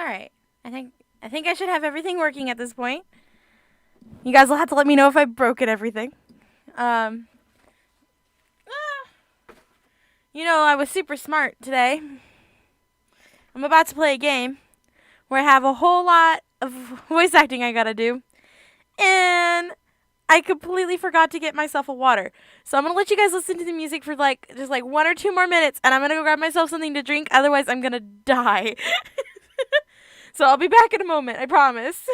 Alright. I think I should have everything working at this point. You guys will have to let me know if I've broken everything. You know, I was super smart today. I'm about to play a game where I have a whole lot of voice acting I gotta do. And I completely forgot to get myself a water. So I'm gonna let you guys listen to the music for just 1 or 2 more minutes, and I'm gonna go grab myself something to drink, otherwise I'm gonna die. So I'll be back in a moment, I promise.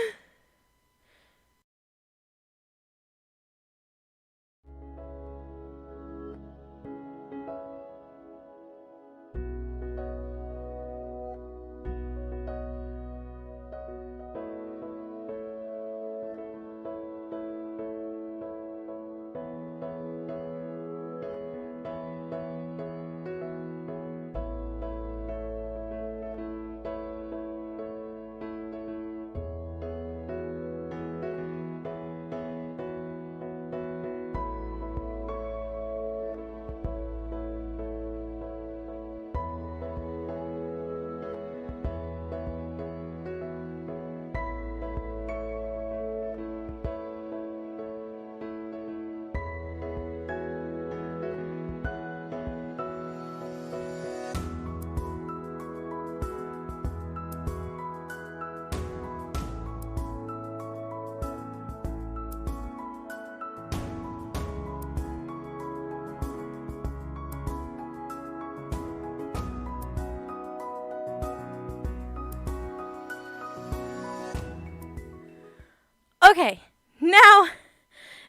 Okay, now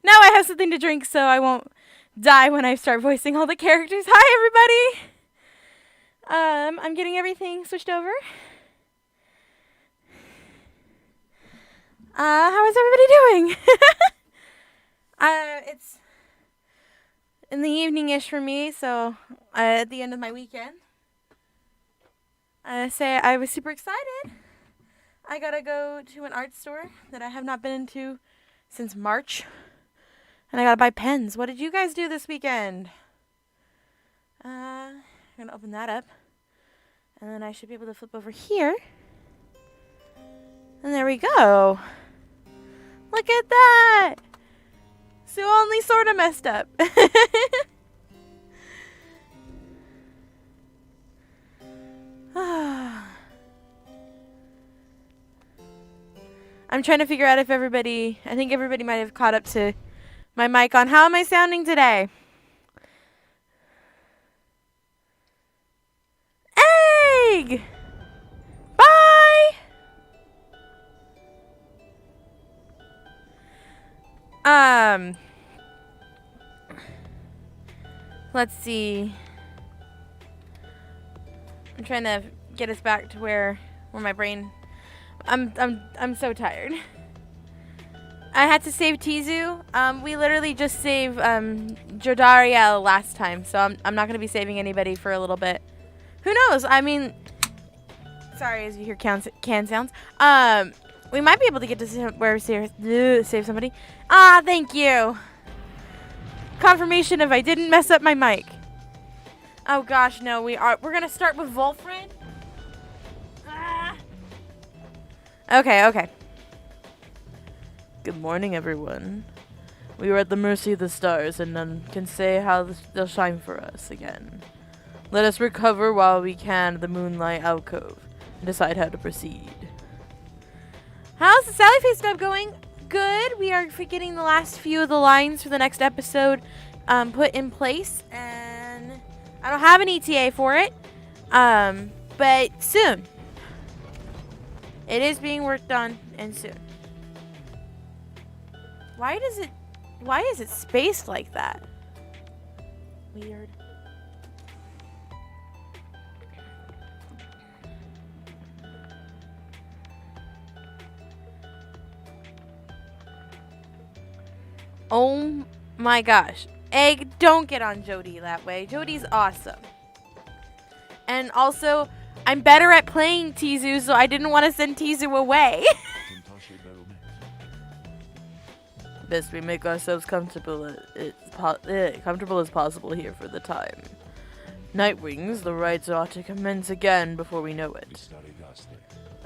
I have something to drink so I won't die when I start voicing all the characters. Hi, everybody! I'm getting everything switched over. How is everybody doing? It's in the evening-ish for me, so at the end of my weekend. I was super excited. I gotta go to an art store that I have not been into since March. And I gotta buy pens. What did you guys do this weekend? I'm gonna open that up. And then I should be able to flip over here. And there we go. Look at that! Sue only sort of messed up. I'm trying to figure out if I think everybody might have caught up to my mic on. How am I sounding today? Egg! Bye! Let's see. I'm trying to get us back to where my brain... I'm so tired. I had to save Tizu. We literally just saved Jodariel last time, so I'm not gonna be saving anybody for a little bit. Who knows? I mean, sorry as you hear can sounds. We might be able to get to where we save somebody. Ah, thank you. Confirmation if I didn't mess up my mic. Oh gosh, no, we're gonna start with Wolfred. Okay. Good morning, everyone. We are at the mercy of the stars, and none can say how they'll shine for us again. Let us recover while we can the moonlight alcove and decide how to proceed. How's the Sally Face dub going? Good. We are getting the last few of the lines for the next episode put in place, and I don't have an ETA for it, but soon. It is being worked on, and soon. Why is it spaced like that? Weird. Oh my gosh. Egg, don't get on Jody that way. Jody's awesome. And also, I'm better at playing Tizu, so I didn't want to send Tizu away. Best we make ourselves comfortable as possible here for the time. Nightwings, the rites ought to commence again before we know it.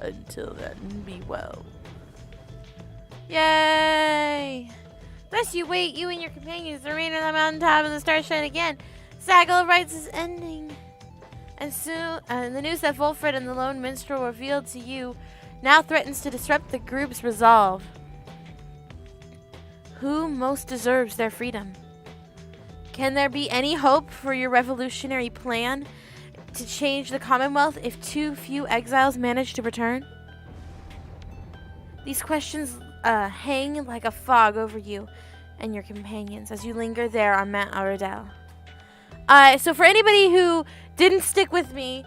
Until then, be well. Yay! Thus you wait, you and your companions, remain on the mountaintop and the stars shine again. Cycle of rites is ending. And soon, the news that Wolfred and the lone minstrel revealed to you now threatens to disrupt the group's resolve. Who most deserves their freedom? Can there be any hope for your revolutionary plan to change the Commonwealth if too few exiles manage to return? These questions hang like a fog over you and your companions as you linger there on Mount Aradel. So for anybody who didn't stick with me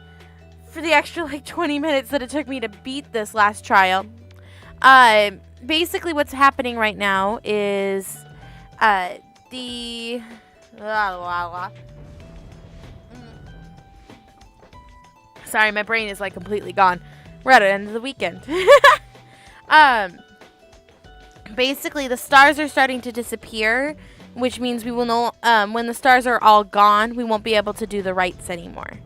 for the extra 20 minutes that it took me to beat this last trial, basically what's happening right now is sorry, my brain is completely gone. We're at the end of the weekend. Basically the stars are starting to disappear, which means we will know when the stars are all gone, we won't be able to do the rites anymore.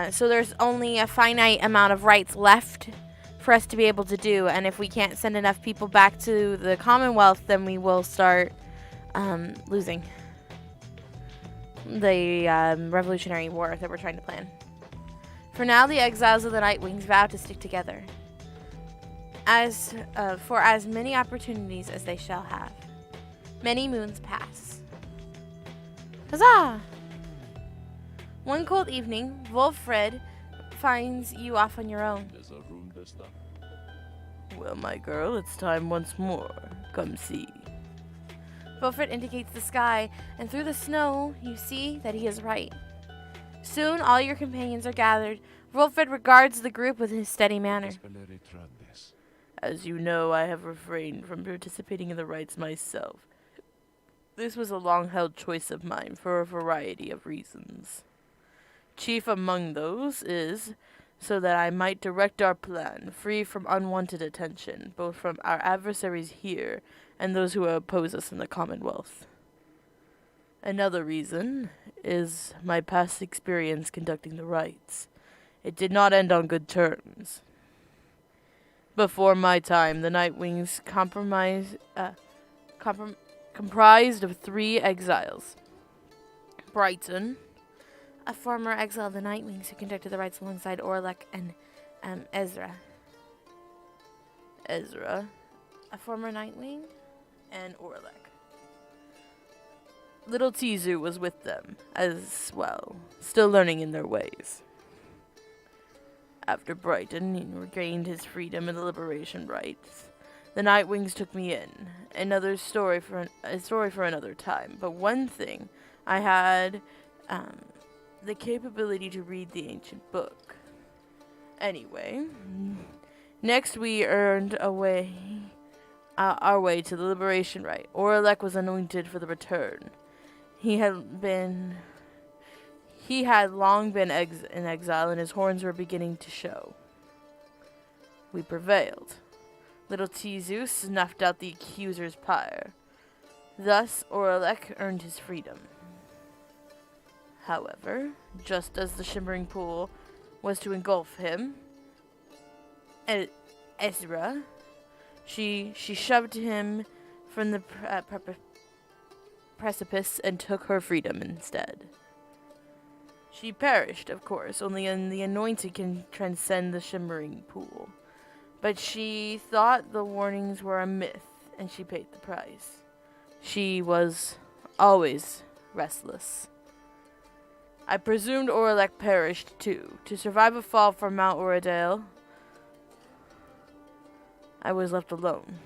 So there's only a finite amount of rites left for us to be able to do, and if we can't send enough people back to the Commonwealth, then we will start losing the revolutionary war that we're trying to plan. For now, the exiles of the Nightwings vow to stick together for as many opportunities as they shall have. Many moons pass. Huzzah! One cold evening, Wolfred finds you off on your own. Well, my girl, it's time once more. Come see. Wolfred indicates the sky, and through the snow, you see that he is right. Soon, all your companions are gathered. Wolfred regards the group with his steady manner. As you know, I have refrained from participating in the rites myself. This was a long-held choice of mine for a variety of reasons. Chief among those is so that I might direct our plan, free from unwanted attention, both from our adversaries here and those who oppose us in the Commonwealth. Another reason is my past experience conducting the rites. It did not end on good terms. Before my time, the Nightwings comprised of 3 exiles. Brighton, a former exile of the Nightwings who conducted the rites alongside Orlek and Ezra. Ezra, a former Nightwing, and Orlek. Little Tizu was with them as well, still learning in their ways. After Brighton regained his freedom and the liberation rites, the Nightwings took me in. Another story for another time. But one thing, I had the capability to read the ancient book. Anyway, next we earned our way to the liberation rite. Orlek was anointed for the return. He had long been in exile, and his horns were beginning to show. We prevailed. Little Tizu snuffed out the accuser's pyre. Thus, Orlek earned his freedom. However, just as the shimmering pool was to engulf him, Ezra, she shoved him from the precipice and took her freedom instead. She perished, of course, only the anointed can transcend the shimmering pool. But she thought the warnings were a myth, and she paid the price. She was always restless. I presumed Orlek perished too. To survive a fall from Mount Oradale, I was left alone.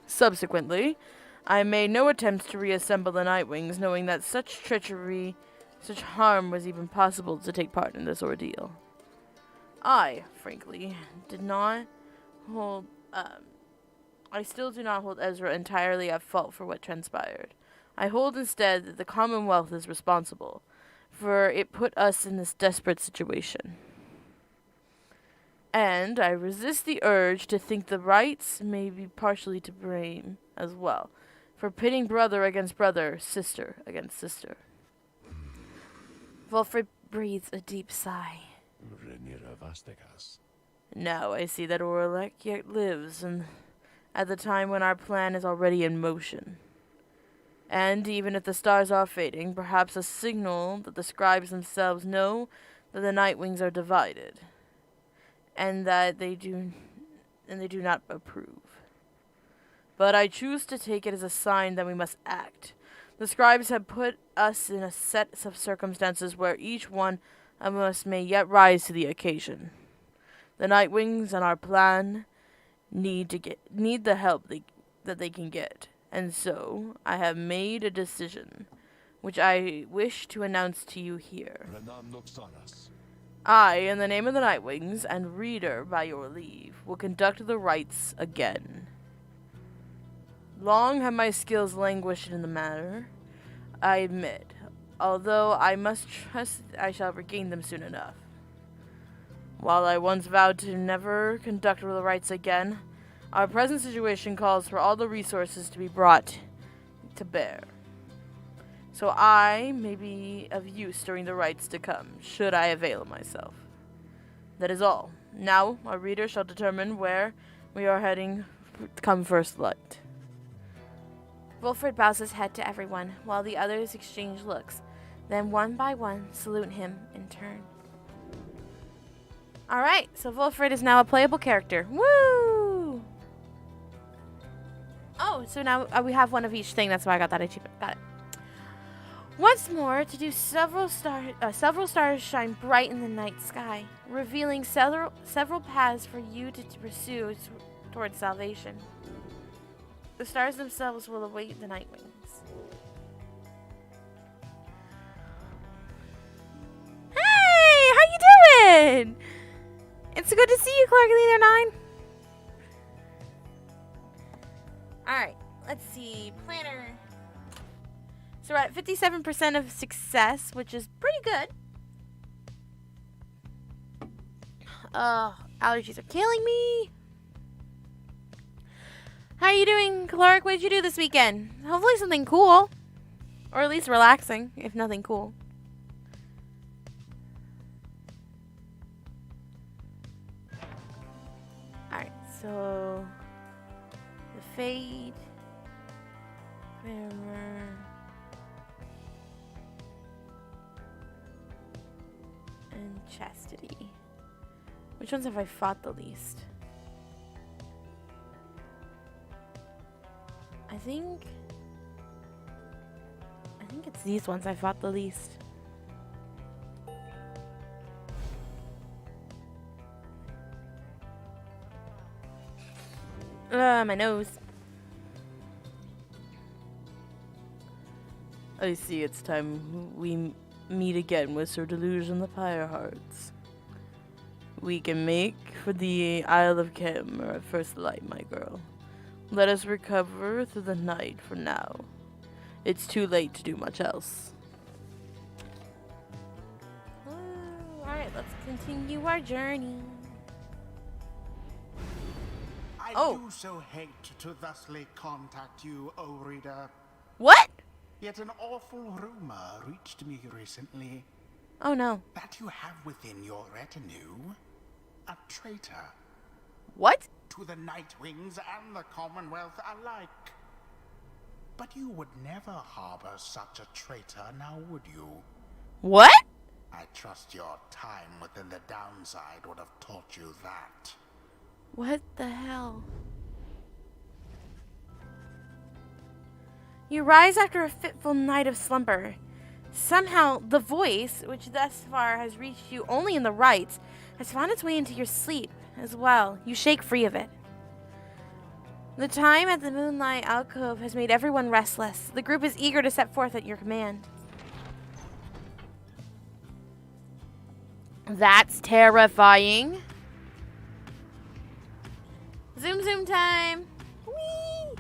Subsequently, I made no attempts to reassemble the Nightwings, knowing that such treachery, such harm was even possible to take part in this ordeal. I, frankly, I still do not hold Ezra entirely at fault for what transpired. I hold instead that the Commonwealth is responsible, for it put us in this desperate situation. And I resist the urge to think the rites may be partially to blame as well, for pitting brother against brother, sister against sister. Wolfred breathes a deep sigh. Now I see that Orlek yet lives, and at the time when our plan is already in motion. And even if the stars are fading, perhaps a signal that the scribes themselves know that the Night Wings are divided, and that they do not approve. But I choose to take it as a sign that we must act. The scribes have put us in a set of circumstances where each one of us may yet rise to the occasion. The Night Wings and our plan need the help that they can get. And so, I have made a decision, which I wish to announce to you here. I, in the name of the Night Wings, and Reader, by your leave, will conduct the rites again. Long have my skills languished in the matter, I admit, although I must trust I shall regain them soon enough. While I once vowed to never conduct the rites again, our present situation calls for all the resources to be brought to bear. So I may be of use during the rites to come, should I avail myself. That is all. Now, our reader shall determine where we are heading come first light. Wolfred bows his head to everyone, while the others exchange looks, then one by one salute him in turn. Alright, so Wolfred is now a playable character. Woo! Oh, so now we have one of each thing. That's why I got that achievement. Got it. Once more, to do several stars shine bright in the night sky, revealing several paths for you to pursue towards salvation. The stars themselves will await the Night Wings. Hey, how you doing? It's good to see you, Clark Leader 9. Alright, let's see. Planner. So we're at 57% of success, which is pretty good. Allergies are killing me. How are you doing, Clark? What did you do this weekend? Hopefully something cool. Or at least relaxing, if nothing cool. Alright, so... the Fade. Grammar. And Chastity. Which ones have I fought the least? I think it's these ones I fought the least. My nose. I see it's time we meet again with Sir Delusion the Pyre Hearts. We can make for the Isle of Khem at first light, my girl. Let us recover through the night for now. It's too late to do much else. Alright, let's continue our journey. I do so hate to thusly contact you, O reader. What? Yet an awful rumor reached me recently. Oh no. That you have within your retinue a traitor. What? To the Night Wings and the Commonwealth alike. But you would never harbor such a traitor, now would you? What? I trust your time within the downside would have taught you that. What the hell? You rise after a fitful night of slumber. Somehow, the voice, which thus far has reached you only in the rites, has found its way into your sleep as well. You shake free of it. The time at the Moonlight Alcove has made everyone restless. The group is eager to set forth at your command. That's terrifying. Zoom zoom time. Whee!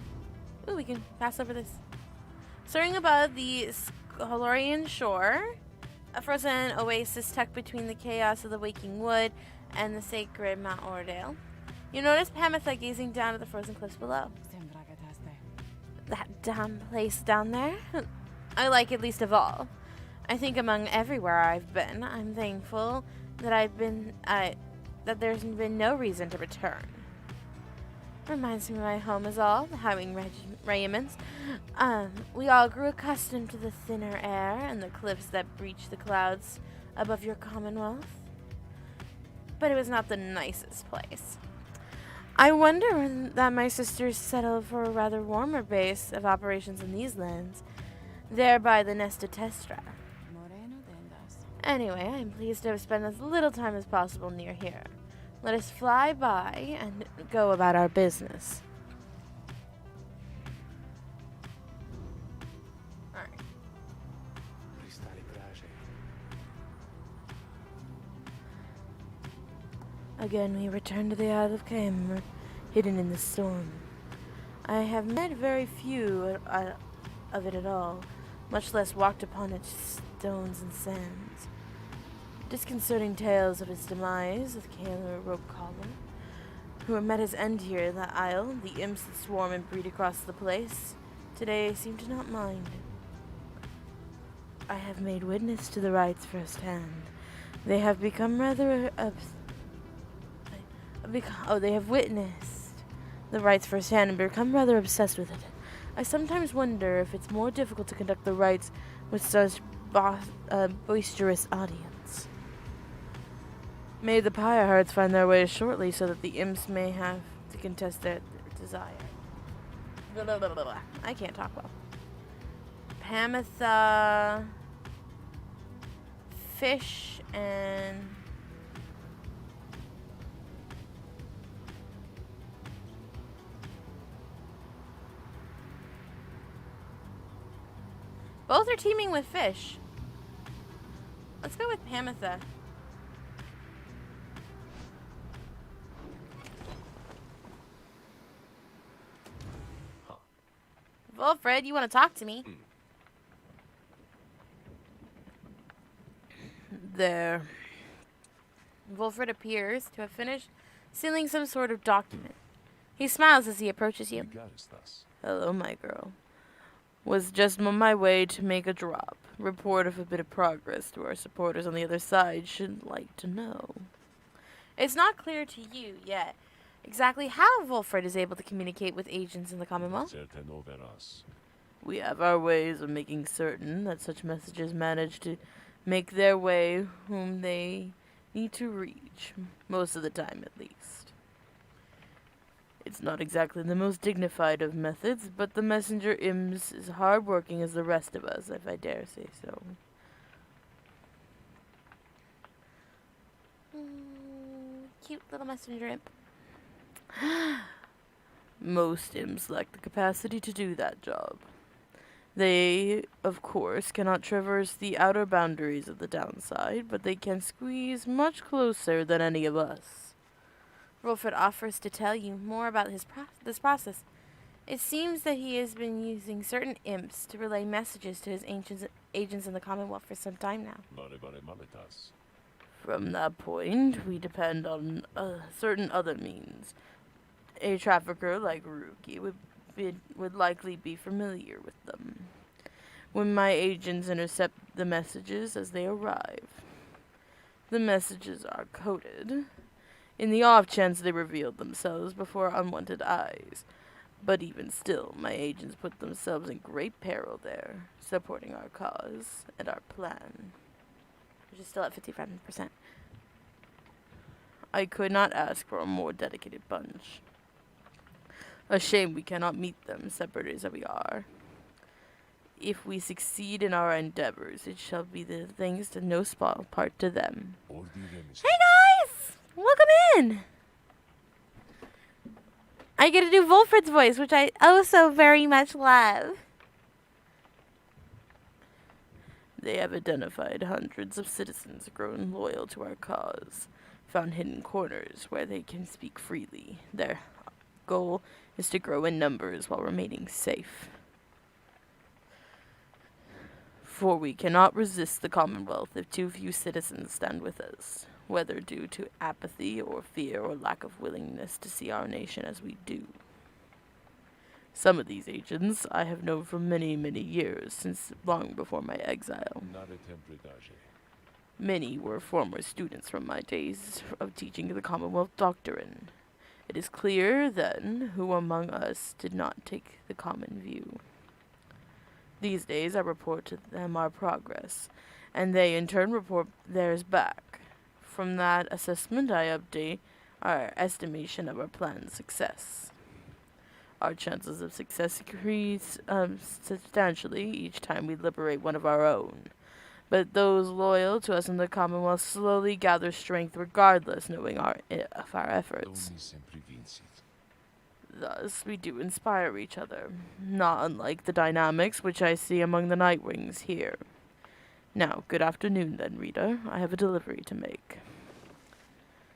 Ooh, we can pass over this. Soaring above the Scholorian shore, a frozen oasis tucked between the chaos of the waking wood and the sacred Mount Ordale. You notice Pamitha gazing down at the frozen cliffs below. That damn place down there? I like it least of all. I think among everywhere I've been, I'm thankful that I've been that there's been no reason to return. Reminds me of my home is all, the hiring regiments. We all grew accustomed to the thinner air and the cliffs that breach the clouds above your commonwealth. But it was not the nicest place. I wonder that my sisters settled for a rather warmer base of operations in these lands, there by the nest of Testra. Anyway, I am pleased to have spent as little time as possible near here. Let us fly by and go about our business. Alright. Again, we return to the Isle of Cam, hidden in the storm. I have met very few of it at all, much less walked upon its stones and sands. Disconcerting tales of its demise, of Kaler Rope Collar, who have met his end here in the isle, the imps that swarm and breed across the place, today seem to not mind. I have made witness to the rites firsthand. They have become rather they have witnessed the rites firsthand and become rather obsessed with it. I sometimes wonder if it's more difficult to conduct the rites with such boisterous audience. May the Pyre hearts find their way shortly so that the imps may have to contest their desire. Blah, blah, blah, blah. I can't talk well. Pamitha, fish, and both are teaming with fish. Let's go with Pamitha. Wilfred, you want to talk to me? There. Wilfred appears to have finished sealing some sort of document. He smiles as he approaches you. Hello, my girl. Was just on my way to make a drop. Report of a bit of progress to our supporters on the other side should like to know. It's not clear to you yet exactly how Wilfred is able to communicate with agents in the Commonwealth. We have our ways of making certain that such messages manage to make their way whom they need to reach, most of the time at least. It's not exactly the most dignified of methods, but the messenger Ims is hard-working as the rest of us, if I dare say so. Cute little messenger imp. Most Ims lack the capacity to do that job. They, of course, cannot traverse the outer boundaries of the downside, but they can squeeze much closer than any of us. Wilfred offers to tell you more about this process. It seems that he has been using certain imps to relay messages to his agents in the Commonwealth for some time now. From that point, we depend on certain other means. A trafficker like Ruki would likely be familiar with them. When my agents intercept the messages as they arrive, the messages are coded, in the off chance they reveal themselves before unwanted eyes. But even still, my agents put themselves in great peril there, supporting our cause and our plan. Which is still at 55%. I could not ask for a more dedicated bunch. A shame we cannot meet them, separate as we are. If we succeed in our endeavors, it shall be the thanks to no small part to them. Hey guys! Welcome in! I get to do Wilfred's voice, which I also very much love. They have identified hundreds of citizens grown loyal to our cause, found hidden corners where they can speak freely. Their goal is to grow in numbers while remaining safe. For we cannot resist the Commonwealth if too few citizens stand with us, whether due to apathy or fear or lack of willingness to see our nation as we do. Some of these agents I have known for many, many years, since long before my exile. Many were former students from my days of teaching the Commonwealth doctrine. It is clear, then, who among us did not take the common view. These days I report to them our progress, and they in turn report theirs back. From that assessment I update our estimation of our plan's success. Our chances of success increase substantially each time we liberate one of our own. But those loyal to us in the Commonwealth slowly gather strength regardless, knowing of our efforts. Thus, we do inspire each other, not unlike the dynamics which I see among the Nightwings here. Now, good afternoon then, Rita. I have a delivery to make.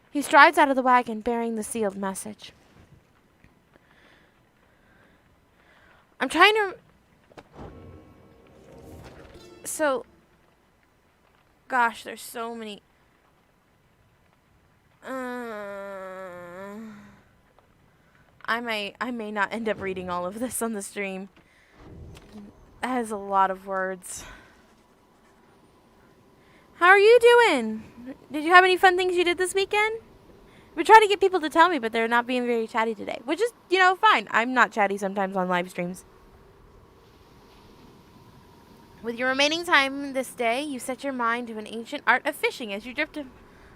He strides out of the wagon bearing the sealed message. I'm trying to... So... Gosh, there's so many... I may not end up reading all of this on the stream. That is a lot of words. How are you doing? Did you have any fun things you did this weekend? We try to get people to tell me, but they're not being very chatty today. Which is, fine. I'm not chatty sometimes on live streams. With your remaining time this day, you set your mind to an ancient art of fishing as you drift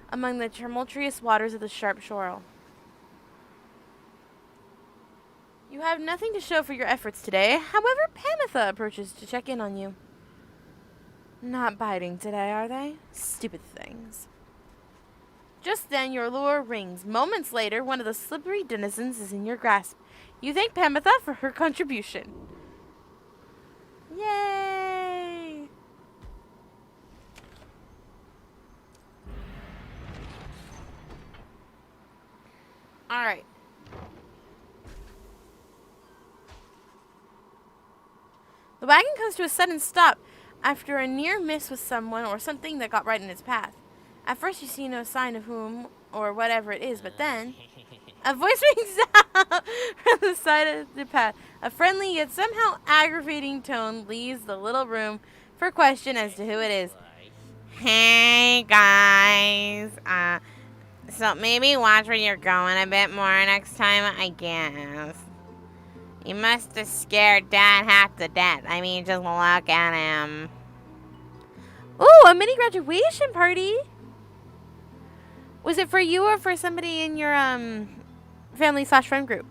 among the tumultuous waters of the sharp shore. You have nothing to show for your efforts today. However, Pamitha approaches to check in on you. Not biting today, are they? Stupid things. Just then, your lure rings. Moments later, one of the slippery denizens is in your grasp. You thank Pamitha for her contribution. Yay! Alright. The wagon comes to a sudden stop after a near miss with someone or something that got right in its path. At first you see no sign of whom or whatever it is, but then a voice rings out from the side of the path. A friendly yet somehow aggravating tone leaves the little room for question as to who it is. Hey guys, so maybe watch where you're going a bit more next time, I guess. You must have scared Dad half to death. I mean, just look at him. Ooh, a mini graduation party. Was it for you or for somebody in your family/friend group?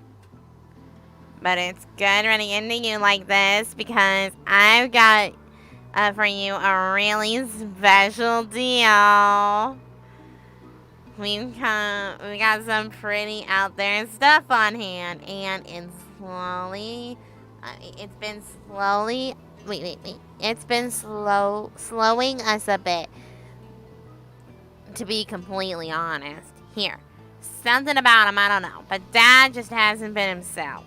But it's good running into you like this because I've got for you a really special deal. We got some pretty out there stuff on hand, and it's it's been slowing us a bit, to be completely honest. Here, something about him, I don't know, but Dad just hasn't been himself.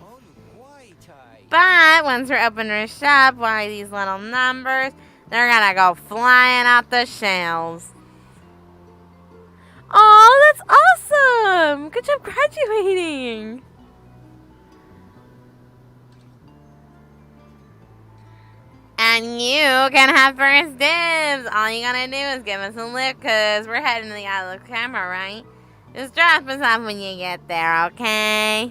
But once we're open our shop, one of these little numbers, they're gonna go flying out the shelves. Oh, that's awesome! Good job graduating! And you can have first dibs. All you gotta do is give us a look, because we're heading to the eye of the camera, right? Just drop us off when you get there, okay?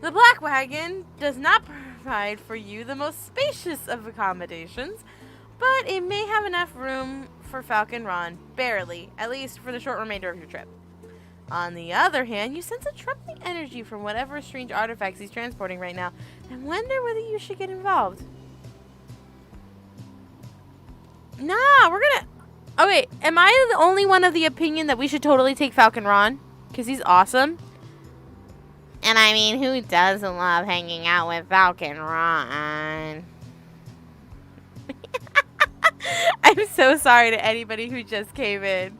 The Black Wagon does not provide for you the most spacious of accommodations, but it may have enough room for Falcon Ron. Barely, at least for the short remainder of your trip. On the other hand, you sense a troubling energy from whatever strange artifacts he's transporting right now, and wonder whether you should get involved. Nah, we're gonna... Oh, wait. Am I the only one of the opinion that we should totally take Falcon Ron? Because he's awesome. And I mean, who doesn't love hanging out with Falcon Ron? I'm so sorry to anybody who just came in.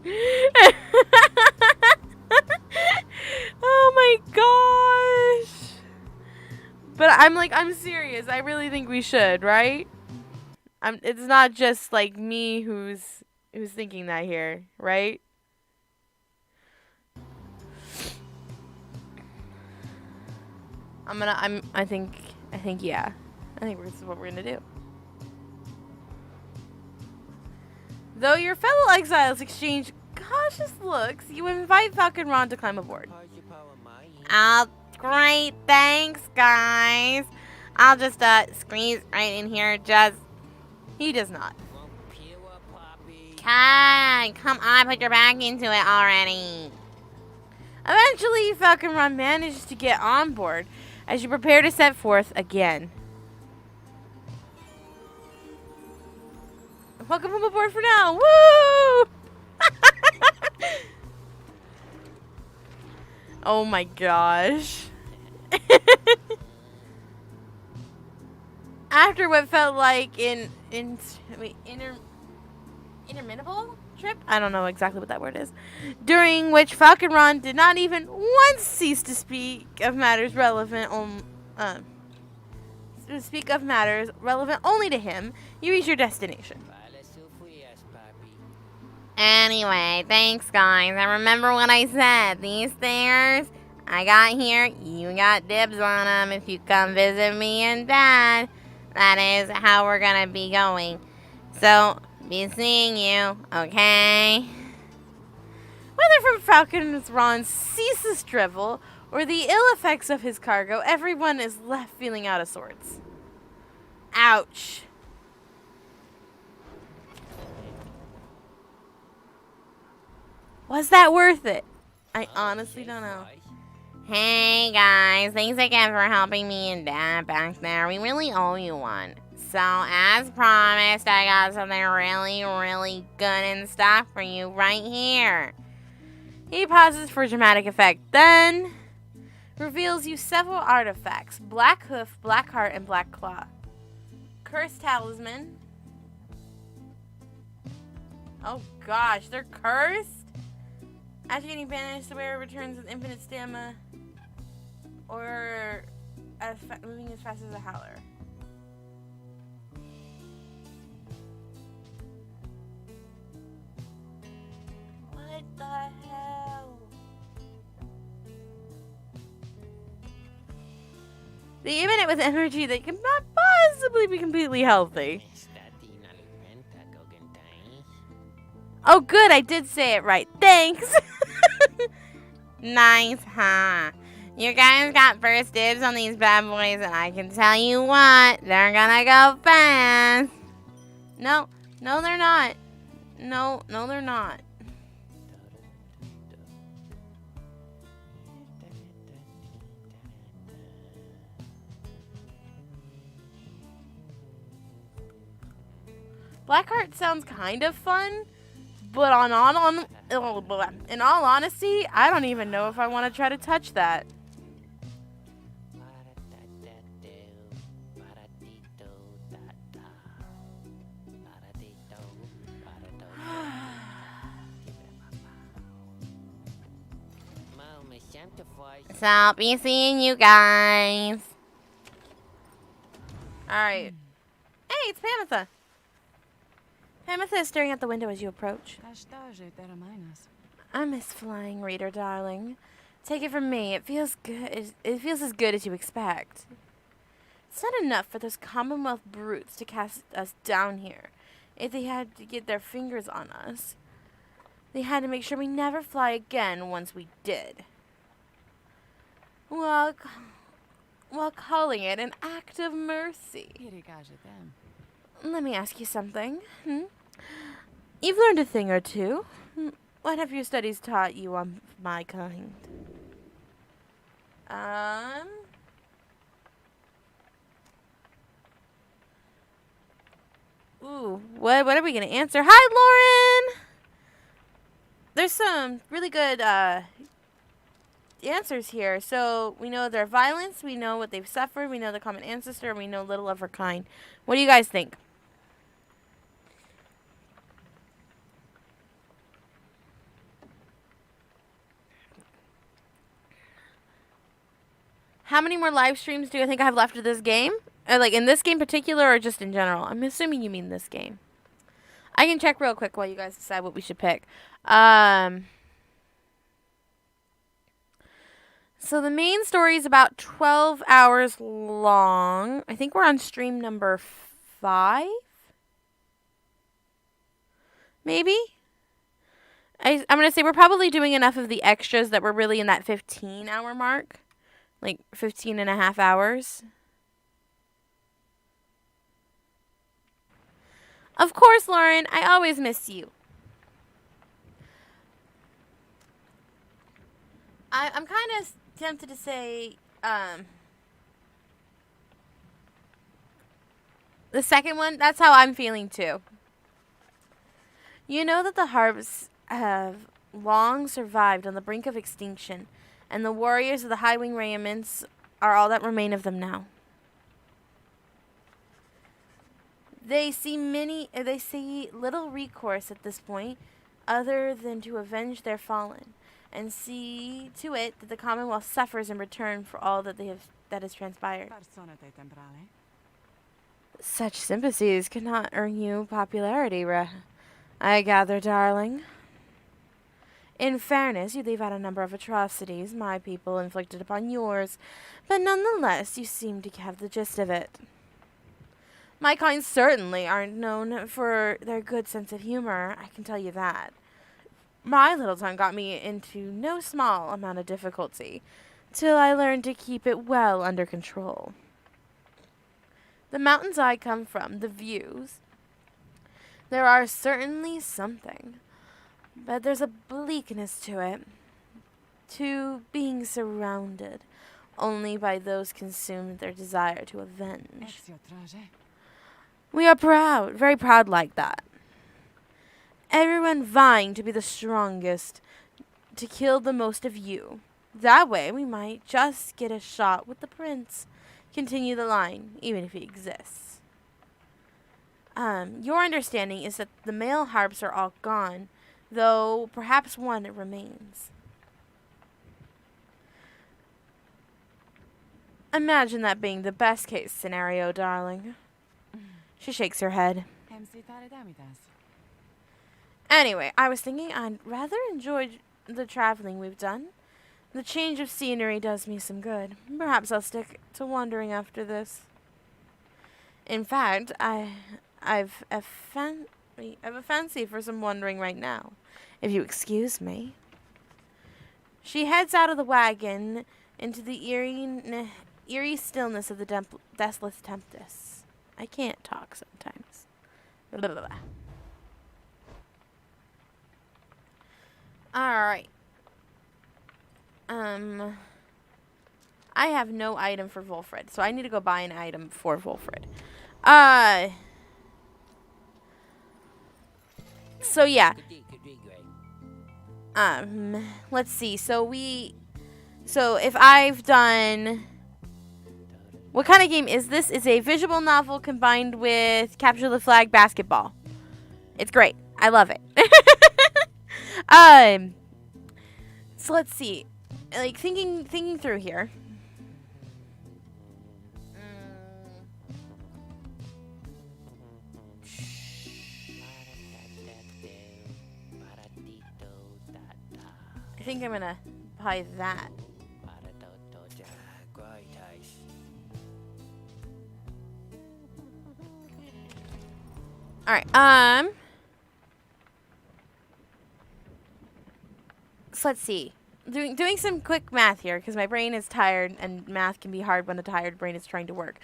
Oh my gosh. But I'm serious. I really think we should, right? It's not just like me who's thinking that here, right? I think yeah. I think this is what we're gonna do. Though your fellow exiles exchange cautious looks, you invite Falcon Ron to climb aboard. Oh, great. Thanks, guys. I'll just squeeze right in here. He does not. Come on, put your back into it already. Eventually, Falcon Ron manages to get on board as you prepare to set forth again. Welcome aboard for now. Woo! Oh my gosh. After what felt like interminable trip? I don't know exactly what that word is. During which Falcon Ron did not even once cease to speak of matters relevant only to him, you reach your destination. Anyway, thanks guys. I remember what I said. These stairs I got here, you got dibs on them if you come visit me and Dad. That is how we're gonna be going. So, be seeing you, okay? Whether from Falcon Ron's ceaseless drivel or the ill effects of his cargo, everyone is left feeling out of sorts. Ouch. Was that worth it? I honestly don't know. Hey guys, thanks again for helping me and Dad back there. We really owe you one. So, as promised, I got something really, really good in stock for you right here. He pauses for dramatic effect, then reveals you several artifacts. Black Hoof, Black Heart, and Black Claw. Cursed Talisman. Oh gosh, they're cursed? After getting banished, the wearer returns with infinite stamina or moving as fast as a howler. What the hell? They emit it with energy that cannot possibly be completely healthy. Oh good, I did say it right. Thanks! Nice, huh? You guys got first dibs on these bad boys, and I can tell you what, they're gonna go fast. No, they're not. No, they're not. Blackheart sounds kind of fun. But in all honesty, I don't even know if I want to try to touch that. So I'll be seeing you guys. Alright. Hey, it's Pamitha. Pamitha is staring out the window as you approach. I miss flying, reader, darling. Take it from me, it feels good. It feels as good as you expect. It's not enough for those Commonwealth brutes to cast us down here. If they had to get their fingers on us, they had to make sure we never fly again once we did. While calling it an act of mercy. Let me ask you something. You've learned a thing or two. What have your studies taught you on my kind? Ooh, what are we gonna answer? Hi, Lauren! There's some really good answers here. So we know their violence, we know what they've suffered, we know the common ancestor, and we know little of her kind. What do you guys think? How many more live streams do I think I have left of this game? Like in this game particular or just in general? I'm assuming you mean this game. I can check real quick while you guys decide what we should pick. So the main story is about 12 hours long. I think we're on stream number 5. maybe? I'm going to say we're probably doing enough of the extras that we're really in that 15-hour mark. Like 15 and a half hours. Of course, Lauren. I always miss you. I'm kind of tempted to say the second one. That's how I'm feeling too. You know that the harps have long survived on the brink of extinction, and the warriors of the High Wing regiments are all that remain of them now. They see little recourse at this point other than to avenge their fallen, and see to it that the Commonwealth suffers in return for all that has transpired. Such sympathies cannot earn you popularity, I gather, darling. In fairness, you leave out a number of atrocities my people inflicted upon yours, but nonetheless you seem to have the gist of it. My kind certainly aren't known for their good sense of humor, I can tell you that. My little tongue got me into no small amount of difficulty, till I learned to keep it well under control. The mountains I come from, the views, there are certainly something. But there's a bleakness to it, to being surrounded only by those consumed with their desire to avenge. We are proud, very proud like that. Everyone vying to be the strongest, to kill the most of you. That way we might just get a shot with the prince. Continue the line, even if he exists. Your understanding is that the male harps are all gone, though perhaps one remains. Imagine that being the best case scenario, darling. She shakes her head. Anyway, I was thinking I'd rather enjoy the traveling we've done. The change of scenery does me some good. Perhaps I'll stick to wandering after this. In fact, I've a fancy for some wandering right now, if you excuse me. She heads out of the wagon into the eerie stillness of the desolate tempest. I can't talk sometimes. Blah, blah, blah. Alright. I have no item for Wolfred, so I need to go buy an item for Wolfred. So yeah. Let's see. So if I've done, what kind of game is this? It's a visual novel combined with Capture the Flag basketball. It's great. I love it. So let's see. Like thinking through here. I think I'm gonna buy that. Alright, so let's see. Doing some quick math here, because my brain is tired, and math can be hard when a tired brain is trying to work.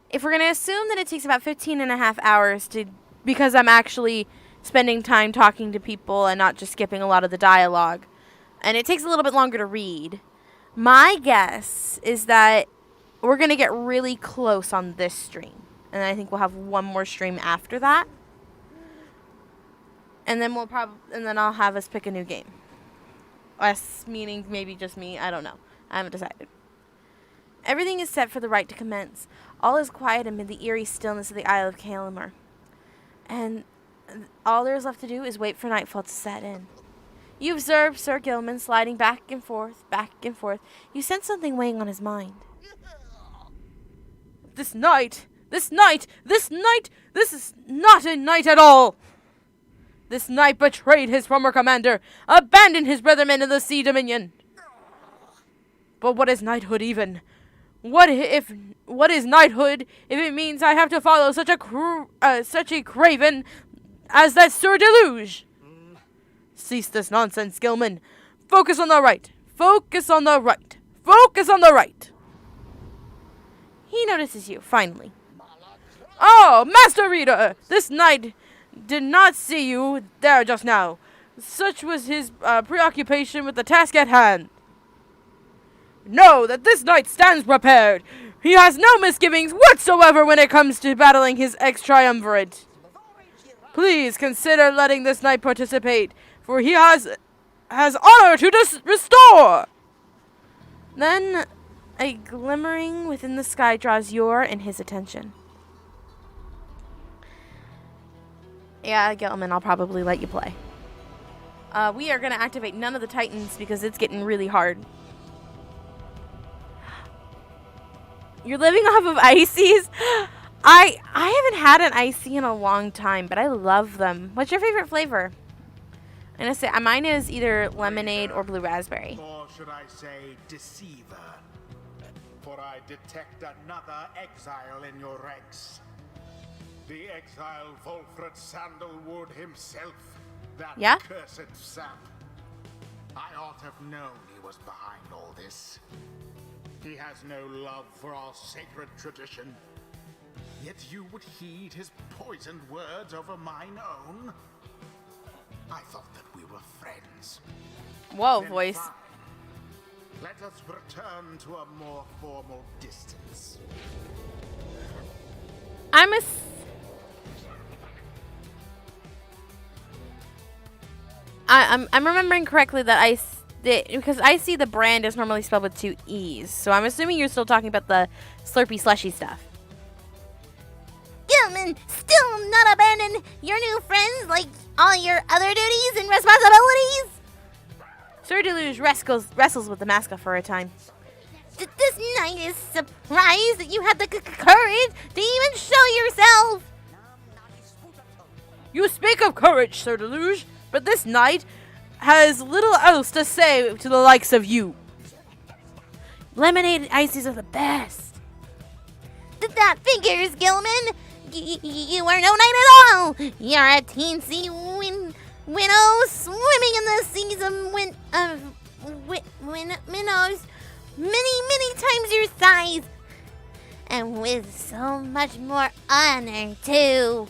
If we're going to assume that it takes about 15 and a half hours because I'm actually spending time talking to people and not just skipping a lot of the dialogue, and it takes a little bit longer to read, my guess is that we're going to get really close on this stream. And I think we'll have one more stream after that. And then I'll have us pick a new game. Us meaning maybe just me, I don't know. I haven't decided. Everything is set for the rite to commence. All is quiet amid the eerie stillness of the Isle of Kalimur. And all there is left to do is wait for nightfall to set in. You observe Sir Gilman sliding back and forth, back and forth. You sense something weighing on his mind. This night, this is not a night at all. This knight betrayed his former commander, abandoned his brethren in the sea dominion. But what is knighthood even? What is knighthood if it means I have to follow such a craven as that Sir Deluge? Cease this nonsense, Gilman. Focus on the right. Focus on the right. Focus on the right. He notices you, finally. Oh, Master Reader! This knight did not see you there just now. Such was his preoccupation with the task at hand. Know that this knight stands prepared. He has no misgivings whatsoever when it comes to battling his ex-triumvirate. Please consider letting this knight participate, for he has honor to restore. Then a glimmering within the sky draws your and his attention. Yeah, Gilman, I'll probably let you play. We are going to activate none of the Titans because it's getting really hard. You're living off of ices? I haven't had an icy in a long time, but I love them. What's your favorite flavor? I'm going to say mine is either lemonade or blue raspberry. Or should I say deceiver? For I detect another exile in your ranks. The exile Volfred Sandalwood himself. That Yeah? cursed sap. I ought to have known he was behind all this. He has no love for our sacred tradition. Yet you would heed his poisoned words over mine own? I thought that we were friends. Whoa, Then voice. fine. Let us return to a more formal distance. I'm remembering correctly that because I see the brand is normally spelled with 2 E's. So I'm assuming you're still talking about the slurpy slushy stuff. Gilman, still not abandon your new friends like all your other duties and responsibilities? Sir Deluge wrestles with the mascot for a time. This knight is surprised that you had the courage to even show yourself. You speak of courage, Sir Deluge, but this knight has little else to say to the likes of you. Lemonade and ices are the best. That figures, Gilman. You are no knight at all. You're a teensy winnow swimming in the seas of minnows, many times your size, and with so much more honor too.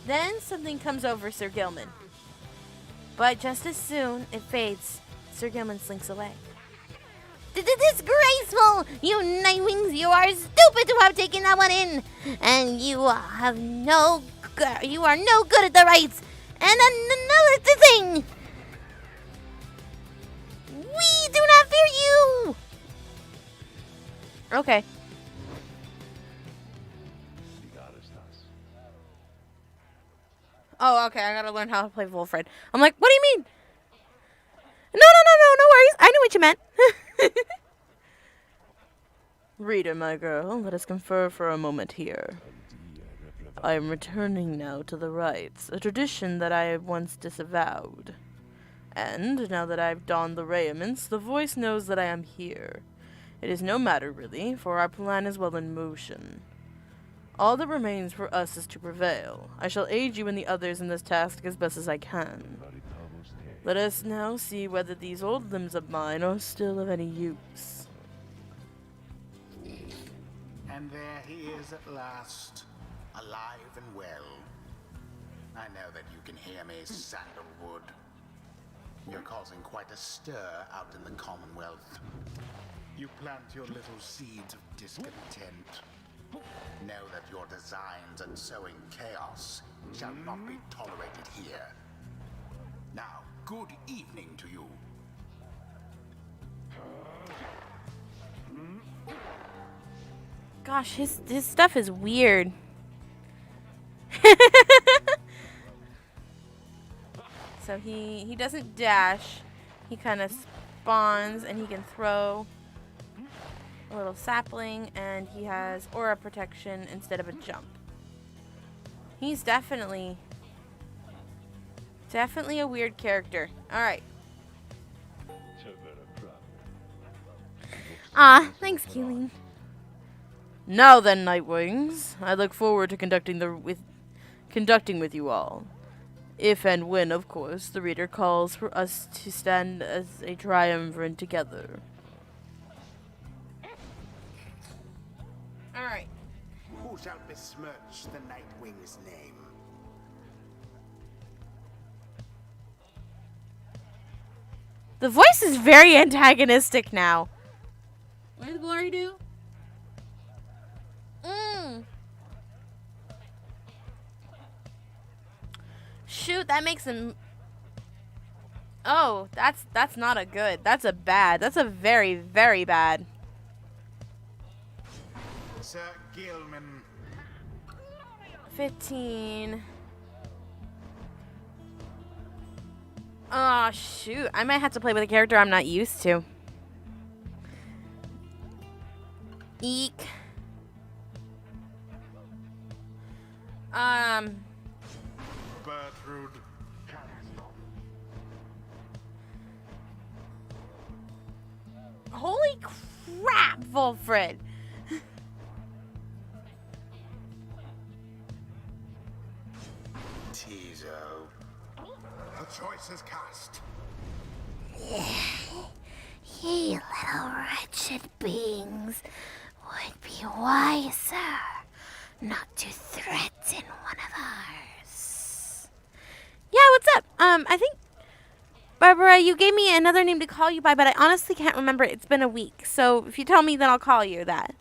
Then something comes over Sir Gilman. But just as soon it fades, Sir Gilman slinks away. Disgraceful! You Nightwings, you are stupid to have taken that one in! And you are no good at the rites! And another thing! We do not fear you! Okay. Oh, okay, I gotta learn how to play Wolfred. I'm like, what do you mean? No worries. I knew what you meant. Reader, my girl, let us confer for a moment here. I am returning now to the rites, a tradition that I once disavowed. And, now that I've donned the raiments, the voice knows that I am here. It is no matter, really, for our plan is well in motion. All that remains for us is to prevail. I shall aid you and the others in this task as best as I can. Let us now see whether these old limbs of mine are still of any use. And there he is at last, alive and well. I know that you can hear me, Sandalwood. You're causing quite a stir out in the Commonwealth. You plant your little seeds of discontent. Know that your designs at sowing chaos shall not be tolerated here. Now, good evening to you. Gosh, his stuff is weird. So he doesn't dash. He kind of spawns and he can throw a little sapling, and he has aura protection instead of a jump. He's definitely a weird character. All right. Ah, thanks, Keeling. Now then, Nightwings, I look forward to conducting with you all. If and when, of course, the reader calls for us to stand as a triumvirate together. Alright. Who shall besmirch the Nightwing's name? The voice is very antagonistic now. What did Glory do? Shoot, that makes him... Oh, that's not a good. That's a bad. That's a very, very bad. Sir Gilman. 15. Oh, shoot. I might have to play with a character I'm not used to. Eek. Bertrude. Holy crap, Wolfred. Tizo. The choice is cast. Ye little wretched beings would be wiser not to threaten one of ours. Yeah, what's up? I think, Barbara, you gave me another name to call you by, but I honestly can't remember. It's been a week. So if you tell me, then I'll call you that.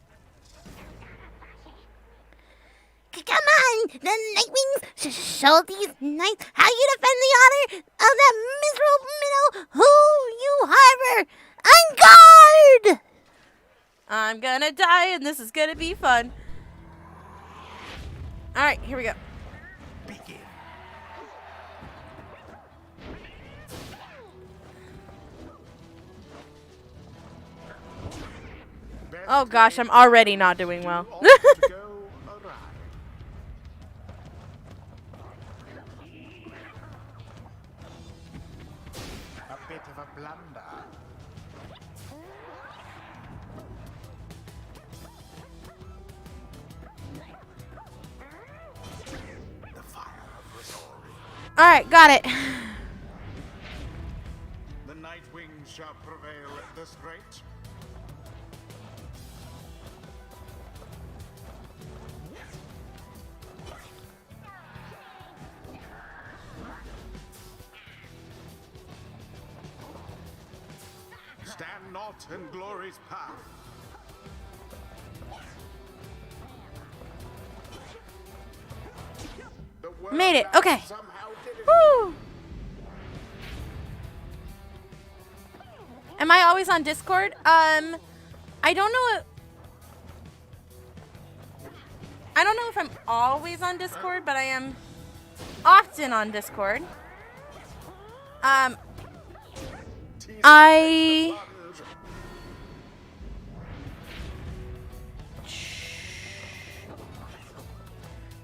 Come on, the Nightwings, show these knights how you defend the honor of that miserable minnow who you harbor. On guard! I'm gonna die, and this is gonna be fun. All right, here we go. Begin. Oh gosh, I'm already not doing well. Ought to go awry. A bit of a blunder. The fire of resolve. All right, got it. The Nightwing shall prevail at this rate. Stand not in glory's path. The world Made it, that okay. somehow did it. Woo! Am I always on Discord? I don't know. I don't know if I'm always on Discord, but I am often on Discord. I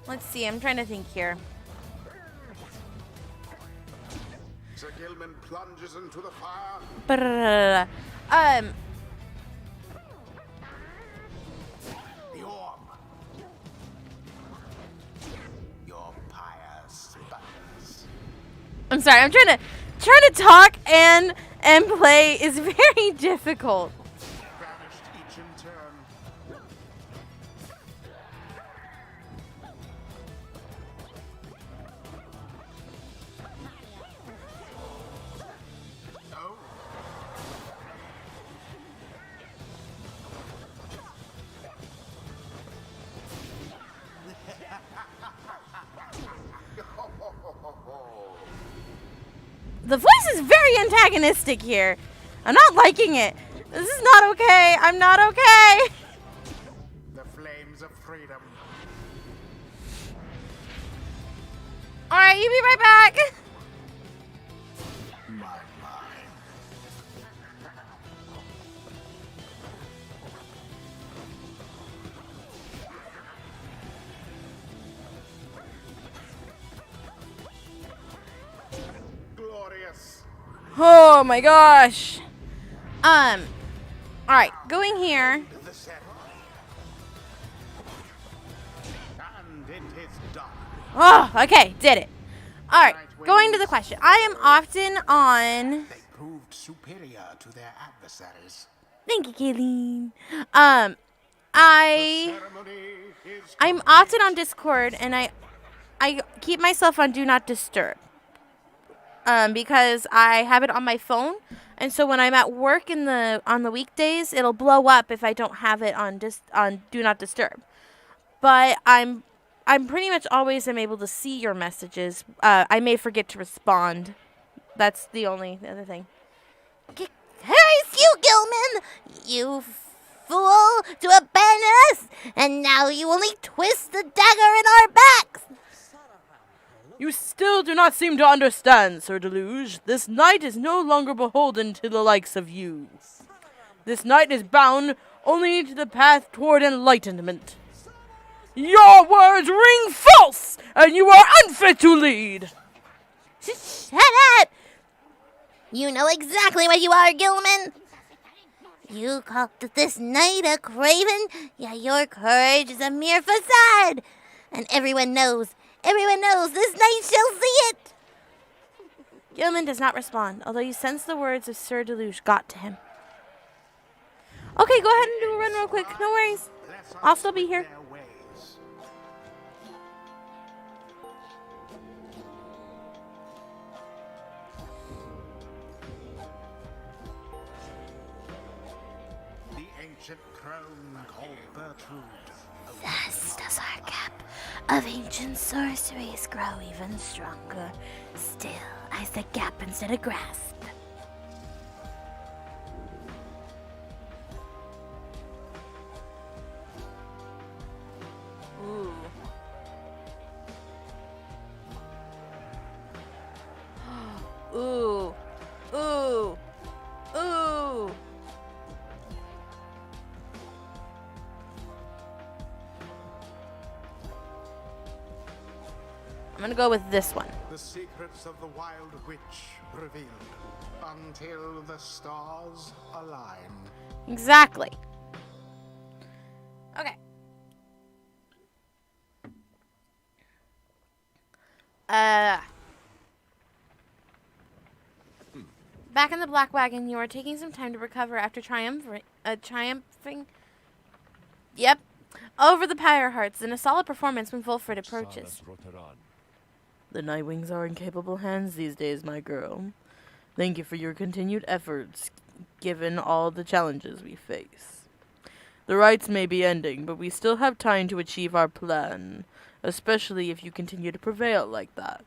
let's see. I'm trying to think here. Sir Gilman plunges into the fire. The The orb. Your pyre sputters. I'm sorry. I'm trying to talk and play is very difficult. Banished each in turn. Oh. The voice is very antagonistic here. I'm not liking it. This is not okay. I'm not okay. The flames of freedom. All right, you be right back. My mind. Glorious. Oh my gosh. All right, going here. The ceremony. And it is done. Oh, okay, did it. All right, going to the question. I am often on. They proved superior to their adversaries. Thank you, Kayleen. Ceremony is I'm often on Discord, and I keep myself on Do Not Disturb. Because I have it on my phone, and so when I'm at work on the weekdays, it'll blow up if I don't have it on Do Not Disturb. But I'm pretty much always am able to see your messages. I may forget to respond. That's the only other thing. Curse you, Gilman! You fool to abandon us, and now you only twist the dagger in our backs! You still do not seem to understand, Sir Deluge. This knight is no longer beholden to the likes of you. This knight is bound only to the path toward enlightenment. Your words ring false, and you are unfit to lead. Shut up! You know exactly what you are, Gilman. You called this knight a craven, yet your courage is a mere facade. And everyone knows this knight shall see it. Gilman does not respond, although you sense the words of Sir Deluge got to him. Okay, go ahead and do a run real quick. No worries. I'll still be here. Their ways. The ancient crone called Bertrude. Thus does our gap of ancient sorceries grow even stronger, still as the gap instead of grasp. Ooh. Ooh. Ooh. Ooh. I'm gonna go with this one. The secrets of the wild witch revealed until the stars align. Exactly. Okay. Back in the Black Wagon, you are taking some time to recover after triumphing. Yep. Over the Pyre Hearts in a solid performance when Wolfred approaches. The Nightwings are in capable hands these days, my girl. Thank you for your continued efforts, given all the challenges we face. The rites may be ending, but we still have time to achieve our plan, especially if you continue to prevail like that.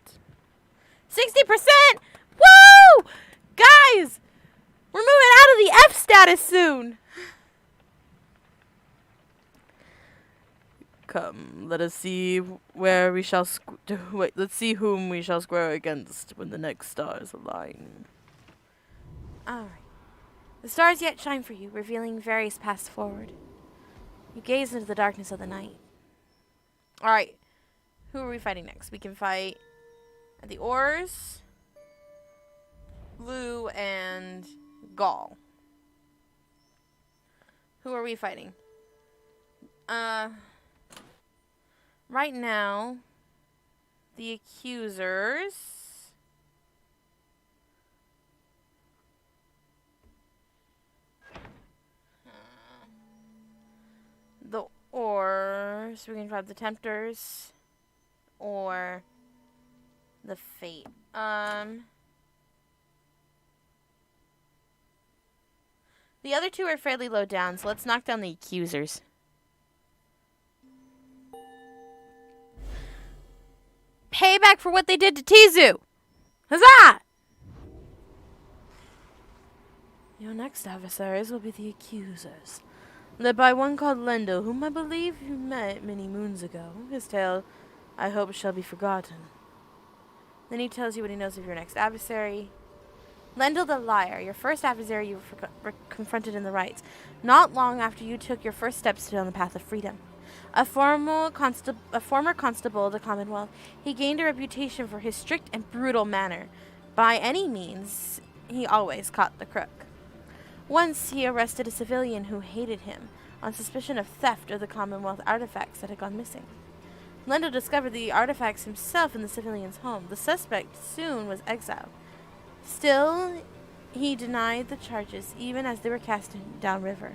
60%! Woo! Guys! We're moving out of the F status soon! Come, let us see where we shall let's see whom we shall square against when the next stars align. Alright. The stars yet shine for you, revealing various paths forward. You gaze into the darkness of the night. Alright. Who are we fighting next? We can fight the Oars, Lou, and Gaul. Who are we fighting? Right now, the accusers. The Oars. We can try the Tempters. Or the Fate. The other two are fairly low down, so let's knock down the accusers. Payback for what they did to Tizu! Huzzah! Your next adversaries will be the accusers, led by one called Lendl, whom I believe you met many moons ago. His tale, I hope, shall be forgotten. Then he tells you what he knows of your next adversary. Lendl the Liar, your first adversary you were confronted in the Rites, not long after you took your first steps down the path of freedom. A former constable of the Commonwealth, he gained a reputation for his strict and brutal manner. By any means, he always caught the crook. Once he arrested a civilian who hated him on suspicion of theft of the Commonwealth artifacts that had gone missing. Lendl discovered the artifacts himself in the civilian's home. The suspect soon was exiled. Still, he denied the charges even as they were cast downriver.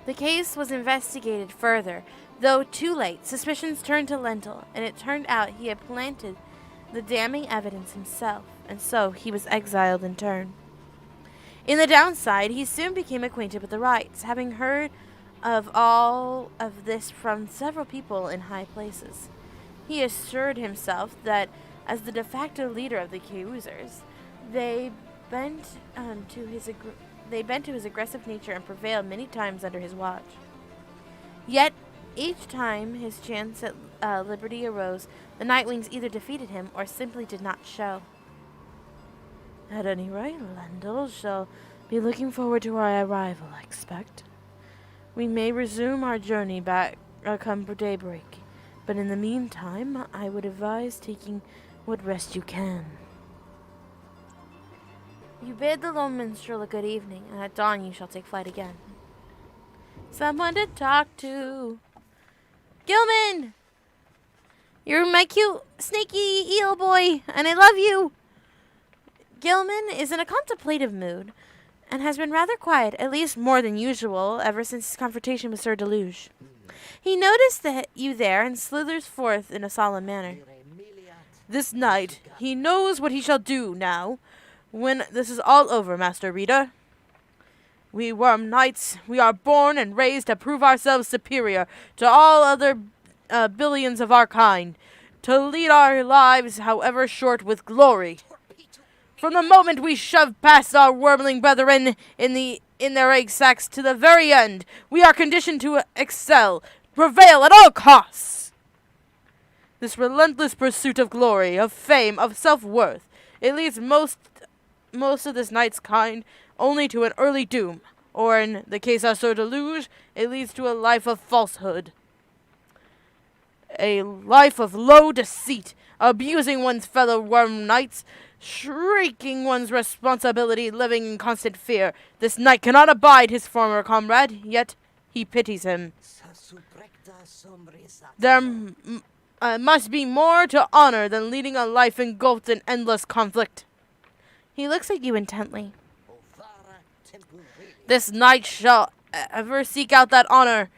The case was investigated further, though too late. Suspicions turned to Lendl, and it turned out he had planted the damning evidence himself, and so he was exiled in turn. In the downside, he soon became acquainted with the Rites, having heard of all of this from several people in high places. He assured himself that, as the de facto leader of the Keyusers, they bent to his aggressive nature and prevailed many times under his watch. Yet, each time his chance at liberty arose, the Nightwings either defeated him or simply did not show. At any rate, Lendl shall be looking forward to our arrival, I expect. We may resume our journey back come daybreak, but in the meantime, I would advise taking what rest you can. You bid the lone minstrel a good evening, and at dawn you shall take flight again. Someone to talk to. Gilman! You're my cute, snaky eel boy, and I love you! Gilman is in a contemplative mood, and has been rather quiet, at least more than usual, ever since his confrontation with Sir Deluge. He noticed you there, and slithers forth in a solemn manner. This night, he knows what he shall do now, when this is all over, Master Reader. We worm knights, we are born and raised to prove ourselves superior to all other billions of our kind, to lead our lives, however short, with glory. From the moment we shove past our wormling brethren in their egg sacks to the very end, we are conditioned to excel, prevail at all costs. This relentless pursuit of glory, of fame, of self-worth, it leads most of this knight's kind only to an early doom, or in the case of Sir Deluge, it leads to a life of falsehood. A life of low deceit, abusing one's fellow worm knights, shrieking one's responsibility, living in constant fear. This knight cannot abide his former comrade, yet he pities him. There must be more to honor than leading a life engulfed in endless conflict. He looks at you intently. This knight shall ever seek out that honor.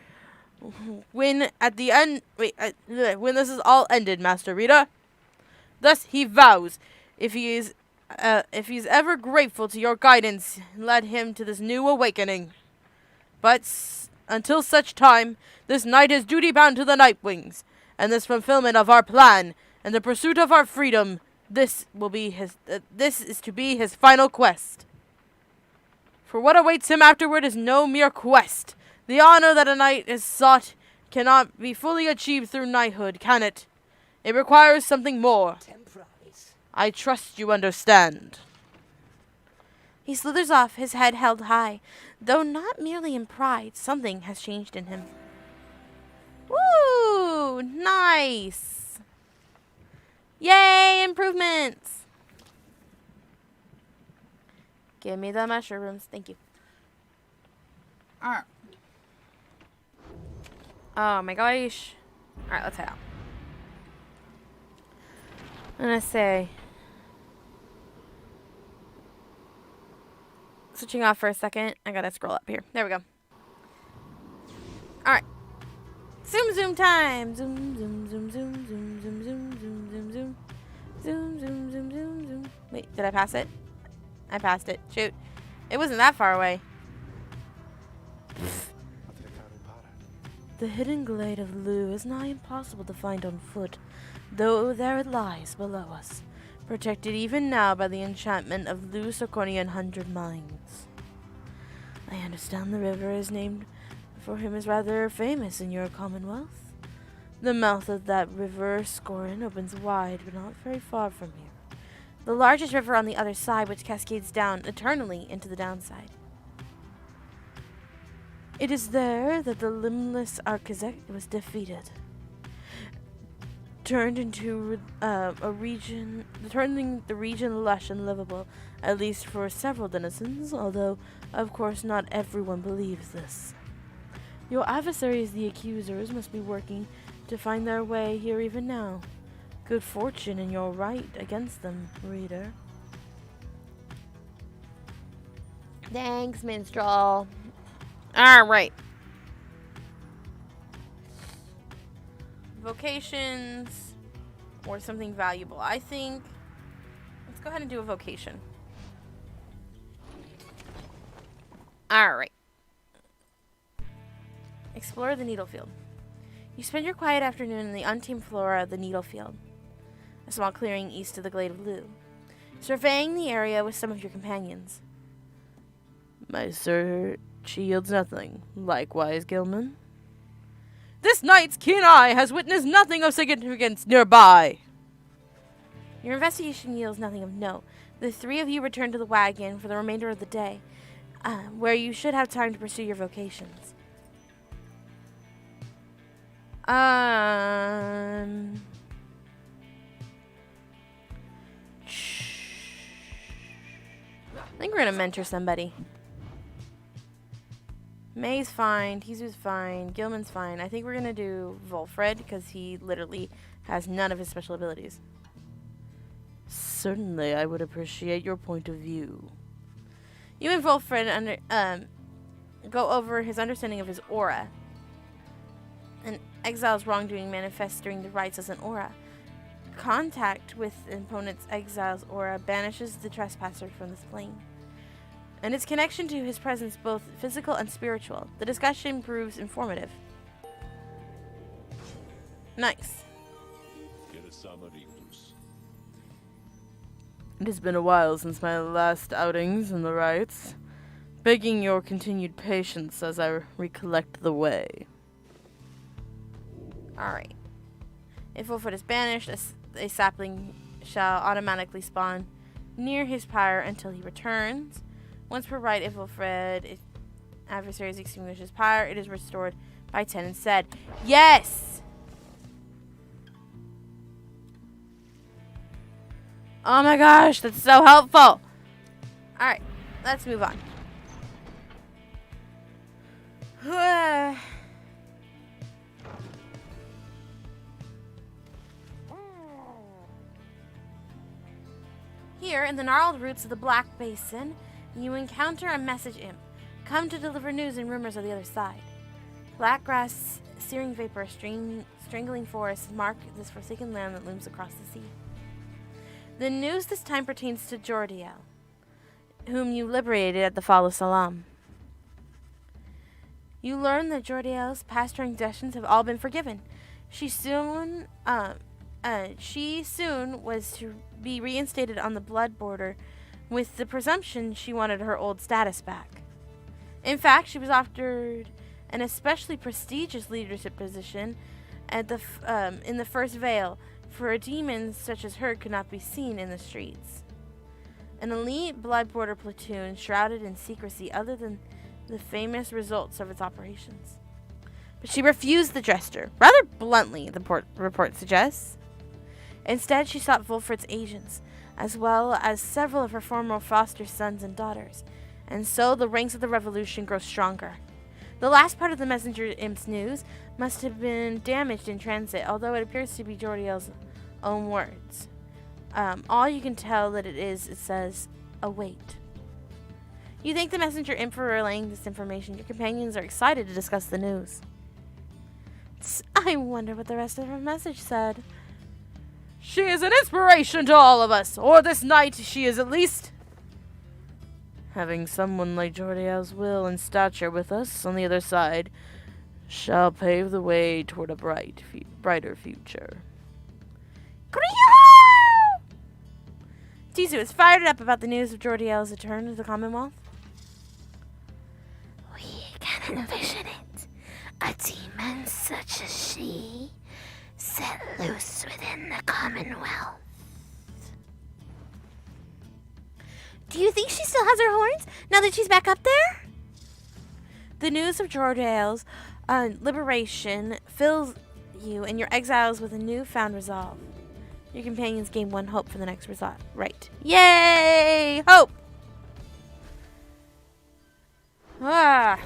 When at the end, when this is all ended, Master Rita. Thus he vows, if he's ever grateful to your guidance, led him to this new awakening. But until such time, this knight is duty bound to the Nightwings, and this fulfillment of our plan and the pursuit of our freedom. This is to be his final quest. For what awaits him afterward is no mere quest. The honor that a knight is sought cannot be fully achieved through knighthood, can it? It requires something more. I trust you understand. He slithers off, his head held high, though not merely in pride. Something has changed in him. Woo! Nice! Yay, improvements! Give me the mushrooms. Thank you. Alright. Oh my gosh. Alright, let's head out. I'm gonna say... Switching off for a second. I gotta scroll up here. There we go. Alright. Zoom zoom time! Zoom zoom zoom zoom zoom zoom zoom zoom zoom zoom. Zoom zoom zoom zoom zoom. Wait, did I pass it? I passed it. Shoot. It wasn't that far away. The hidden glade of Lu is nigh impossible to find on foot, though there it lies below us, protected even now by the enchantment of Lu Sarkonian 100 Mines. I understand the river is named for him is rather famous in your commonwealth. The mouth of that river, Scorin, opens wide, but not very far from here. The largest river on the other side, which cascades down eternally into the downside. It is there that the limbless Archizek was defeated. turning the region lush and livable, at least for several denizens, although, of course, not everyone believes this. Your adversaries, the accusers, must be working to find their way here even now. Good fortune in your right against them, reader. Thanks, minstrel. Alright. Vocations or something valuable. I think let's go ahead and do a vocation. Alright. Explore the Needlefield. You spend your quiet afternoon in the untamed flora of the Needlefield, a small clearing east of the Glade of Lugh, surveying the area with some of your companions. My search yields nothing. Likewise, Gilman. This knight's keen eye has witnessed nothing of significance nearby. Your investigation yields nothing of note. The three of you return to the wagon for the remainder of the day, where you should have time to pursue your vocations. I think we're gonna mentor somebody. May's fine, Tizu's fine, Gilman's fine. I think we're gonna do Volfred because he literally has none of his special abilities. Certainly, I would appreciate your point of view. You and Volfred go over his understanding of his aura. An exile's wrongdoing manifests during the rites as an aura. Contact with an opponent's exile's aura banishes the trespasser from this plane, and its connection to his presence both physical and spiritual. The discussion proves informative. Nice. It has been a while since my last outings in the rites, begging your continued patience as I recollect the way. Alright. If Wolfred is banished, a sapling shall automatically spawn near his pyre until he returns. Once per rite, if Wolfred adversaries extinguish his pyre, it is restored by 10 instead. Yes! Oh my gosh, that's so helpful! Alright, let's move on. Here, in the gnarled roots of the Black Basin, you encounter a message imp, come to deliver news and rumors of the other side. Black grass, searing vapor, strangling forests mark this forsaken land that looms across the sea. The news this time pertains to Jordiel, whom you liberated at the fall of Salam. You learn that Jordiel's past transgressions have all been forgiven. She soon was to be reinstated on the blood border, with the presumption she wanted her old status back. In fact, she was offered an especially prestigious leadership position at in the First Vale, for a demon such as her could not be seen in the streets. An elite blood border platoon shrouded in secrecy other than the famous results of its operations. But she refused the gesture, rather bluntly, the report suggests. Instead, she sought Wolfred's agents, as well as several of her former foster sons and daughters, and so the ranks of the revolution grow stronger. The last part of the messenger imp's news must have been damaged in transit, although it appears to be Jordiel's own words. All you can tell that it says, await. You thank the messenger imp for relaying this information. Your companions are excited to discuss the news. I wonder what the rest of her message said. She is an inspiration to all of us, or this night she is at least. Having someone like Jordiel's will and stature with us on the other side shall pave the way toward a brighter future. Tizu is fired up about the news of Jordiel's return to the Commonwealth. We can envision it. A demon such as she, set loose within the Commonwealth. Do you think she still has her horns, now that she's back up there? The news of Jordiel's liberation fills you and your exiles with a newfound resolve. Your companions gain 1 hope for the next result. Right. Yay! Hope! Ah.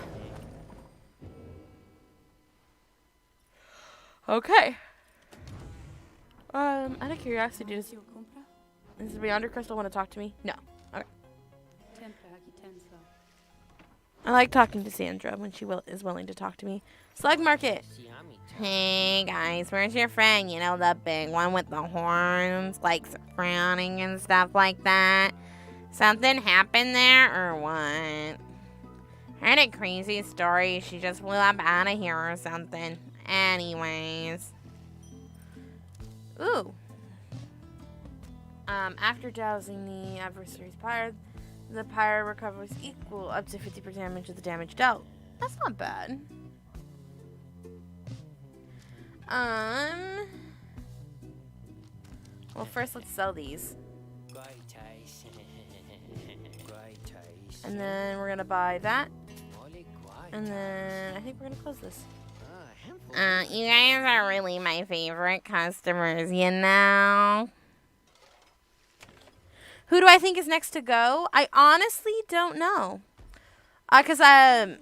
Okay. Out of curiosity, does the Beyonder Crystal want to talk to me? No. Okay. I like talking to Sandra when she is willing to talk to me. Slug Market. Hey guys, where's your friend? You know, the big one with the horns, like frowning and stuff like that. Something happened there or what? Heard a crazy story. She just flew up out of here or something. Anyways. Ooh. After dousing the adversary's pyre, the pyre recovers equal up to 50% damage of the damage dealt. That's not bad. Well, first let's sell these. And then we're gonna buy that. And then I think we're gonna close this. You guys are really my favorite customers, you know? Who do I think is next to go? I honestly don't know. Because I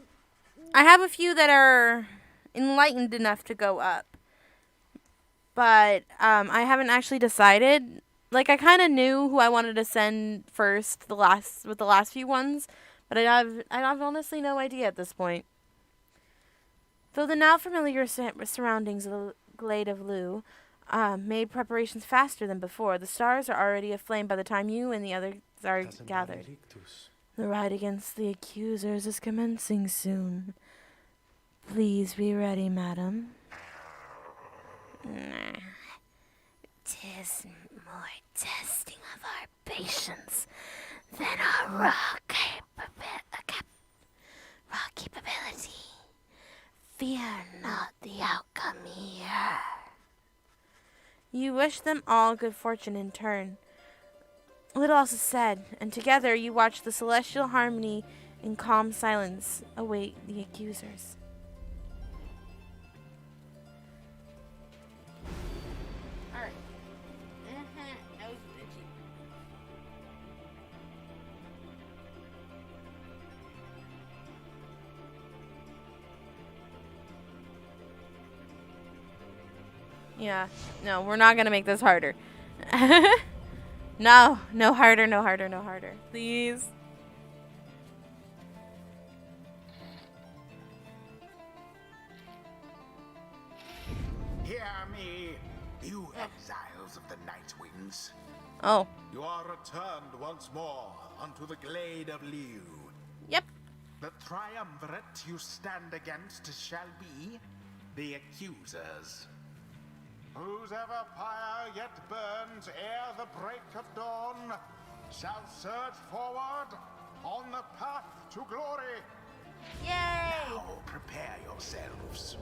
have a few that are enlightened enough to go up. But I haven't actually decided. Like, I kind of knew who I wanted to send first with the last few ones. But I have honestly no idea at this point. Though the now familiar surroundings of the Glade of Lu made preparations faster than before, the stars are already aflame by the time you and the others are gathered. The ride against the accusers is commencing soon. Please be ready, madam. "'Tis more testing of our patience than our raw capability. Fear not the outcome here." You wish them all good fortune in turn. Little else is said, and together you watch the celestial harmony in calm silence await the accusers. Alright. That was bitchy. Yeah. No, we're not gonna make this harder. No harder, no harder, no harder. Please. Hear me, you exiles of the Night Wings. Oh. You are returned once more unto the Glade of Liu. Yep. The triumvirate you stand against shall be the accusers. Whose ever pyre yet burns ere the break of dawn shall surge forward on the path to glory. Yay! Now prepare yourselves.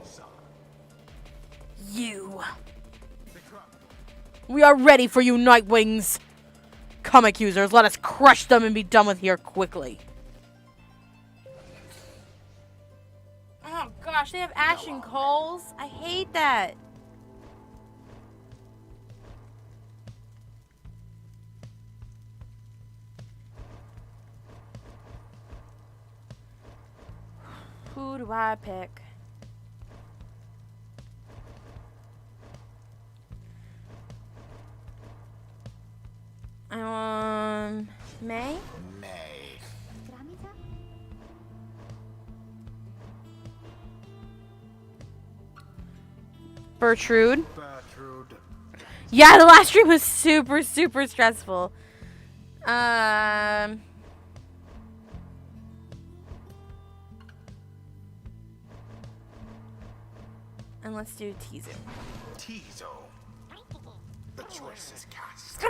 Son. You. We are ready for you, Nightwings. Come, accusers, let us crush them and be done with here quickly. Oh gosh, they have ashen coals. I hate that. Who do I pick? May? May. Bertrude. Bertrude. Yeah, the last stream was super, super stressful. And let's do Tizu. Tizo. The choice is cast.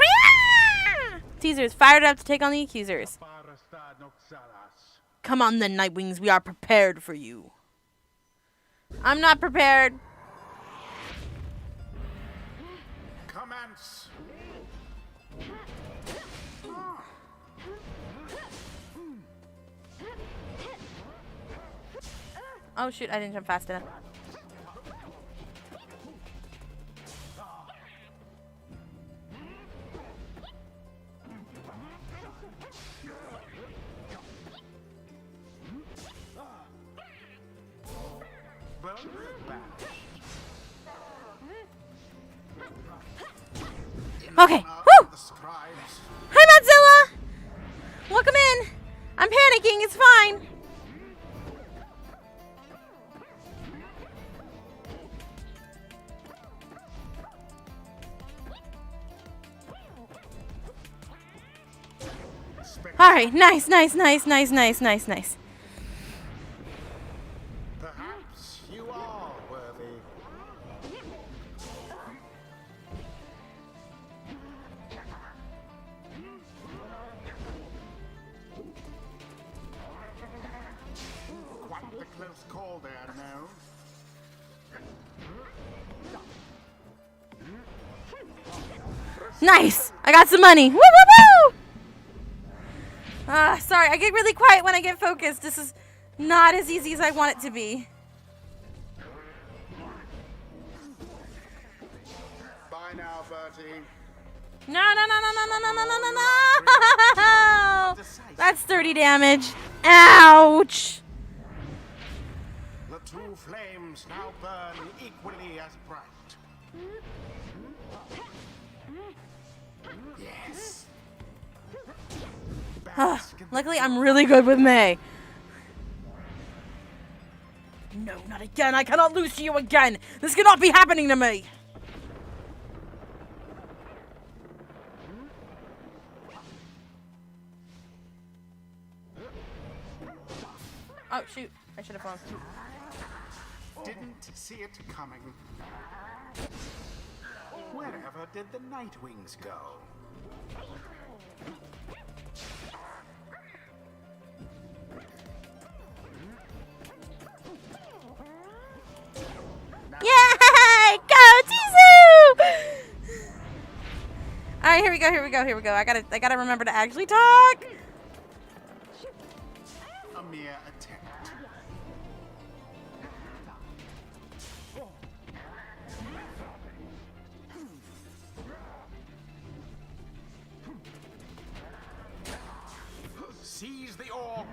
Teasers fired up to take on the accusers. Come on then, Nightwings, we are prepared for you. I'm not prepared. Commence. Oh shoot, I didn't jump fast enough. Okay. Woo! Hi, Matzilla! Welcome in. I'm panicking. It's fine. All right. Nice. Perhaps you are worthy. Quite the close call there, no? Nice. I got some money. Woo, woo, woo! Sorry. I get really quiet when I get focused. This is not as easy as I want it to be. Bye now, Bertie. No. That's 30 damage. Ouch. The two flames now burn equally as bright. Yes. Luckily, I'm really good with May. No, not again. I cannot lose to you again. This cannot be happening to me. Oh, shoot. I should have fallen. Didn't see it coming. Wherever did the night wings go? Yay! Go, Tizu! Alright, here we go. I gotta remember to actually talk. A mere attempt. Seize the orb.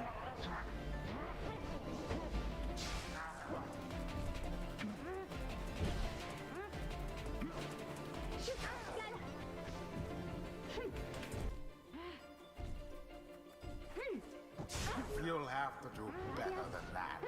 You'll have to do better than that.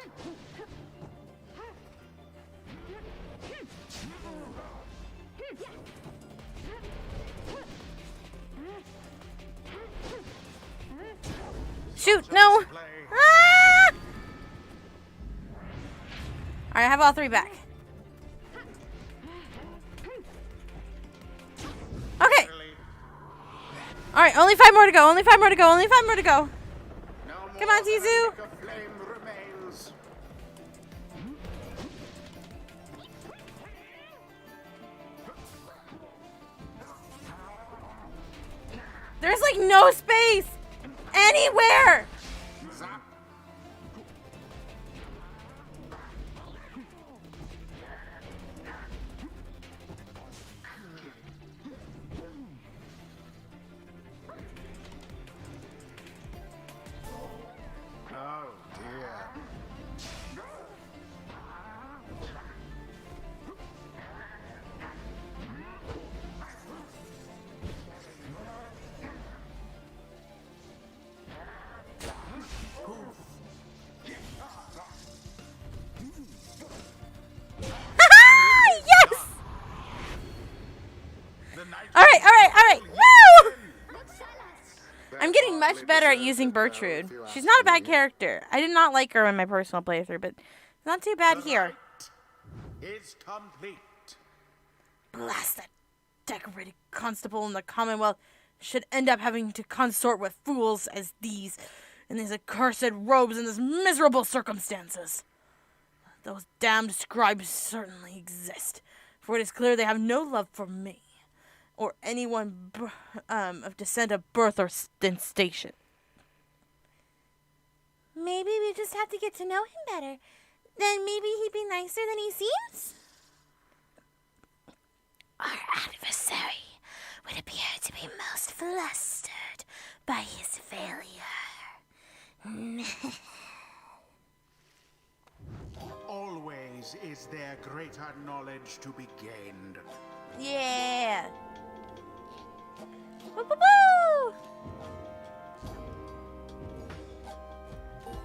Shoot, no. Ah! Alright, I have all three back. Okay. Alright, only 5 more to go. Come on, Tizu. There's like no space anywhere. Oh dear. Yes! Alright. Woo! I'm getting much better at using Bertrude. She's not a bad character. I did not like her in my personal playthrough, but not too bad here. Is complete. Blast that decorated constable in the Commonwealth should end up having to consort with fools as these in these accursed robes in this miserable circumstances. Those damned scribes certainly exist, for it is clear they have no love for me, or anyone of descent of birth or station. Maybe we just have to get to know him better. Then maybe he'd be nicer than he seems? Our adversary would appear to be most flustered by his failure. Always is there greater knowledge to be gained. Yeah. Woo, woo, woo.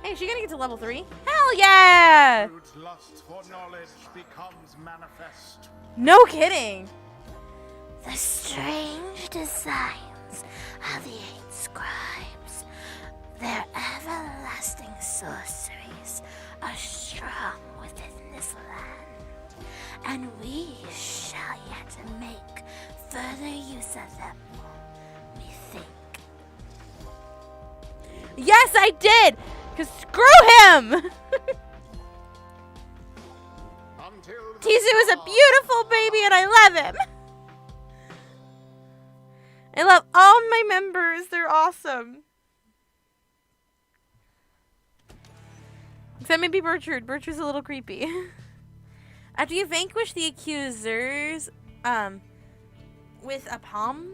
Hey, is she gonna get to level 3? Hell yeah! Whose lust for knowledge becomes manifest. No kidding. The strange designs of the 8 scribes, their everlasting sorceries, are strong within this land, and we shall yet make further use of them, we think. Yes, I did! Because screw him! Until the Tizu is a beautiful baby and I love him. I love all my members. They're awesome. Except maybe Bertrude. Bertrude's a little creepy. After you vanquish the accusers, with a plum?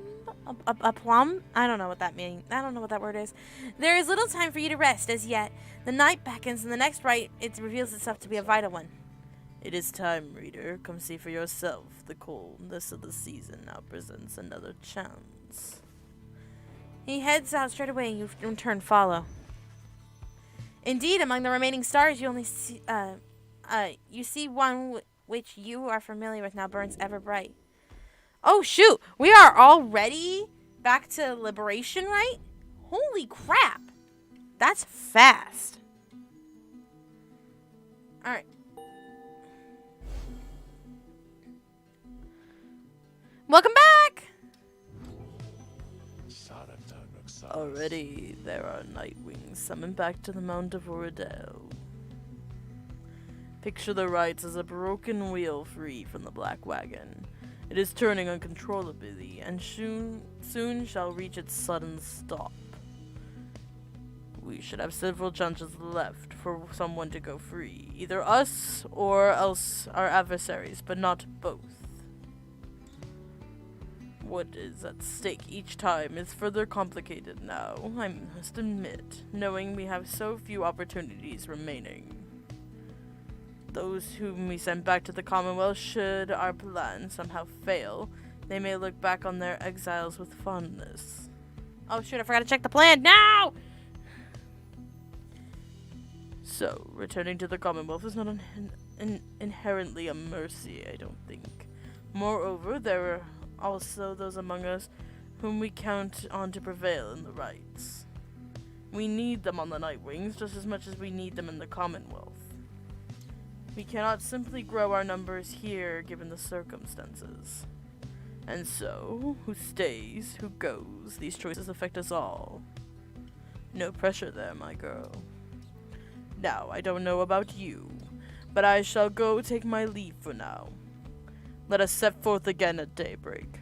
A plum? I don't know what that means. I don't know what that word is. There is little time for you to rest as yet. The night beckons, and the next rite, it reveals itself to be a vital one. It is time, reader. Come see for yourself. The coldness of the season now presents another chance. He heads out straight away, and you in turn follow. Indeed, among the remaining stars, you only see, you see one which you are familiar with now burns ever bright. Oh shoot, we are already back to liberation, right? Holy crap. That's fast. Alright. Welcome back! Already, there are Nightwings summoned back to the Mount of Oradell. Picture the Rites as a broken wheel free from the Black Wagon. It is turning uncontrollably, and soon shall reach its sudden stop. We should have several chances left for someone to go free. Either us, or else our adversaries, but not both. What is at stake each time is further complicated now, I must admit, knowing we have so few opportunities remaining. Those whom we send back to the Commonwealth, should our plan somehow fail, they may look back on their exiles with fondness. Oh shoot, I forgot to check the plan. No! So, returning to the Commonwealth is not inherently a mercy, I don't think. Moreover, there are also those among us whom we count on to prevail in the Rites. We need them on the Nightwings just as much as we need them in the Commonwealth. We cannot simply grow our numbers here given the circumstances. And so, who stays, who goes, these choices affect us all. No pressure there, my girl. Now, I don't know about you, but I shall go take my leave for now. Let us set forth again at daybreak.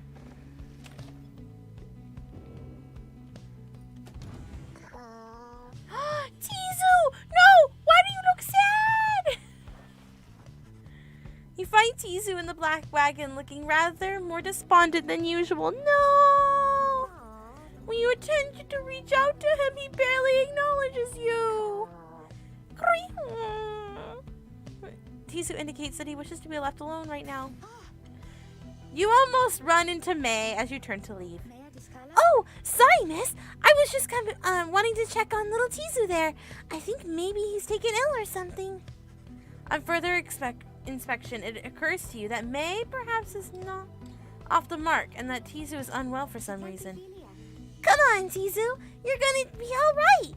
Tizu! No! Why do you look sad? You find Tizu in the Black Wagon looking rather more despondent than usual. No! When you attempt to reach out to him, he barely acknowledges you. Tizu indicates that he wishes to be left alone right now. You almost run into May as you turn to leave. Oh, sorry, miss. I was just wanting to check on little Tizu there. I think maybe he's taken ill or something. On further inspection, it occurs to you that May perhaps is not off the mark and that Tizu is unwell for some reason. Come on, Tizu. You're gonna be all right.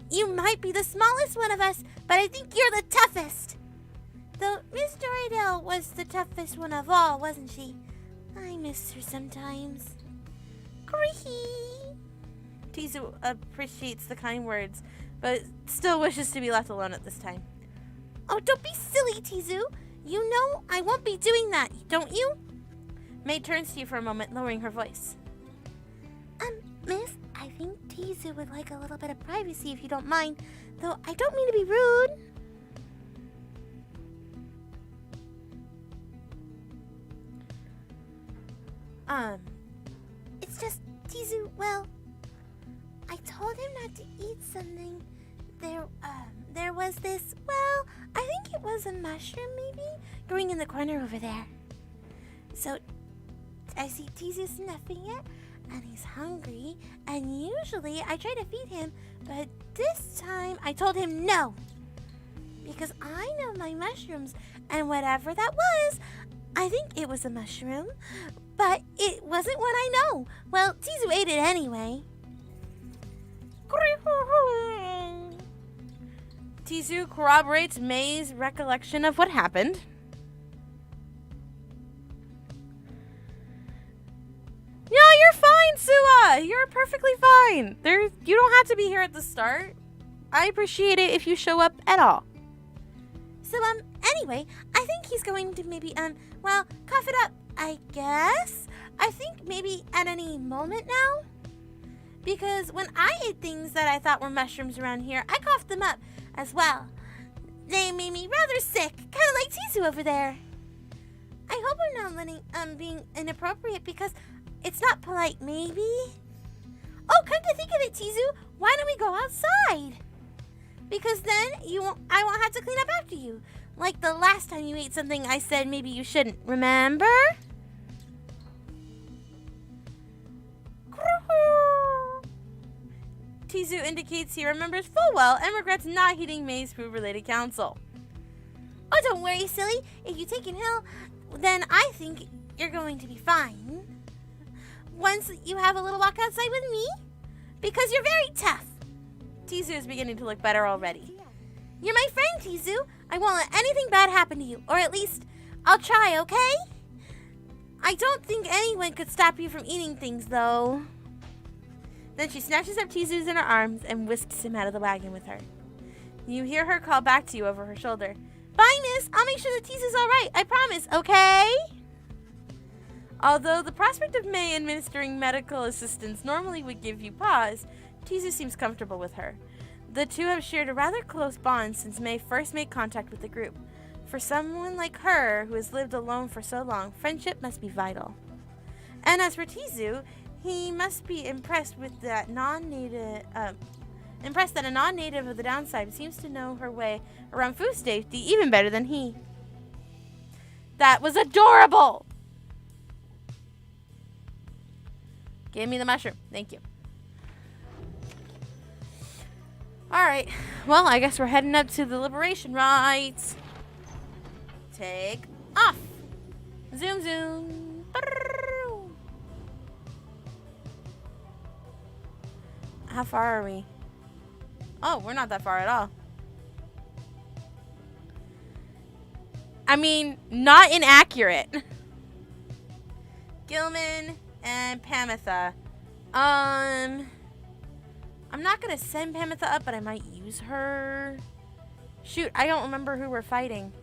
You might be the smallest one of us, but I think you're the toughest. Though Miss Doradell was the toughest one of all, wasn't she? I miss her sometimes. Creaky. Tizu appreciates the kind words, but still wishes to be left alone at this time. Oh, don't be silly, Tizu. You know I won't be doing that, don't you? May turns to you for a moment, lowering her voice. Miss, I think Tizu would like a little bit of privacy if you don't mind, though I don't mean to be rude. It's just, Tizu, well, I told him not to eat something. There was this, well, I think it was a mushroom maybe, growing in the corner over there. So, I see Tizu snuffing it, and he's hungry, and usually I try to feed him, but this time I told him no. Because I know my mushrooms, and whatever that was, I think it was a mushroom, but it wasn't one I know. Well, Tizu ate it anyway. Tizu corroborates May's recollection of what happened. No, you're fine, Sua. You're perfectly fine. You don't have to be here at the start. I appreciate it if you show up at all. So, anyway, I think he's going to maybe, well, cough it up, I guess. I think maybe at any moment now. Because when I ate things that I thought were mushrooms around here, I coughed them up as well. They made me rather sick, kind of like Tizu over there. I hope I'm not being inappropriate because it's not polite, maybe. Oh, come to think of it, Tizu, why don't we go outside? Because then I won't have to clean up after you. Like the last time you ate something I said maybe you shouldn't, remember? Tizu indicates he remembers full well and regrets not heeding May's food-related counsel. Oh, don't worry, silly. If you take an hill, then I think you're going to be fine. Once you have a little walk outside with me, because you're very tough. Tizu is beginning to look better already. You're my friend, Tizu. I won't let anything bad happen to you, or at least I'll try, okay? I don't think anyone could stop you from eating things, though. Then she snatches up Tizu's in her arms and whisks him out of the wagon with her. You hear her call back to you over her shoulder. Bye, miss. I'll make sure that Tizu's all right. I promise, okay? Although the prospect of May administering medical assistance normally would give you pause, Tizu seems comfortable with her. The two have shared a rather close bond since May first made contact with the group. For someone like her, who has lived alone for so long, friendship must be vital. And as for Tizu, he must be impressed that a non-native of the downside seems to know her way around food safety even better than he. That was adorable! Give me the mushroom. Thank you. Alright. Well, I guess we're heading up to the liberation rites. Take off. Zoom, zoom. How far are we? Oh, we're not that far at all. I mean, not inaccurate. Gilman and Pamitha. I'm not gonna send Pamitha up, but I might use her. Shoot, I don't remember who we're fighting.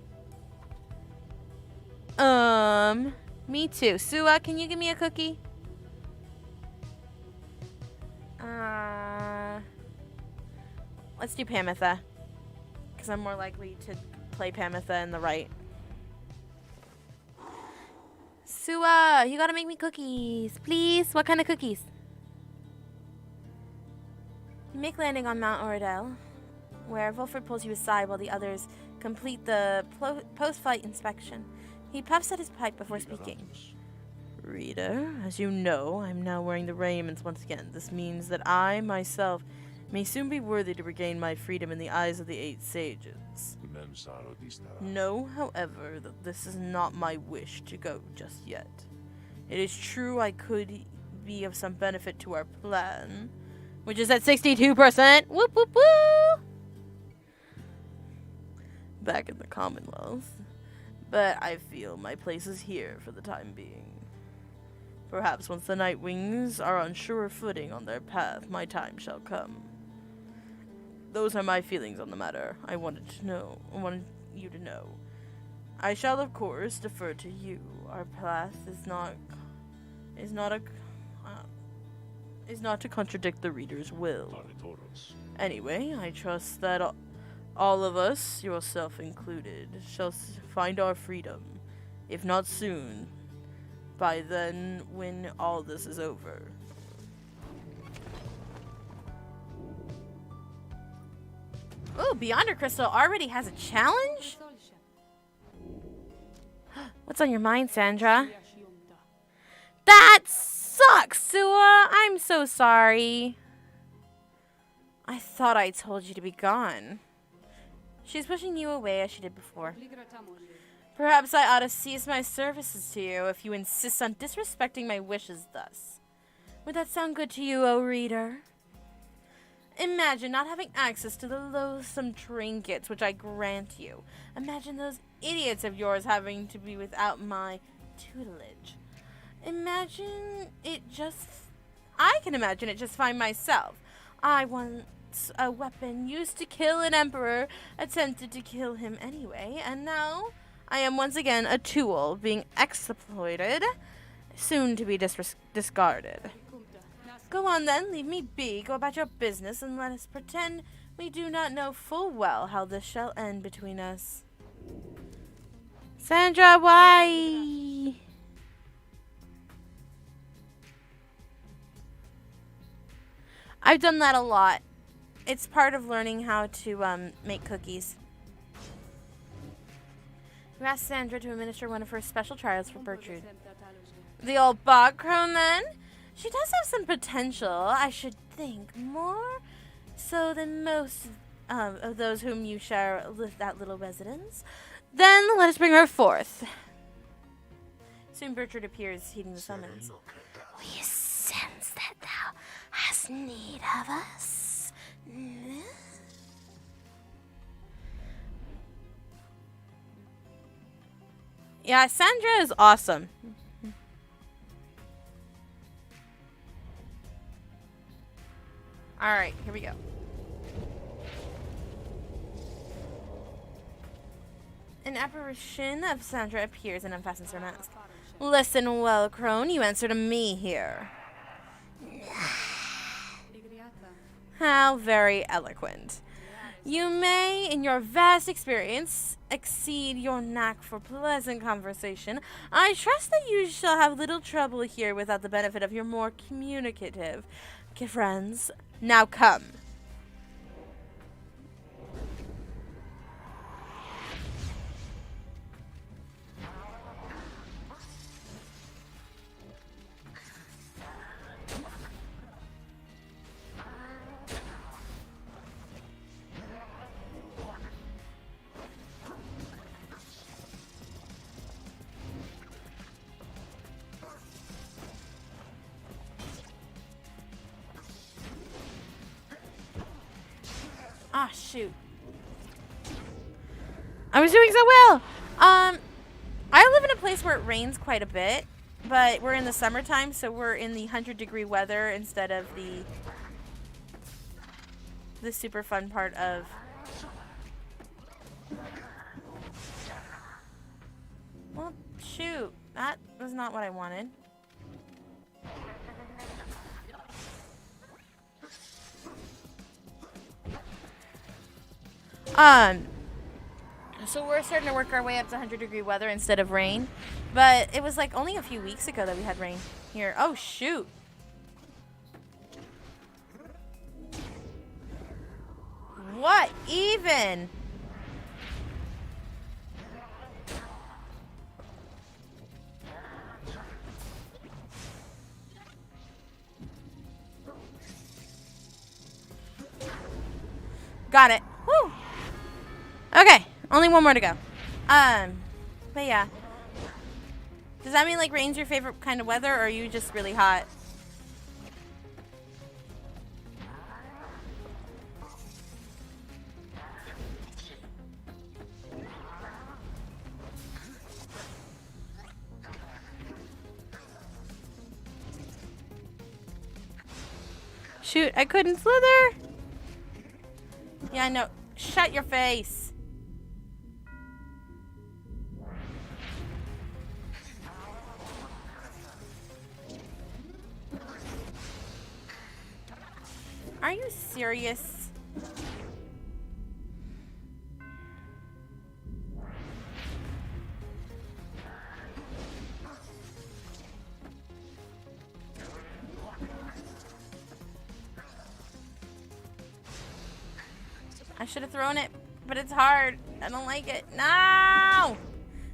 Me too. Sua, can you give me a cookie? Let's do Pamitha. Because I'm more likely to play Pamitha in the right. Sua, you gotta make me cookies. Please? What kind of cookies? You make landing on Mount Oradell, where Volfred pulls you aside while the others complete the post-flight inspection. He puffs at his pipe before speaking. Reader, as you know, I'm now wearing the raiments once again. This means that I, myself, may soon be worthy to regain my freedom in the eyes of the 8 sages. Know, however, that this is not my wish to go just yet. It is true I could be of some benefit to our plan, which is at 62%. Whoop, whoop, whoop! Back in the Commonwealth. But I feel my place is here for the time being. Perhaps once the Night Wings are on surer footing on their path, my time shall come. Those are my feelings on the matter. I wanted you to know. I shall, of course, defer to you. Our path is not to contradict the reader's will. Anyway, I trust that all of us, yourself included, shall find our freedom, if not soon, by then when all this is over. Ooh, Beyonder Crystal already has a challenge? What's on your mind, Sandra? That sucks, Sua. I'm so sorry. I thought I told you to be gone. She's pushing you away as she did before. Perhaps I ought to cease my services to you if you insist on disrespecting my wishes thus. Would that sound good to you, O reader? Imagine not having access to the loathsome trinkets which I grant you. Imagine those idiots of yours having to be without my tutelage. I can imagine it just fine myself. I once a weapon used to kill an emperor, attempted to kill him anyway, and now I am once again a tool being exploited, soon to be discarded. Go on then, leave me be, go about your business, and let us pretend we do not know full well how this shall end between us. Sandra, why? I've done that a lot. It's part of learning how to make cookies. You asked Sandra to administer one of her special trials for Bertrude. The old bog crone, then? She does have some potential, I should think. More so than most of those whom you share that little residence. Then let us bring her forth. Soon Bertrude appears, heeding the summons. We sense that thou hast need of us. Yeah, Sandra is awesome. Alright, here we go. An apparition of Sandra appears and unfastens her mask. Listen well, crone, you answer to me here. How very eloquent. You may, in your vast experience, exceed your knack for pleasant conversation. I trust that you shall have little trouble here without the benefit of your more communicative friends. Now come. Ah, shoot. I was doing so well. I live in a place where it rains quite a bit, but we're in the summertime, so we're in the 100-degree weather instead of the super fun part of... Well, shoot. That was not what I wanted. So we're starting to work our way up to 100-degree weather instead of rain. But it was like only a few weeks ago that we had rain here. Oh, shoot. What even? Got it. Woo. Okay, only one more to go. But yeah. Does that mean like rain's your favorite kind of weather, or are you just really hot? Shoot, I couldn't slither. Yeah, I know. Shut your face. Are you serious? I should have thrown it, but it's hard. I don't like it. No!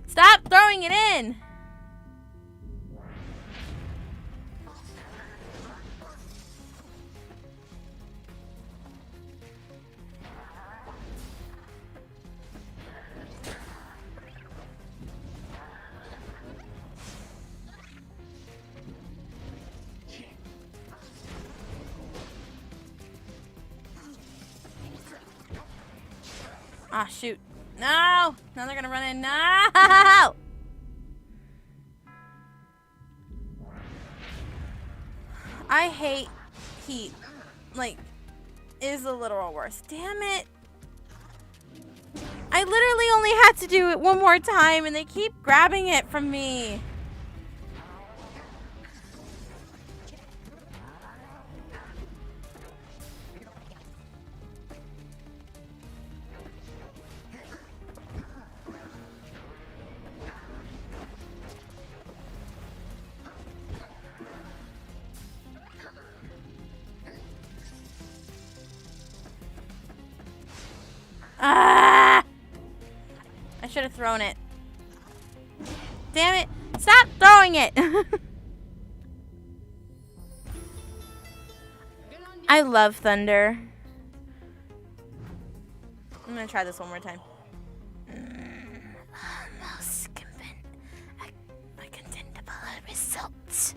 Stop throwing it in! Ah, shoot. No! Now they're gonna run in. No! I hate heat. Like, is the literal worst. Damn it. I literally only had to do it one more time and they keep grabbing it from me. Ah! I should have thrown it. Damn it. Stop throwing it. I love thunder. I'm going to try this one more time. Almost a contendable result.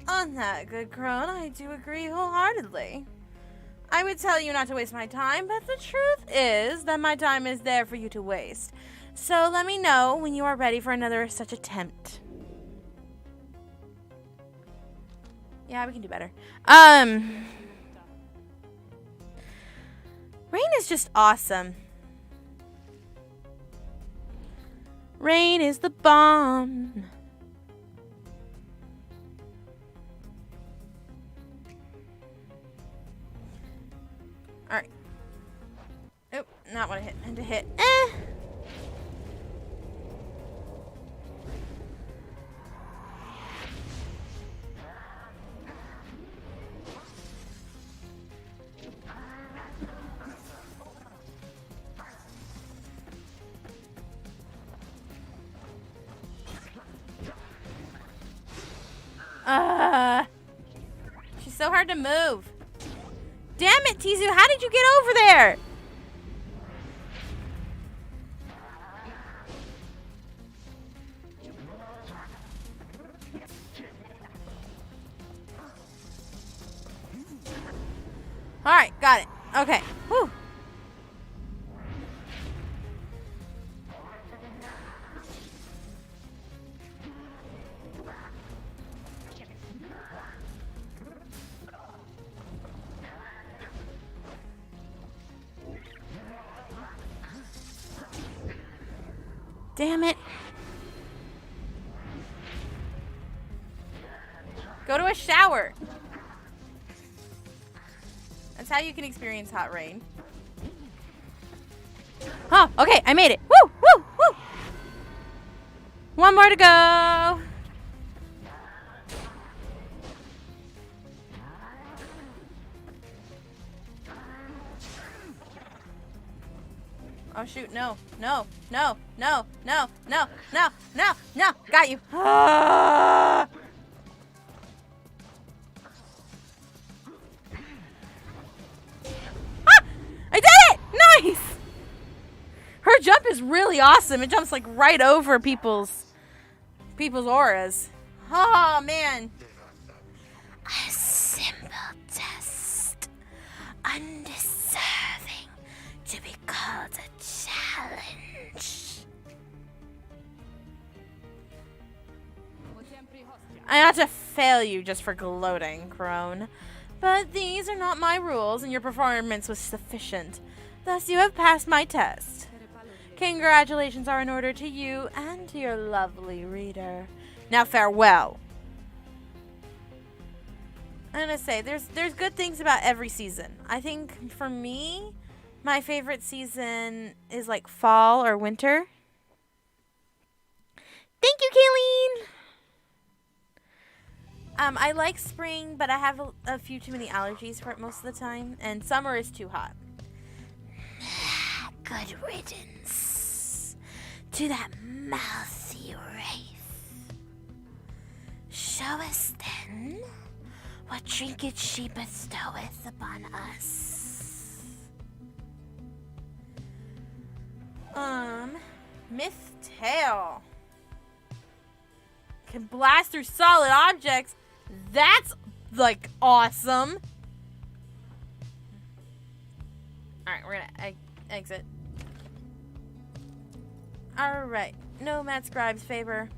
On that, good crone, I do agree wholeheartedly. I would tell you not to waste my time, but the truth is that my time is there for you to waste. So let me know when you are ready for another such attempt. Yeah, we can do better. Rain is just awesome. Rain is the bomb. Alright. Oh, not what I had to hit. She's so hard to move. Damn it, Tizu, how did you get over there? Alright, got it. Okay. Whew. Damn it. Go to a shower. That's how you can experience hot rain. Oh, okay, I made it. Woo, woo, woo. One more to go. Oh shoot, no, no, no, no, no, no, no, no, no, got you. Ah! Ah! I did it! Nice! Her jump is really awesome. It jumps like right over people's auras. Oh man. A simple test. Undeserving to be called a challenge. I ought to fail you just for gloating, crone. But these are not my rules, and your performance was sufficient. Thus, you have passed my test. Congratulations are in order to you and to your lovely reader. Now, farewell. I'm gonna say, there's good things about every season. I think, for me, my favorite season is like fall or winter. Thank you, Kayleen! I like spring, but I have a few too many allergies for it most of the time. And summer is too hot. Good riddance to that mouthy wraith. Show us then what trinkets she bestoweth upon us. Myth Tail can blast through solid objects. That's like awesome. Alright, we're gonna exit. Alright, Nomad Scribe's favor.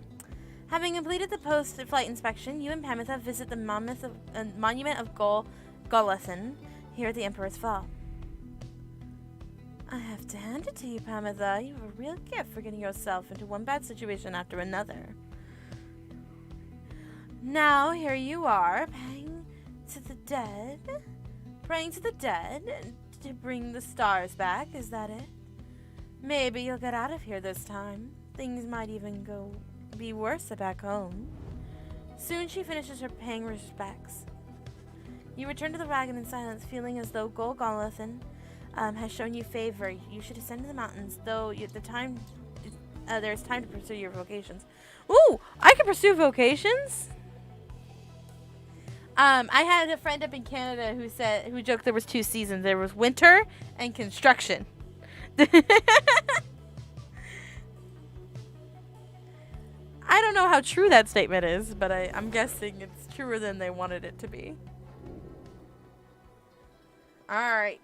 Having completed the post-flight inspection, you and Pamitha visit the Monument of Golothan here at the Emperor's Fall. I have to hand it to you, Pamitha. You have a real gift for getting yourself into one bad situation after another. Now, here you are, praying to the dead to bring the stars back, is that it? Maybe you'll get out of here this time. Things might even be worse back home. Soon she finishes her paying respects. You return to the wagon in silence, feeling as though Golothan has shown you favor. You should ascend to the mountains, though there's time to pursue your vocations. Ooh, I can pursue vocations? I had a friend up in Canada who joked there was 2 seasons. There was winter and construction. I don't know how true that statement is, but I'm guessing it's truer than they wanted it to be. Alright.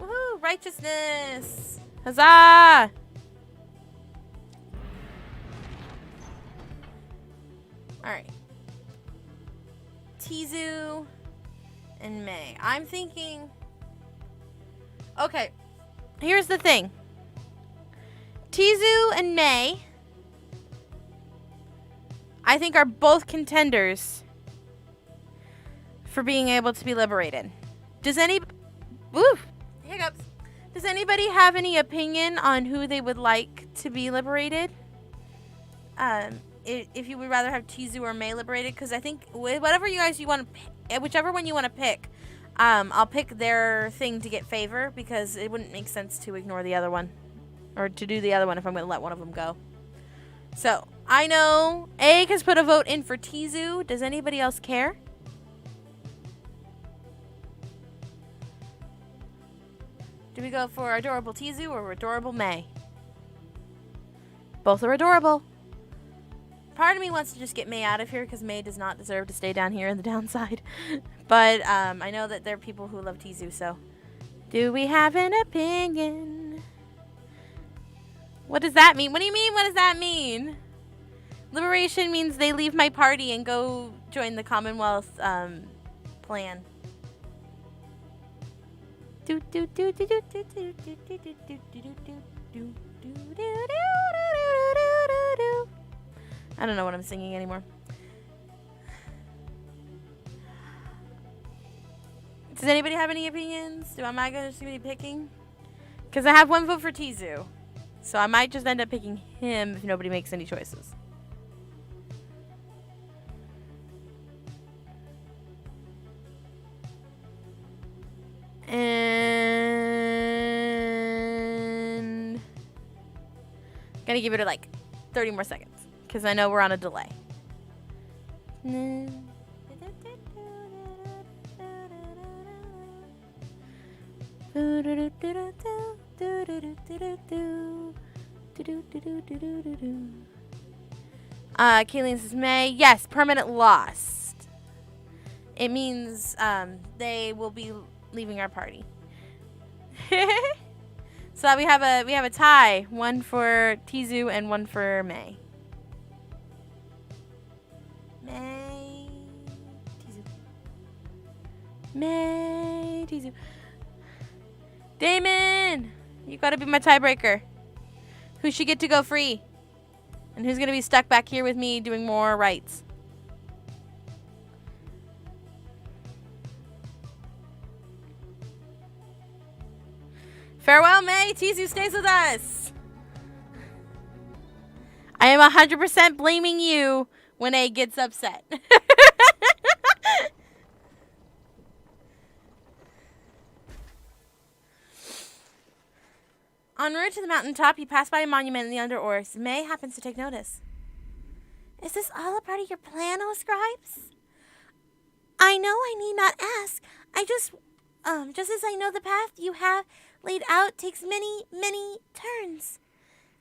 Woohoo! Righteousness! Huzzah! Alright. Tizu and May. I'm thinking... Okay. Here's the thing. Tizu and May, I think, are both contenders for being able to be liberated. Does anybody have any opinion on who they would like to be liberated? If you would rather have Tizu or May liberated, because I think whatever you want to, whichever one you want to pick, I'll pick their thing to get favor, because it wouldn't make sense to ignore the other one, or to do the other one if I'm going to let one of them go. So I know Egg has put a vote in for Tizu. Does anybody else care? Do we go for adorable Tizu or adorable May? Both are adorable. Part of me wants to just get May out of here because May does not deserve to stay down here in the downside. But I know that there are people who love Tizu, so. Do we have an opinion? What does that mean? What do you mean? What does that mean? Liberation means they leave my party and go join the Commonwealth plan. I don't know what I'm singing anymore. Does anybody have any opinions? Am I going to be picking? Because I have one vote for Tizu. So I might just end up picking him if nobody makes any choices. And gonna give it like 30 more seconds because I know we're on a delay. Kayleen says May. Yes, permanent lost. It means they will be leaving our party. So we have a tie. One for Tizu and one for May. May. Tizu. May. Tizu. Damon! You gotta be my tiebreaker. Who should get to go free? And who's gonna be stuck back here with me doing more rites? Farewell, May. Tizu stays with us. I am 100% blaming you when A gets upset. En route to the mountaintop, you pass by a monument in the Underoars. May happens to take notice. Is this all a part of your plan, O scribes? I know I need not ask. I just as I know the path you have laid out takes many, many turns.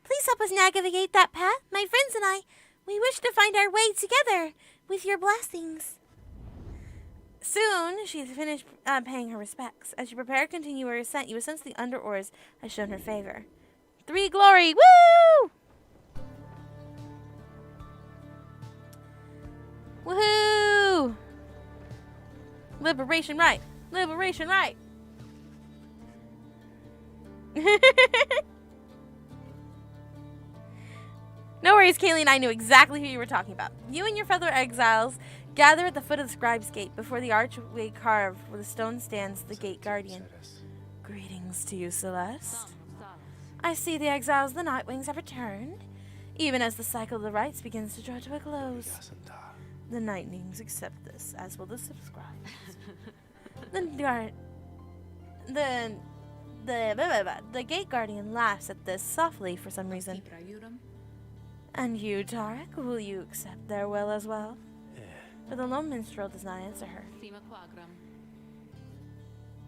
Please help us navigate that path. My friends and I, we wish to find our way together with your blessings. Soon, she has finished paying her respects. As you prepare to continue her ascent, you will sense the Underoars has shown her favor. 3 glory! Woo! Woohoo! Liberation right! Liberation right! No worries, Kaylee and I knew exactly who you were talking about. You and your fellow exiles gather at the foot of the Scribe's Gate. Before the archway carved with a stone stands the Gate Guardian. Greetings to you, Celeste. I see the exiles of the Nightwings have returned, even as the cycle of the rites begins to draw to a close. The Nightwings accept this, as will the subscribers. The Gate Guardian laughs at this softly for some reason. And you, Tarek, will you accept their will as well? But the lone minstrel does not answer her.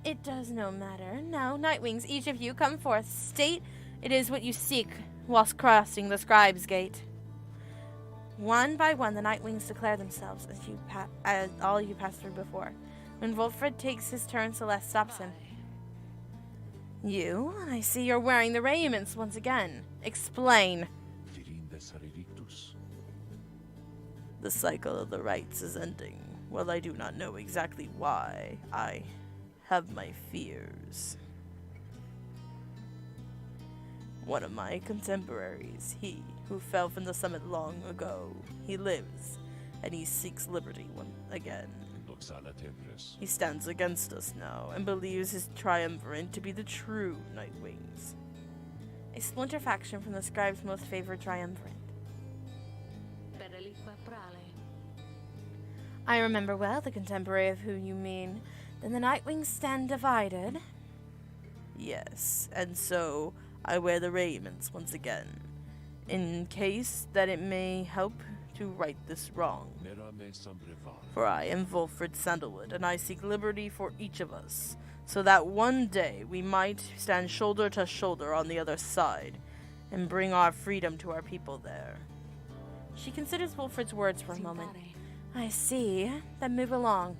It does no matter. Now, Nightwings, each of you come forth. State it is what you seek whilst crossing the Scribe's Gate. One by one, the Nightwings declare themselves as all you passed through before. When Wolfred takes his turn, Celeste stops him. You, I see you're wearing the raiments once again. Explain. The cycle of the rites is ending. While I do not know exactly why, I have my fears. One of my contemporaries, he who fell from the summit long ago, he lives, and he seeks liberty again. He stands against us now, and believes his triumvirate to be the true Nightwings. A splinter faction from the Scribe's most favored triumvirate. I remember well the contemporary of who you mean. Then the Nightwings stand divided? Yes, and so I wear the raiments once again, in case that it may help to right this wrong. For I am Wolfred Sandalwood, and I seek liberty for each of us, so that one day we might stand shoulder to shoulder on the other side, and bring our freedom to our people there. She considers Wolfred's words for a moment. I see. Then move along.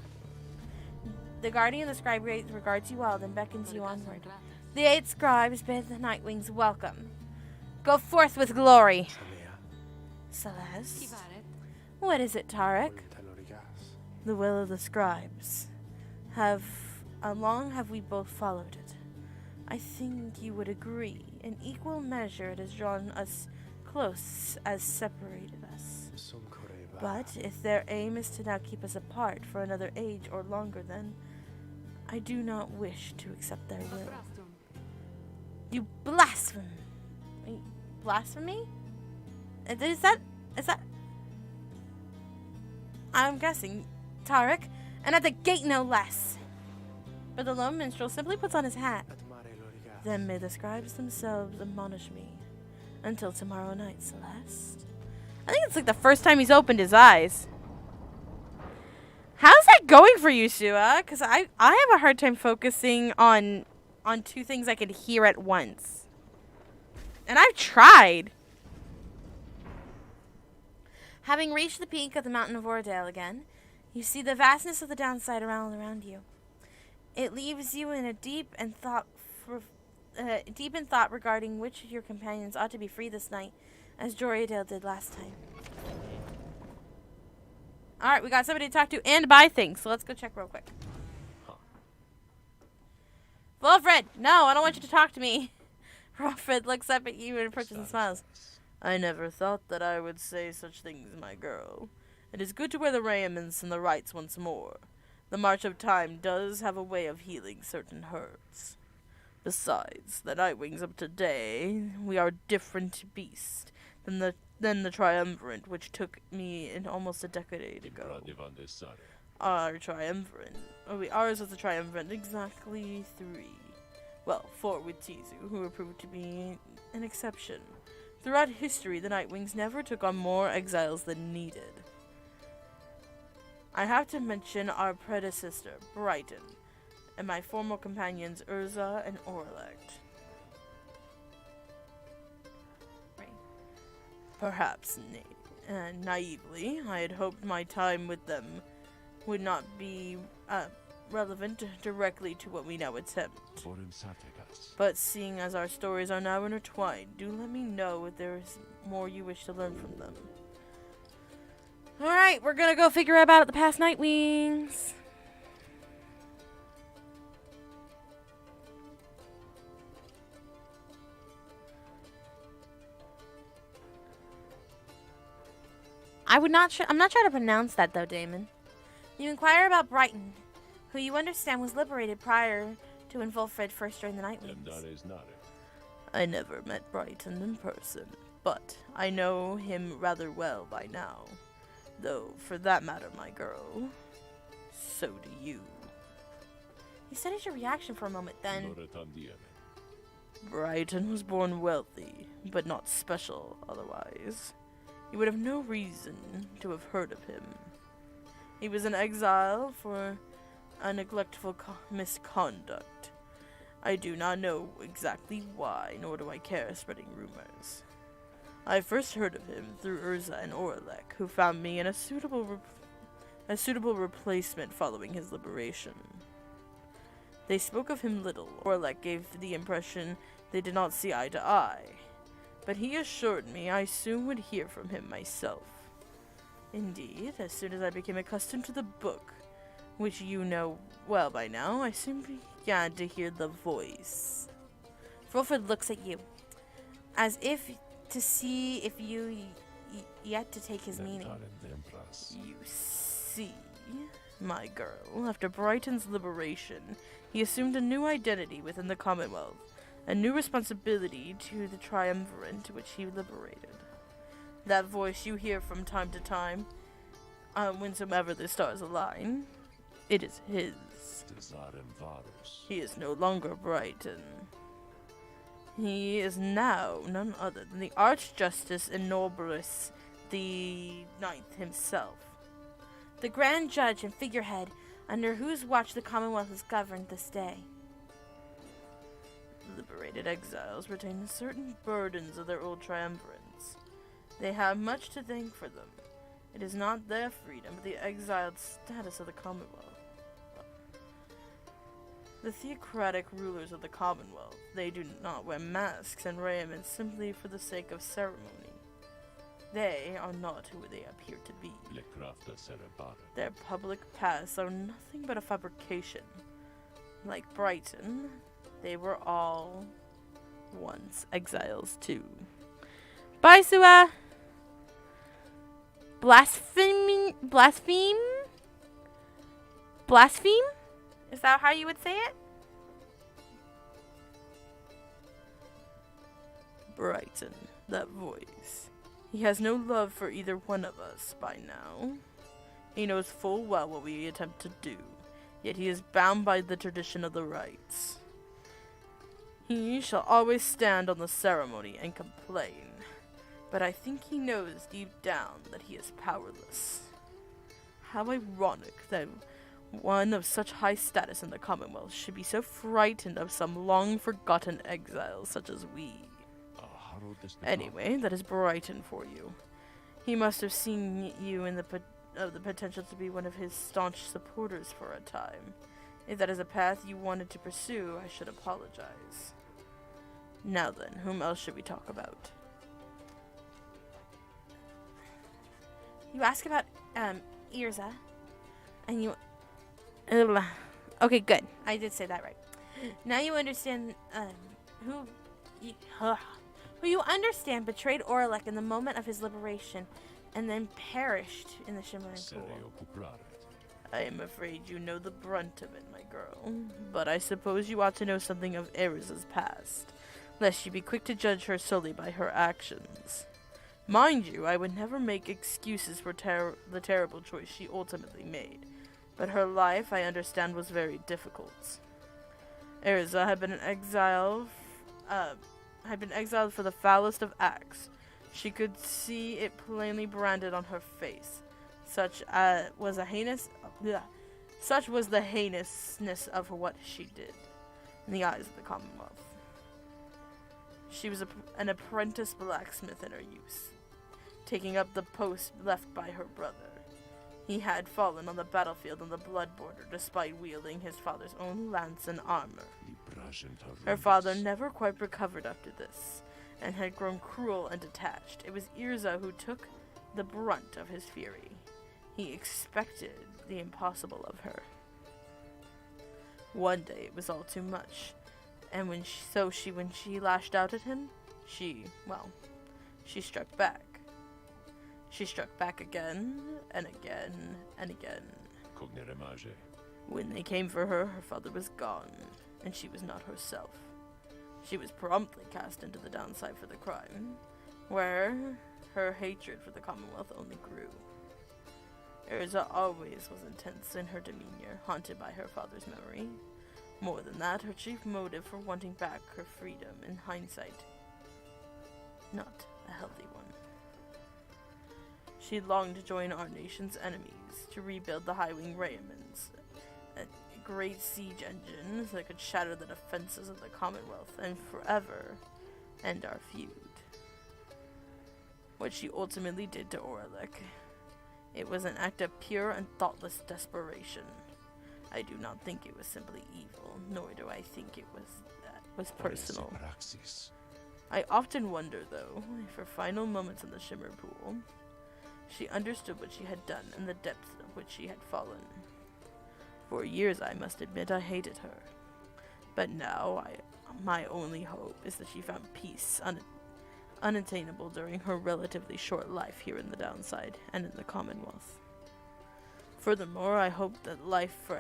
The guardian of the scribe gate regards you all, then beckons you onward. The 8 scribes bid the Nightwings welcome. Go forth with glory. Celeste? What is it, Tarek? The will of the scribes. How long have we both followed it? I think you would agree. In equal measure it has drawn us close as separated us. But if their aim is to now keep us apart for another age or longer, then I do not wish to accept their will. You blaspheme! Blasphemy? Is that? I'm guessing, Tarek, and at the gate no less. But the lone minstrel simply puts on his hat. Then may the scribes themselves admonish me. Until tomorrow night, Celeste. I think it's like the first time he's opened his eyes. How's that going for you, Shua? Because I have a hard time focusing on 2 things I could hear at once. And I've tried. Having reached the peak of the mountain of Ordale again, you see the vastness of the downside around you. It leaves you in a deep in thought regarding which of your companions ought to be free this night, as Joriadale did last time. Alright, we got somebody to talk to and buy things, so let's go check real quick. Wilfred! No, I don't want you to talk to me. Wilfred looks up at you and approaches and smiles. I never thought that I would say such things, my girl. It is good to wear the raiments and the rites once more. The march of time does have a way of healing certain hurts. Besides, the Nightwings of today, we are different beasts. than the triumvirate, which took me in almost a decade ago. Our triumvirate. Ours was the triumvirate exactly 3. Well, 4 with Tizu, who proved to be an exception. Throughout history, the Nightwings never took on more exiles than needed. I have to mention our predecessor, Brighton, and my former companions, Urza and Orlect. Perhaps naively, I had hoped my time with them would not be relevant directly to what we now attempt. But seeing as our stories are now intertwined, do let me know if there is more you wish to learn from them. Alright, we're gonna go figure out about the past Nightwings. I'm not sure to pronounce that though, Damon. You inquire about Brighton, who you understand was liberated prior to when Wolfred first joined the Nightwings. I never met Brighton in person, but I know him rather well by now. Though, for that matter, my girl, so do you. You studied your reaction for a moment, then. Brighton was born wealthy, but not special otherwise. You would have no reason to have heard of him. He was in exile for a neglectful misconduct. I do not know exactly why, nor do I care spreading rumors. I first heard of him through Urza and Orlek, who found me in a suitable replacement following his liberation. They spoke of him little. Orlek gave the impression they did not see eye to eye, but he assured me I soon would hear from him myself. Indeed, as soon as I became accustomed to the book, which you know well by now, I soon began to hear the voice. Wolfred looks at you, as if to see if you yet to take his meaning. You see, my girl, after Brighton's liberation, he assumed a new identity within the Commonwealth, a new responsibility to the triumvirate which he liberated. That voice you hear from time to time, whensoever the stars align, it is his. He is no longer Brighton. He is now none other than the Archjustice and Norbris the Ninth himself, the Grand Judge and figurehead under whose watch the Commonwealth is governed this day. Liberated exiles retain certain burdens of their old triumvirates. They have much to thank for them. It is not their freedom, but the exiled status of the Commonwealth. The theocratic rulers of the Commonwealth, they do not wear masks and raiment simply for the sake of ceremony. They are not who they appear to be. Their public paths are nothing but a fabrication. Like Brighton, they were all once exiles too. Bye, Sua! Blaspheme? Blaspheme? Is that how you would say it? Brighton, that voice. He has no love for either one of us by now. He knows full well what we attempt to do, yet he is bound by the tradition of the rites. He shall always stand on the ceremony and complain, but I think he knows deep down that he is powerless. How ironic that one of such high status in the Commonwealth should be so frightened of some long-forgotten exiles such as we. Anyway, that is Brighton for you. He must have seen you in the potential to be one of his staunch supporters for a time. If that is a path you wanted to pursue, I should apologize. Now then, whom else should we talk about? You ask about, Irza, and you... Okay, good. I did say that right. Now you understand, who you understand betrayed Orlek in the moment of his liberation, and then perished in the Shimmering Pool. I am afraid you know the brunt of it, my girl. But I suppose you ought to know something of Irza's past, lest you be quick to judge her solely by her actions. Mind you, I would never make excuses for the terrible choice she ultimately made, but her life, I understand, was very difficult. Erza had been exiled for the foulest of acts. She could see it plainly branded on her face. Such was the heinousness of what she did in the eyes of the Commonwealth. She was an apprentice blacksmith in her youth, taking up the post left by her brother. He had fallen on the battlefield on the blood border despite wielding his father's own lance and armor. Her father never quite recovered after this, and had grown cruel and detached. It was Erza who took the brunt of his fury. He expected the impossible of her. One day it was all too much, and when she lashed out at him, she struck back. She struck back again, and again, and again. When they came for her, her father was gone, and she was not herself. She was promptly cast into the downside for the crime, where her hatred for the Commonwealth only grew. Erza always was intense in her demeanor, haunted by her father's memory. More than that, her chief motive for wanting back her freedom, in hindsight, not a healthy one. She longed to join our nation's enemies, to rebuild the High-Wing regiments, a great siege engine that could shatter the defenses of the Commonwealth and forever end our feud. What she ultimately did to Orlik, it was an act of pure and thoughtless desperation. I do not think it was simply evil, nor do I think it was personal. I often wonder, though, if her final moments in the Shimmer Pool, she understood what she had done and the depths of which she had fallen. For years, I must admit, I hated her. But now, my only hope is that she found peace unattainable during her relatively short life here in the Downside and in the Commonwealth. Furthermore, I hope that the life of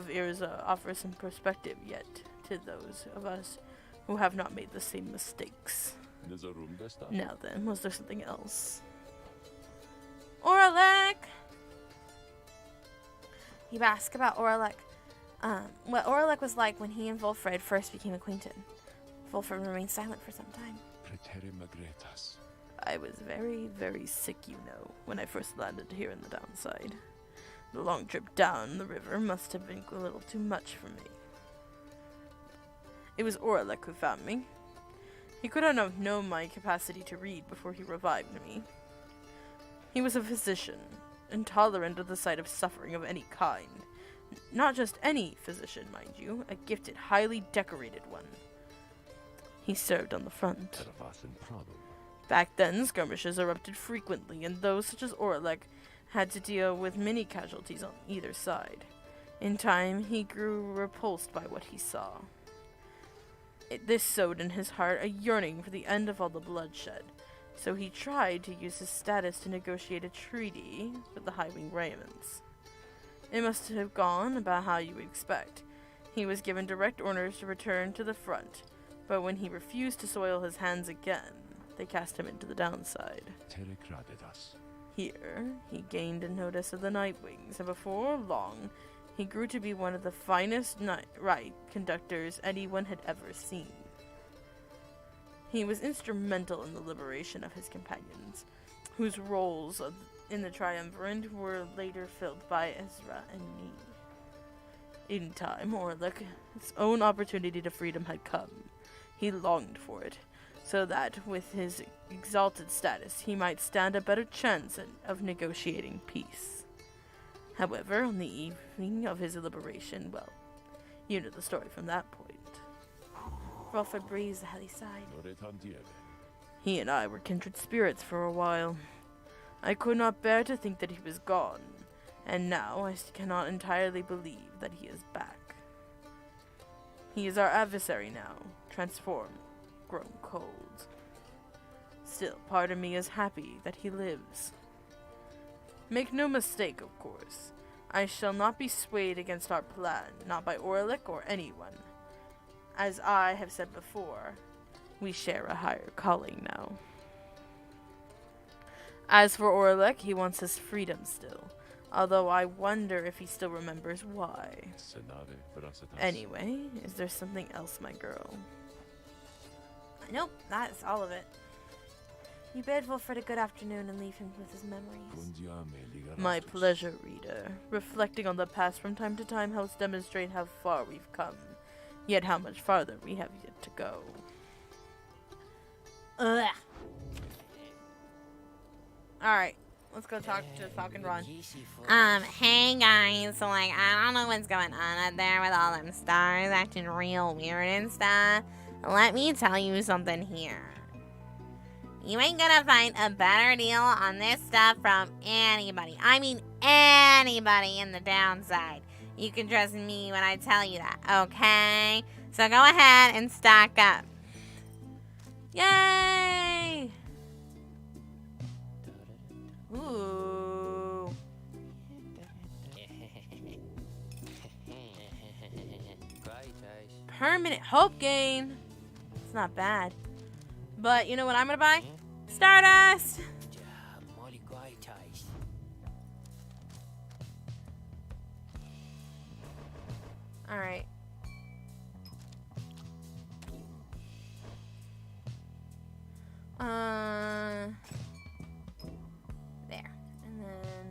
Erza offers some perspective yet to those of us who have not made the same mistakes. Now then, was there something else? Orlik! You ask about Orlik. What Orlik was like when he and Wolfred first became acquainted. Wolfred remained silent for some time. I was very, very sick, you know, when I first landed here in the Downside. The long trip down the river must have been a little too much for me. It was Orlik who found me. He could not have known my capacity to read before he revived me. He was a physician, intolerant of the sight of suffering of any kind. Not just any physician, mind you, a gifted, highly decorated one. He served on the front. Back then, skirmishes erupted frequently, and those such as Orlik had to deal with many casualties on either side. In time, he grew repulsed by what he saw. This sowed in his heart a yearning for the end of all the bloodshed, so he tried to use his status to negotiate a treaty with the High-Wing regiments. It must have gone about how you would expect. He was given direct orders to return to the front, but when he refused to soil his hands again, they cast him into the Downside. Here, he gained a notice of the Nightwings, and before long, he grew to be one of the finest rite conductors anyone had ever seen. He was instrumental in the liberation of his companions, whose roles in the Triumvirate were later filled by Ezra and me. In time, Orlik's own opportunity to freedom had come. He longed for it, so that with his exalted status he might stand a better chance of negotiating peace. However, on the evening of his liberation, well, you know the story from that point. Wolfred breathed a heavy sigh. He and I were kindred spirits for a while. I could not bear to think that he was gone, and now I cannot entirely believe that he is back. He is our adversary now, transformed, grown cold. Still, part of me is happy that he lives. Make no mistake, of course. I shall not be swayed against our plan, not by Orlik or anyone. As I have said before, We share a higher calling now. As for Orlek, he wants his freedom still. Although I wonder if he still remembers why. Anyway, is there something else, my girl? Nope, that's all of it. You bid Wolfred a good afternoon and leave him with his memories. My pleasure, reader. Reflecting on the past from time to time helps demonstrate how far we've come, yet how much farther we have yet to go. Ugh. Alright, let's go talk to Falcon Ron. Hey guys, so like, I don't know what's going on out there with all them stars acting real weird and stuff. Let me tell you something here. You ain't gonna find a better deal on this stuff from anybody. I mean anybody in the downside. You can trust me when I tell you that, okay? So go ahead and stock up. Yay! Ooh. Permanent hope gain. It's not bad. But you know what I'm gonna buy? Stardust! Alright. There. And then...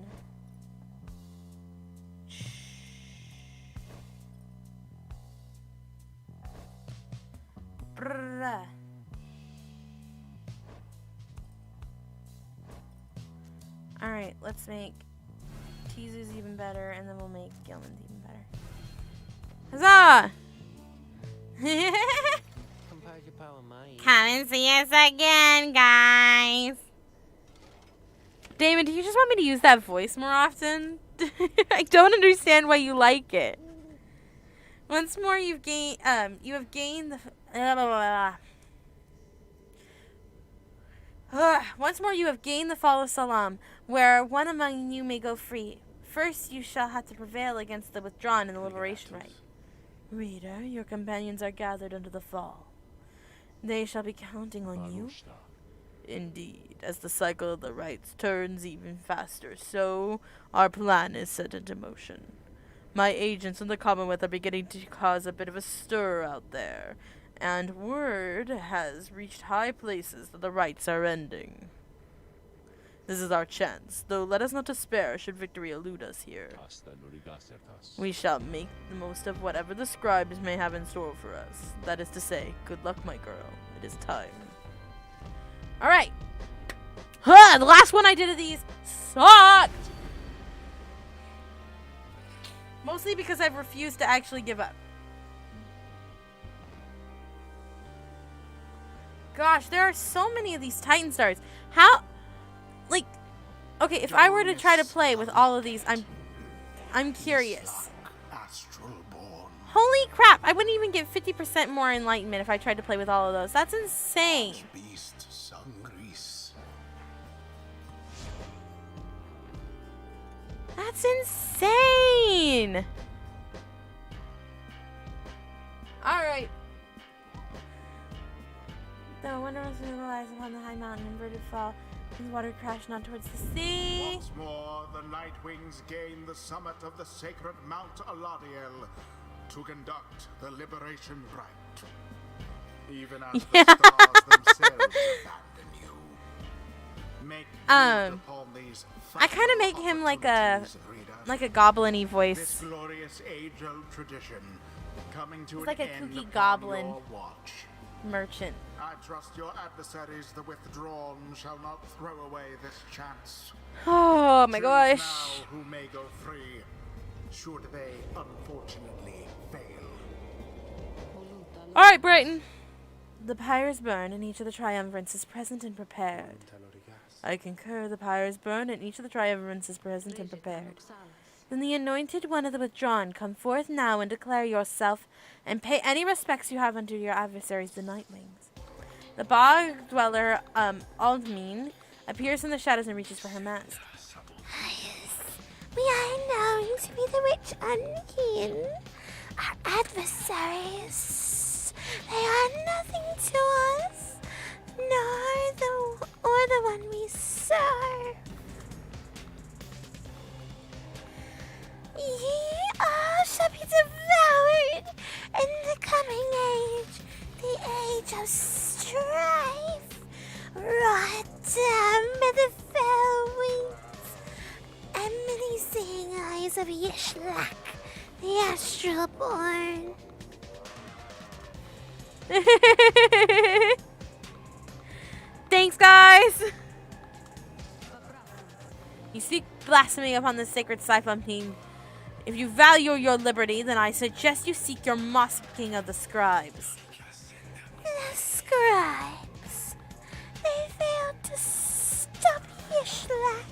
Brrrah. Alright, let's make Tizu's even better, and then we'll make Gilman's even better. Huzzah! Come and see us again, guys. Damon, do you just want me to use that voice more often? I don't understand why you like it. Once more, you have gained the... Once more, you have gained the fall of Salam, where one among you may go free. First, you shall have to prevail against the withdrawn in the liberation rite. Reader, your companions are gathered under the fall. They shall be counting on you. Indeed, as the cycle of the rites turns even faster, so our plan is set into motion. My agents in the Commonwealth are beginning to cause a bit of a stir out there, and word has reached high places that the rites are ending. This is our chance, though let us not despair should victory elude us here. We shall make the most of whatever the scribes may have in store for us. That is to say, good luck, my girl. It is time. Alright. The last one I did of these sucked! Mostly because I've refused to actually give up. Gosh, there are so many of these Titan stars. How... Like, okay, if I were to try to play with all of these, I'm curious. Holy crap, I wouldn't even get 50% more enlightenment if I tried to play with all of those. That's insane. That's insane. Alright. The wonder was lies upon the high mountain, inverted fall. His water crashed not towards the sea. Once more, the Nightwings gain the summit of the sacred Mount Aladiel to conduct the liberation rite. Even as the stars themselves abandon you. Make good upon these I kind of make him like a reader. goblin-y voice. This glorious age-old tradition coming to He's an like a end kooky upon goblin. your watch. Merchant. I trust your adversaries, the withdrawn, shall not throw away this chance. Oh my Choose gosh. now who may go free, should they unfortunately fail. Alright, Brighton. The pyres burn, and each of the triumvirates is present and prepared. I concur, the pyres burn, and each of the triumvirates is present and prepared. Then the anointed one of the withdrawn, come forth now and declare yourself, and pay any respects you have unto your adversaries, the Nightwings. The bog dweller, Aldmine, appears in the shadows and reaches for her mask. We are known to be the rich unkin. Our adversaries, they are nothing to us. nor the one we serve. Ye all shall be devoured in the coming age, the age of strife, wrought down by the fell wings and many seeing eyes of Yishlak, the astral born. Thanks, guys. You seek blasphemy upon the sacred Siphon team. If you value your liberty, then I suggest you seek your mosquing of the scribes. The scribes, they failed to stop Yishlak,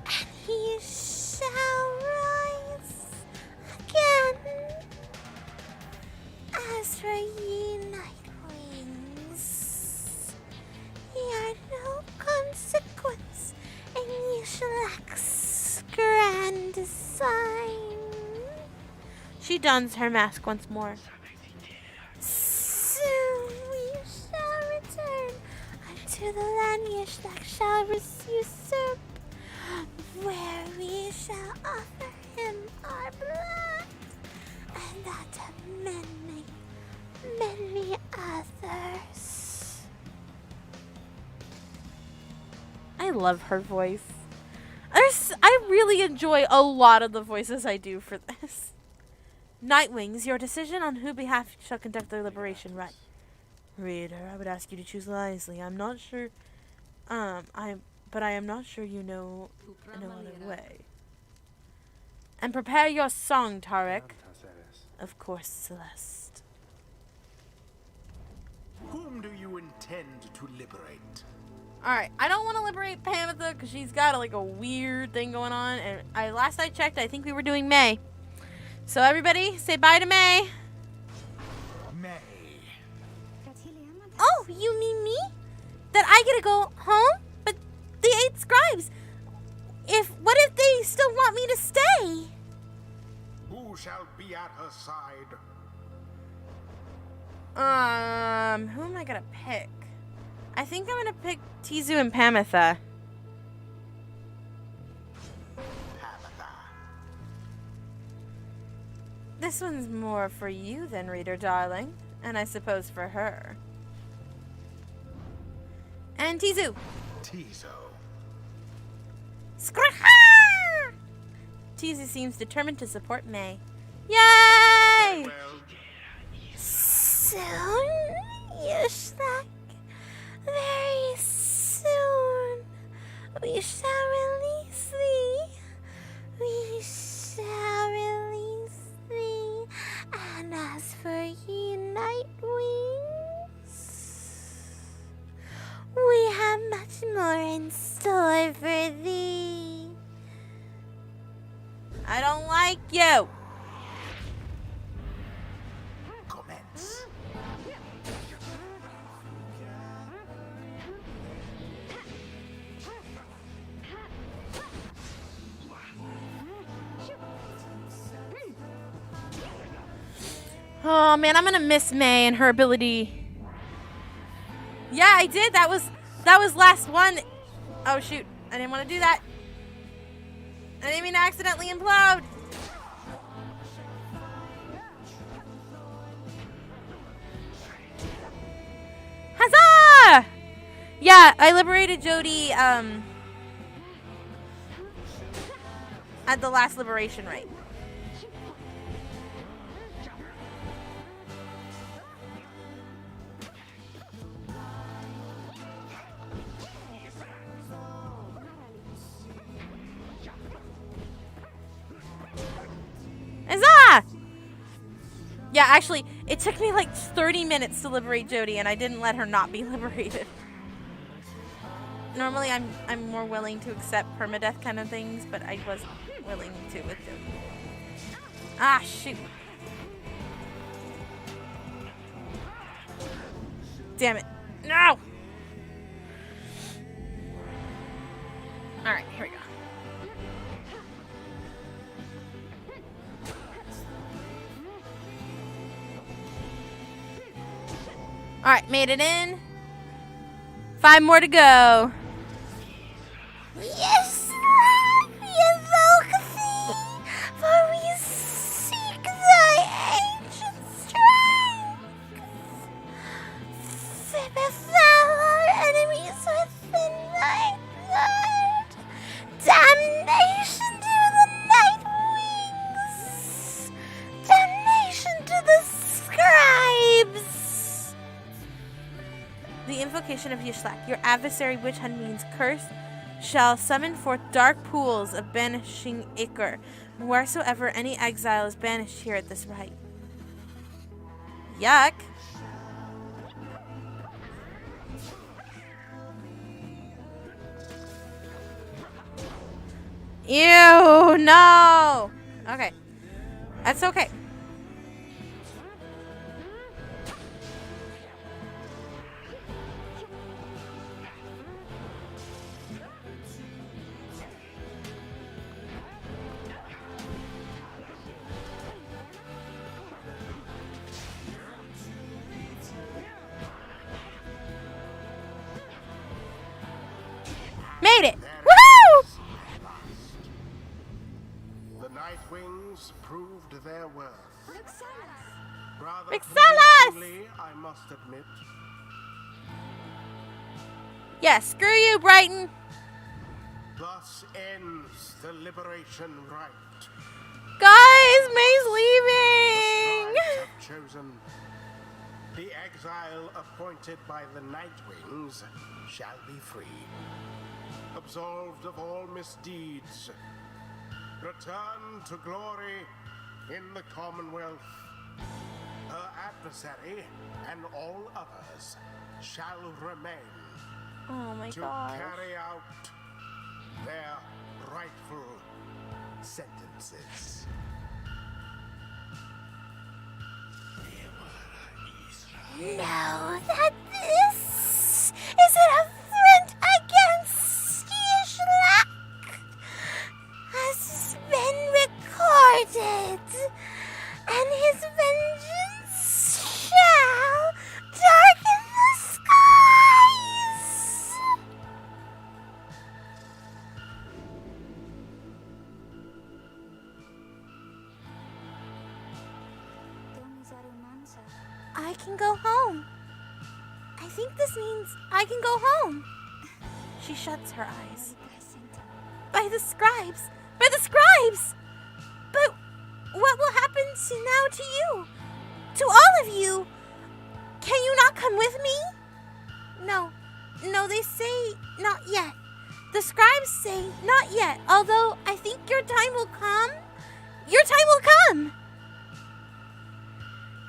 and he shall rise again. As for ye nightwings, ye are no consequence in Yishlak's grand design. She dons her mask once more. Soon we shall return unto the land Yishlak shall usurp, where we shall offer him our blood, and that of many, many others. I love her voice. I really enjoy a lot of the voices I do for this. Nightwings, your decision on whose behalf shall conduct their liberation rite. Reader, I would ask you to choose wisely. I'm not sure. But I am not sure you know no other way. And prepare your song, Tarek. Of course, Celeste. Whom do you intend to liberate? Alright, I don't want to liberate Pamitha because she's got like a weird thing going on. And last I checked, I think we were doing May. So everybody, say bye to May. May. Oh, you mean me? That I get to go home? But the 8 scribes, what if they still want me to stay? Who shall be at her side? Who am I gonna pick? I think I'm gonna pick Tizu and Pamitha. Pamitha. This one's more for you than reader, darling. And I suppose for her. And Tizu. Tizo. Skraha! Tizu seems determined to support May. Yay! Well, Soon, Yishlak, very soon, we shall release thee. We shall release thee. And as for ye nightwings, we have much more in store for thee. I don't like you. commence. Oh man, I'm gonna miss May and her ability. Yeah, I did. That was last one. Oh shoot, I didn't want to do that. I didn't mean to accidentally implode. Huzzah! Yeah, I liberated Jody at the last liberation rite. Huzzah! Yeah, actually, it took me like 30 minutes to liberate Jody, and I didn't let her not be liberated. Normally, I'm more willing to accept permadeath kind of things, but I wasn't willing to with Jody. Ah, shoot. Damn it. No! Alright, here we go. Alright, made it in. 5 more to go. Yes, we invoke thee, for we seek thy ancient strength. Befell our enemies within thy blood. Damnation to the night wings. Damnation to the scribes. The invocation of Yishlak, your adversary, which means curse, shall summon forth dark pools of banishing ichor, wheresoever any exile is banished here at this rite. Yuck. Ew, no. Okay. That's okay. Made it! Woohoo! The Nightwings proved their worth. Rather Maczilla! convincingly, I must admit. Yeah, screw you, Brighton. Thus ends the liberation rite. Guys, May's The leaving. scribes have chosen. The exile appointed by the Nightwings shall be free, absolved of all misdeeds, return to glory in the commonwealth. Her adversary and all others shall remain Oh my to gosh. carry out their rightful sentences. Know that this is an affront against Yishlak has been recorded, and his vengeance shall darken the skies. I can go home. I think this means I can go home. She shuts her eyes. By the scribes! By the scribes! But what will happen now to you? To all of you? Can you not come with me? No. No, they say not yet. The scribes say not yet, although I think your time will come. Your time will come!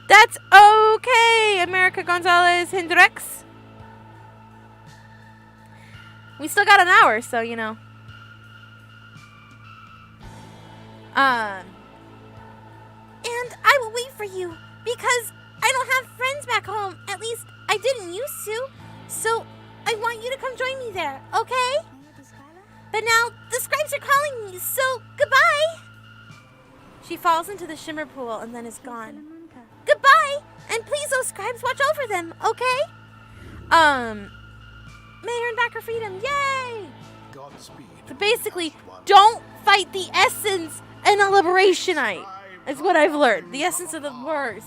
That's okay, America Gonzalez Hendricks. We still got an hour, so you know. And I will wait for you because I don't have friends back home. At least I didn't used to. So I want you to come join me there, okay? But now the scribes are calling me, so goodbye. She falls into the shimmer pool and then is gone. Goodbye, and please, those scribes, watch over them, okay? May earn back her freedom, yay! Godspeed. So basically, don't fight the essence in a liberationite. Is what I've learned. The essence of the worst.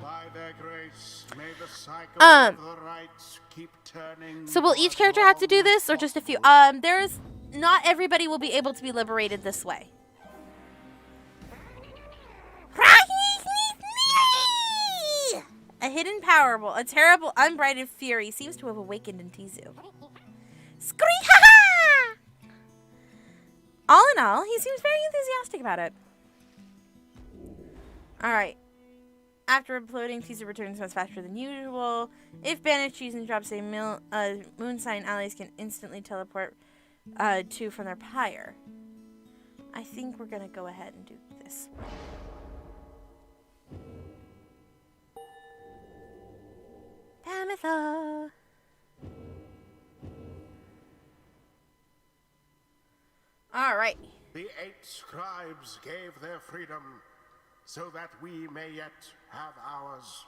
By their grace, may the cycle Um, of the rites keep turning. So will each character have to do this, or just a few? There's not everybody will be able to be liberated this way. A hidden powerball, a terrible, unbridled fury seems to have awakened in Tizu. Scree-ha-ha! All in all, he seems very enthusiastic about it. Alright. After imploding, Tizu returns much faster than usual. If banished, choose and drops a moon sign, allies can instantly teleport to from their pyre. I think we're gonna go ahead and do this one. Pamitha. All right. The 8 scribes gave their freedom so that we may yet have ours.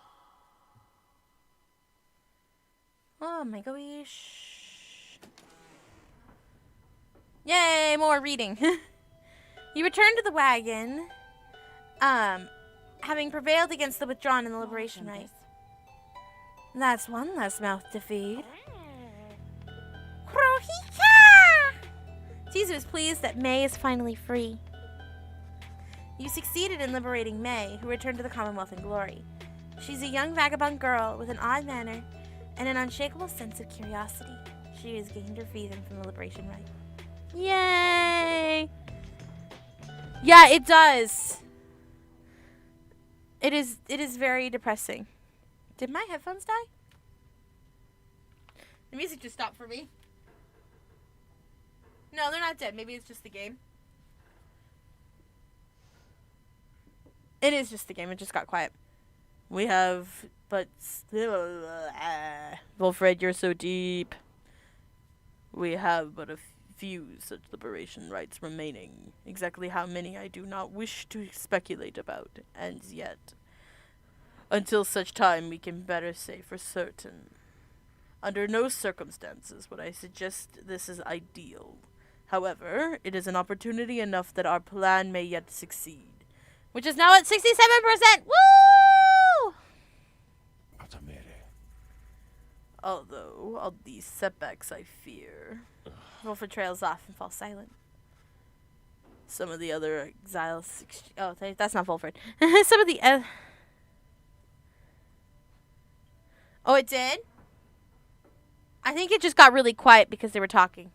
Oh my gosh. Yay, more reading. You return to the wagon, having prevailed against the withdrawn in the liberation rite. That's one less mouth to feed. Tizu is pleased that May is finally free. You succeeded in liberating May, who returned to the Commonwealth in glory. She's a young vagabond girl with an odd manner and an unshakable sense of curiosity. She has gained her freedom from the liberation rite. Yay! Yeah, it does. It is very depressing. Did my headphones die? The music just stopped for me. No, they're not dead. Maybe it's just the game. It is just the game. It just got quiet. We have, but still, Wolfred, you're so deep. We have but a few such liberation rites remaining. Exactly how many I do not wish to speculate about, and yet, until such time we can better say for certain. Under no circumstances would I suggest this is ideal. However, it is an opportunity enough that our plan may yet succeed. Which is now at 67%. Woo! Although, all these setbacks I fear. Wolfred trails off and falls silent. Some of the other exiles... That's not Wolfred. Some of the... Oh, it did? I think it just got really quiet because they were talking.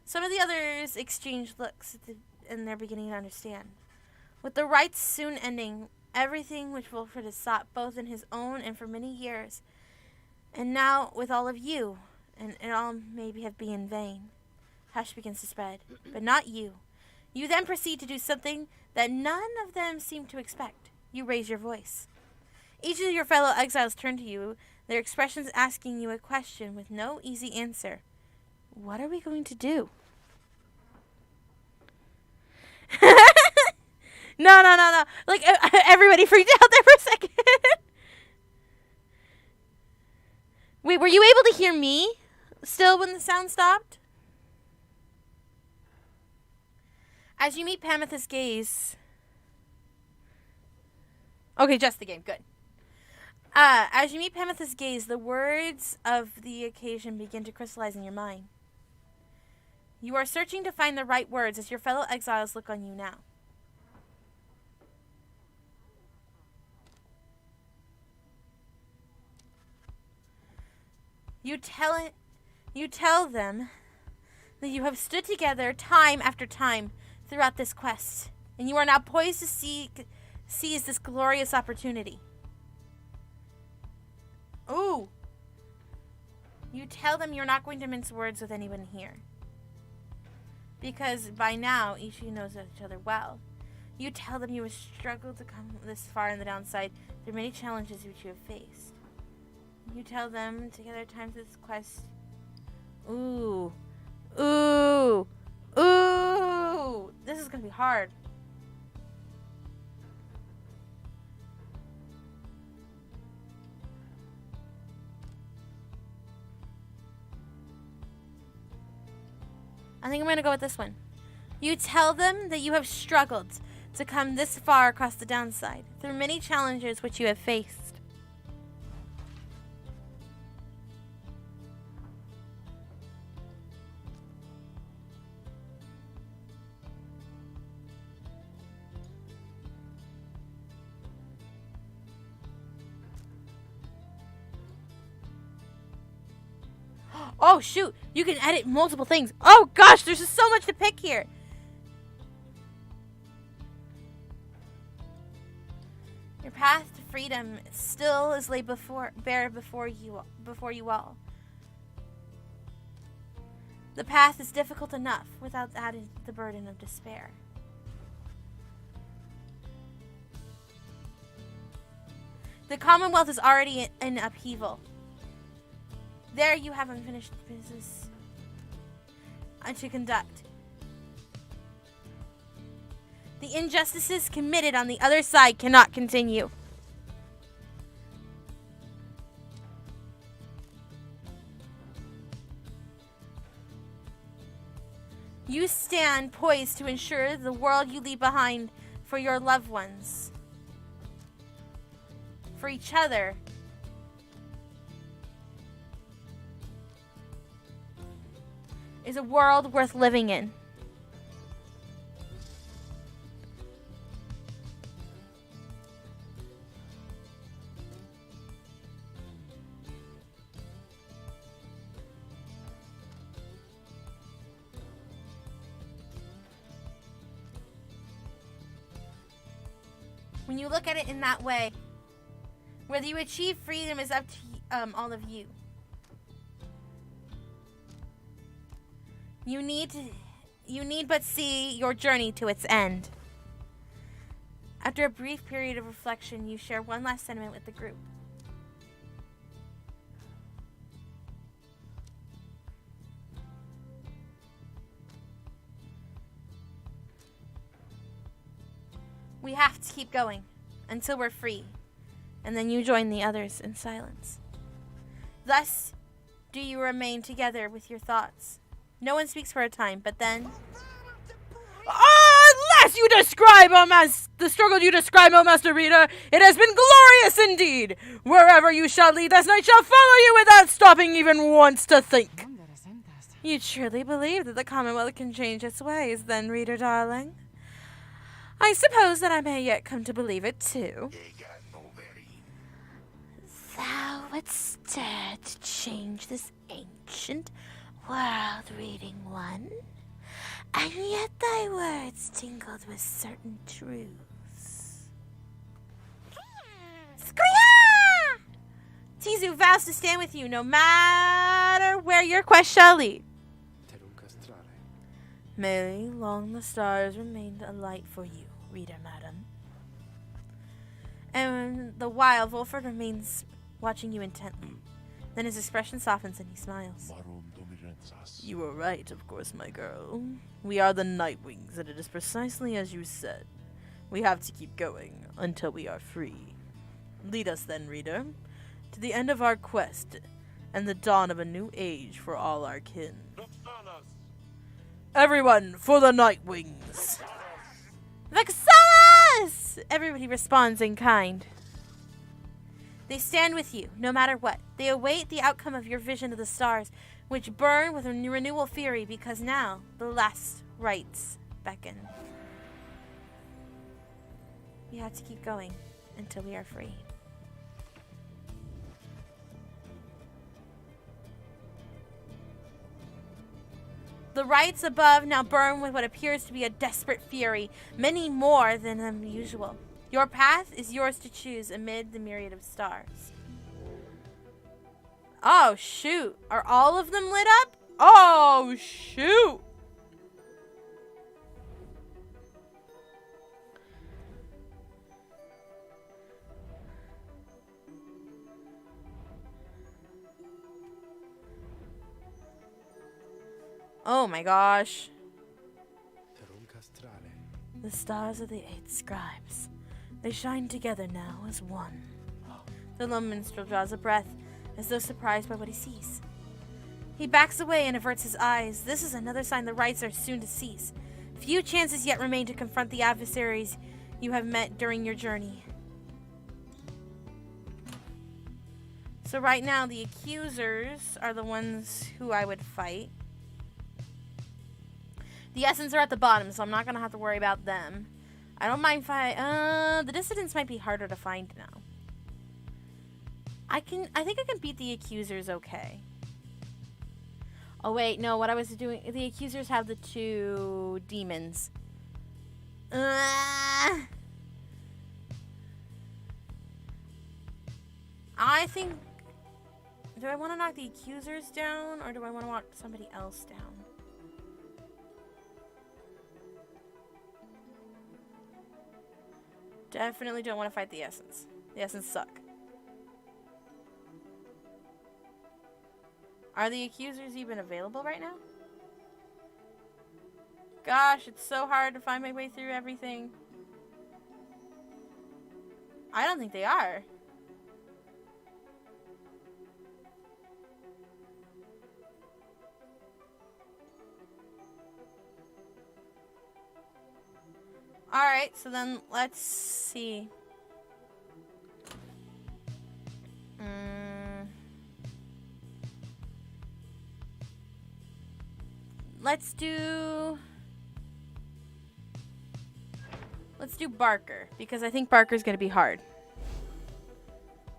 Some of the others exchanged looks, and they're beginning to understand. With the rites soon ending, everything which Wolfred has sought, both in his own and for many years, and now with all of you, and it all may have been in vain. Hush begins to spread, but not you. You then proceed to do something that none of them seem to expect. You raise your voice. Each of your fellow exiles turn to you, their expressions asking you a question with no easy answer. What are we going to do? No. Like, everybody freaked out there for a second. Wait, were you able to hear me still when the sound stopped? As you meet Pamitha's gaze... Okay, just the game. Good. As you meet Pamitha's gaze, the words of the occasion begin to crystallize in your mind. You are searching to find the right words as your fellow exiles look on you now. You tell them that you have stood together time after time throughout this quest, and you are now poised to seize this glorious opportunity. Ooh! You tell them you're not going to mince words with anyone here, because by now each of you knows each other well. You tell them you have struggled to come this far in the downside through many challenges which you have faced. You tell them together times this quest. Ooh. This is gonna be hard. I think I'm gonna go with this one. You tell them that you have struggled to come this far across the downside through many challenges which you have faced. Oh, shoot. You can edit multiple things. Oh, gosh. There's just so much to pick here. Your path to freedom still is laid bare before you all. The path is difficult enough without adding the burden of despair. The commonwealth is already in upheaval. There you have unfinished business to conduct. The injustices committed on the other side cannot continue. stand poised to ensure the world you leave behind for your loved ones, for each other, is a world worth living in. When you look at it in that way, whether you achieve freedom is up to all of you. You need but see your journey to its end. After a brief period of reflection, you share one last sentiment with the group. We have to keep going until we're free, and then you join the others in silence. Thus do you remain together with your thoughts. No one speaks for a time, but then... Unless you describe the struggle you describe, O Master Reader, it has been glorious indeed. Wherever you shall lead, this night shall follow you without stopping even once to think. You truly believe that the Commonwealth can change its ways, then, Reader darling? I suppose that I may yet come to believe it, too. Thou wouldst dare to change this ancient world-reading one, and yet thy words tingled with certain truths. Skria! Tizu vows to stand with you no matter where your quest shall lead. May long the stars remain a light for you, Reader madam. And the while Wolford remains watching you intently. Then his expression softens and he smiles. You are right, of course, my girl. We are the Nightwings, and it is precisely as you said. We have to keep going until we are free. Lead us then, Reader, to the end of our quest and the dawn of a new age for all our kin. Everyone, for the Nightwings! Vexalis! Everybody responds in kind. They stand with you, no matter what. They await the outcome of your vision of the stars, which burn with a renewal fury, because now the last rites beckon. We have to keep going until we are free. The rites above now burn with what appears to be a desperate fury, many more than usual. Your path is yours to choose amid the myriad of stars. Oh, shoot. Are all of them lit up? Oh, shoot. Oh my gosh. The stars are the 8 scribes. They shine together now as one. The lone minstrel draws a breath, as though surprised by what he sees. He backs away and averts his eyes. This is another sign the rites are soon to cease. Few chances yet remain to confront the adversaries you have met during your journey. So right now, the accusers are the ones who I would fight. The Essence are at the bottom, so I'm not going to have to worry about them. I don't mind the Dissidents might be harder to find now. I think I can beat the Accusers okay. Oh wait, no, what I was doing, the Accusers have the 2 demons. I think, do I want to knock the Accusers down, or do I want to knock somebody else down? Definitely don't want to fight the Essence. The Essence suck. Are the Accusers even available right now? Gosh, it's so hard to find my way through everything. I don't think they are. Alright, so then let's see. Let's do Barker, because I think Barker's going to be hard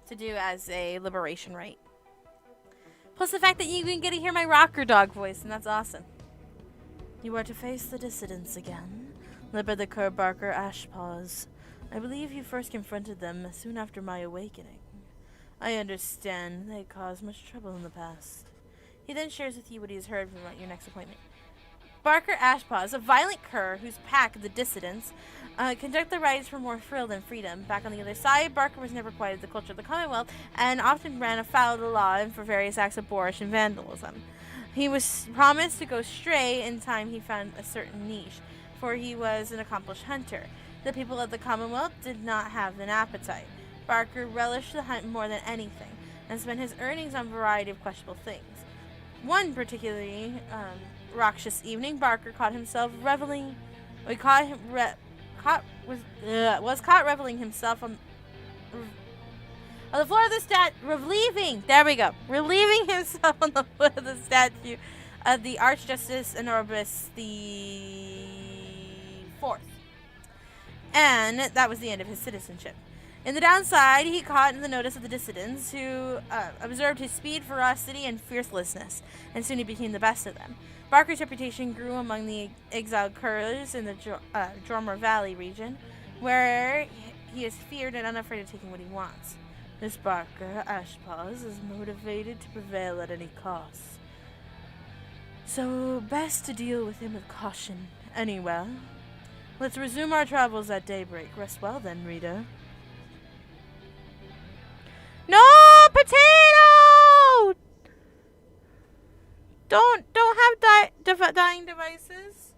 to do as a liberation rite. Plus the fact that you can get to hear my rocker dog voice, and that's awesome. You are to face the dissidents again, led by the Cur Barker Ashpaws. I believe you first confronted them soon after my awakening. I understand they caused much trouble in the past. He then shares with you what he has heard from your next appointment. Barker Ashpaws, a violent cur whose pack, the Dissidents, conduct the rites for more thrill than freedom. Back on the other side, Barker was never quite the culture of the Commonwealth and often ran afoul of the law and for various acts of boorish and vandalism. He was promised to go stray in time he found a certain niche, for he was an accomplished hunter. The people of the Commonwealth did not have an appetite. Barker relished the hunt more than anything and spent his earnings on a variety of questionable things. One particularly raucous evening, Barker caught himself reveling. Was caught reveling himself on the floor of the relieving himself on the foot of the statue of the Archjustice Enorbus the Fourth, and that was the end of his citizenship. In the downside, he caught in the notice of the dissidents, who observed his speed, ferocity, and fiercelessness, and soon he became the best of them. Barker's reputation grew among the exiled Curs in the Jormer Valley region, where he is feared and unafraid of taking what he wants. This Barker Ashpaws is motivated to prevail at any cost. So, best to deal with him with caution. Anyway, let's resume our travels at daybreak. Rest well then, Rita. No, potato! Don't have dying devices.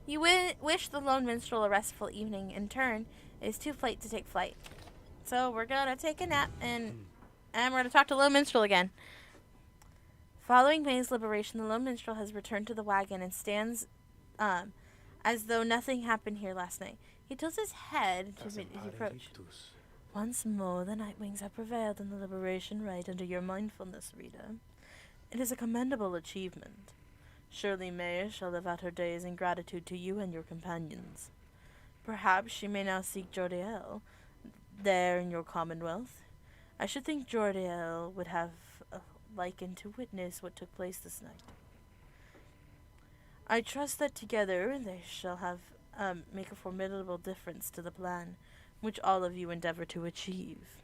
You wish the lone minstrel a restful evening. In turn, it is too late to take flight. So we're gonna take a nap and we're gonna talk to Lone Minstrel again. Following May's liberation, the Lone Minstrel has returned to the wagon and stands as though nothing happened here last night. He tilts his head to meet his approach. Once more, the Nightwings have prevailed in the liberation rite under your mindfulness, Rita. It is a commendable achievement. Surely May shall live out her days in gratitude to you and your companions. Perhaps she may now seek Jordiel, there in your commonwealth. I should think Jordiel would have a liking to witness what took place this night. I trust that together they shall have make a formidable difference to the plan, which all of you endeavor to achieve.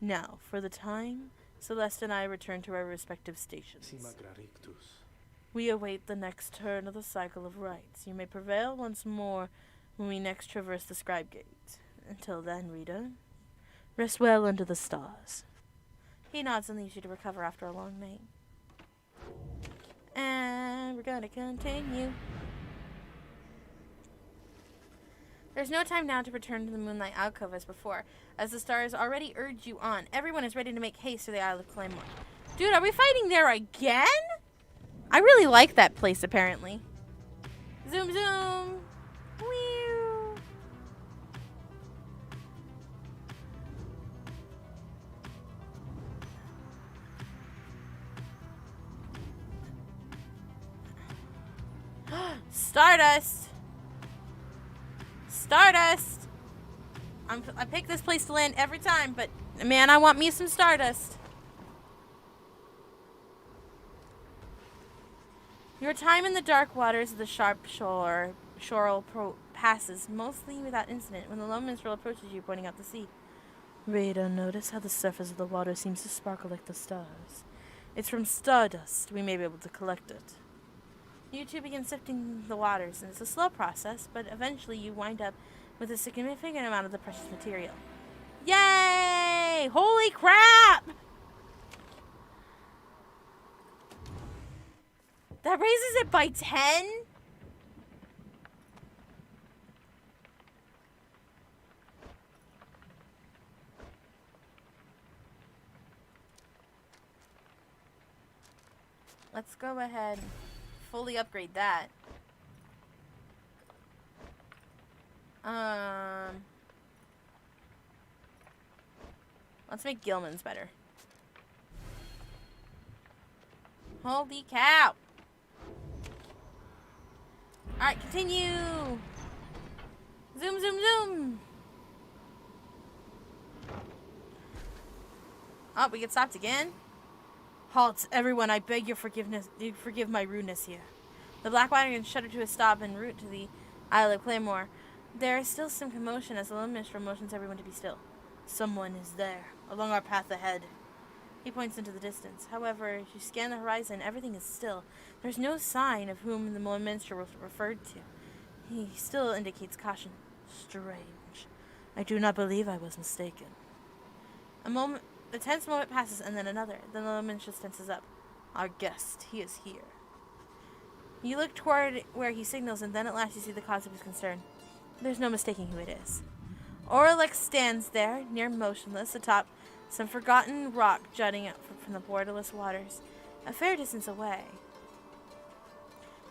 Now, for the time, Celeste and I return to our respective stations. We await the next turn of the cycle of rites. You may prevail once more when we next traverse the Scribe Gate. Until then, Rita, rest well under the stars. He nods and leaves you to recover after a long night. And we're gonna continue. There's no time now to return to the Moonlight Alcove as before, as the stars already urge you on. Everyone is ready to make haste to the Isle of Claymore. Dude, are we fighting there again? I really like that place, apparently. Zoom, zoom. Whew. Stardust. Stardust! I pick this place to land every time, but man, I want me some Stardust. Your time in the dark waters of the sharp shore passes mostly without incident when the Lone Minstrel approaches you, pointing out the sea. Rita, notice how the surface of the water seems to sparkle like the stars. It's from stardust. We may be able to collect it. You two begin sifting the waters, and it's a slow process, but eventually you wind up with a significant amount of the precious material. Yay! Holy crap! That raises it by 10? Let's go ahead and fully upgrade that. Let's make Gilman's better. Holy cow! Alright, continue! Zoom, zoom, zoom! Oh, we get stopped again? Halt, everyone, I beg your forgiveness. You forgive my rudeness here. The Black Wagon shuddered to a stop en route to the Isle of Claymore. There is still some commotion as the lone minstrel motions everyone to be still. Someone is there, along our path ahead. He points into the distance. However, if you scan the horizon, everything is still. There's no sign of whom the lone minstrel was referred to. He still indicates caution. Strange. I do not believe I was mistaken. A tense moment passes, and then another. Then the lone minstrel tenses up. Our guest, he is here. You look toward where he signals, and then at last you see the cause of his concern. There's no mistaking who it is. Orlick stands there, near motionless, atop some forgotten rock jutting out from the borderless waters, a fair distance away.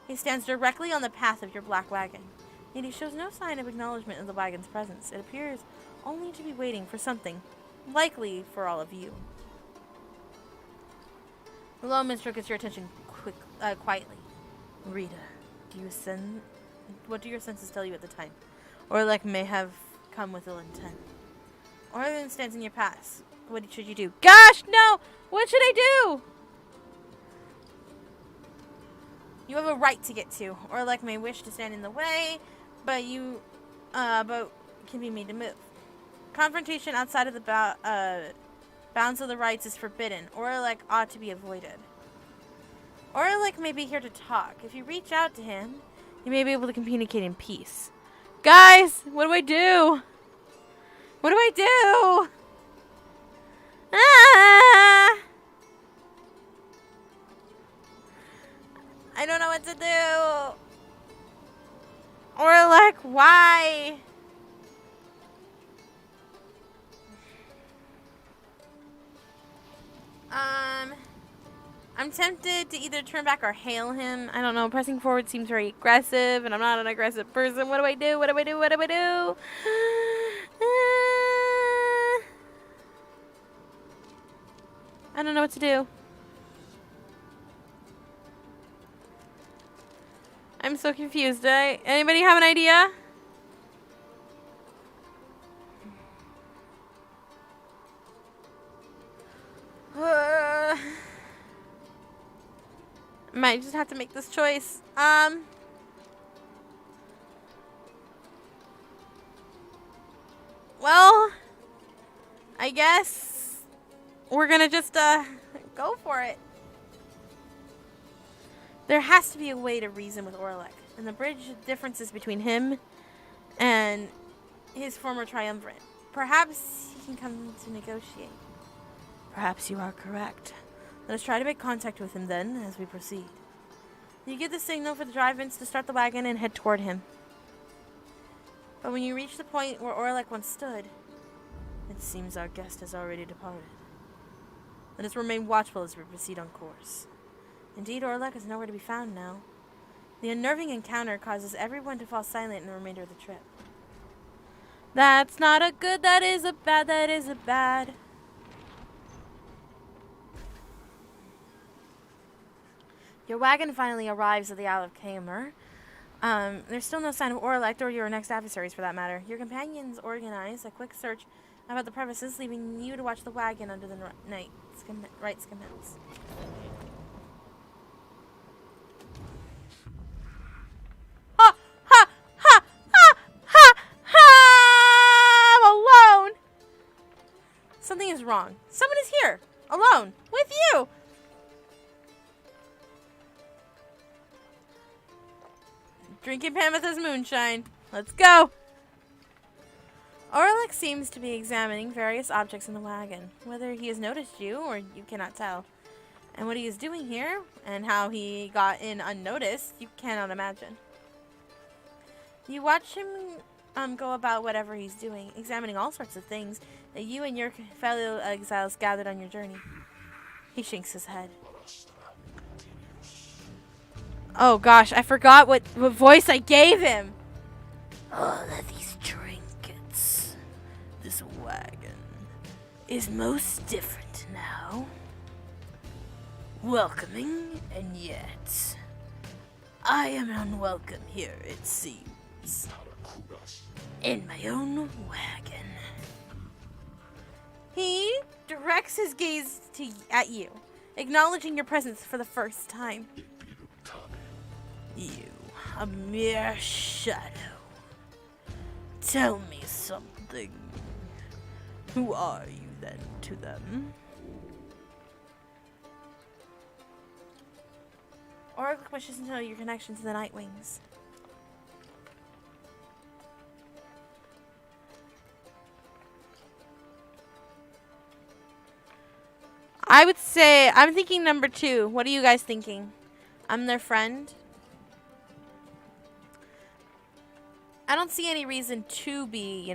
He stands directly on the path of your black wagon, yet he shows no sign of acknowledgement of the wagon's presence. It appears only to be waiting for something, likely for all of you. The lone minstrel gets your attention quietly. Rita, what do your senses tell you at the time? Orlick may have come with ill intent. Orlick stands in your path. What should you do? Gosh, no! What should I do? You have a right to get to. Orlick may wish to stand in the way, but can be made to move. Confrontation outside of the bounds of the rites is forbidden. Orlick ought to be avoided. Orlick may be here to talk. If you reach out to him, you may be able to communicate in peace. Guys, what do I do? What do I do? Ah! I don't know what to do. Orlick, why? I'm tempted to either turn back or hail him. I don't know. Pressing forward seems very aggressive, and I'm not an aggressive person. What do I do? What do I do? What do I do? I don't know what to do. I'm so confused. Anybody have an idea? Might just have to make this choice. Well, I guess we're gonna just go for it. There has to be a way to reason with Orlick, and the bridge differences between him and his former triumvirate. Perhaps he can come to negotiate. Perhaps you are correct. Let us try to make contact with him then, as we proceed. You give the signal for the drive-ins to start the wagon and head toward him. But when you reach the point where Orlick once stood, it seems our guest has already departed. Let us remain watchful as we proceed on course. Indeed, Orlick is nowhere to be found now. The unnerving encounter causes everyone to fall silent in the remainder of the trip. That's not a good, that is a bad, that is a bad. Your wagon finally arrives at the Isle of Kamer. There's still no sign of Orlick or your next adversaries for that matter. Your companions organize a quick search about the premises, leaving you to watch the wagon under the rites commence. Ha! Ha! Ha! Ha! Ha! Ha! I'm alone! Something is wrong. Someone is here, alone, with you! Drinking Pamitha's moonshine. Let's go! Orlick seems to be examining various objects in the wagon. Whether he has noticed you, or you cannot tell. And what he is doing here, and how he got in unnoticed, you cannot imagine. You watch him go about whatever he's doing, examining all sorts of things that you and your fellow exiles gathered on your journey. He shakes his head. Oh gosh, I forgot what voice I gave him. All of these is most different now. Welcoming, and yet I am unwelcome here, it seems. In my own wagon. He directs his gaze at you, acknowledging your presence for the first time. You, a mere shadow. Tell me something. Who are you then to them? Oracle wishes to know your connection to the Nightwings. I would say, I'm thinking number 2. What are you guys thinking? I'm their friend. I don't see any reason to be,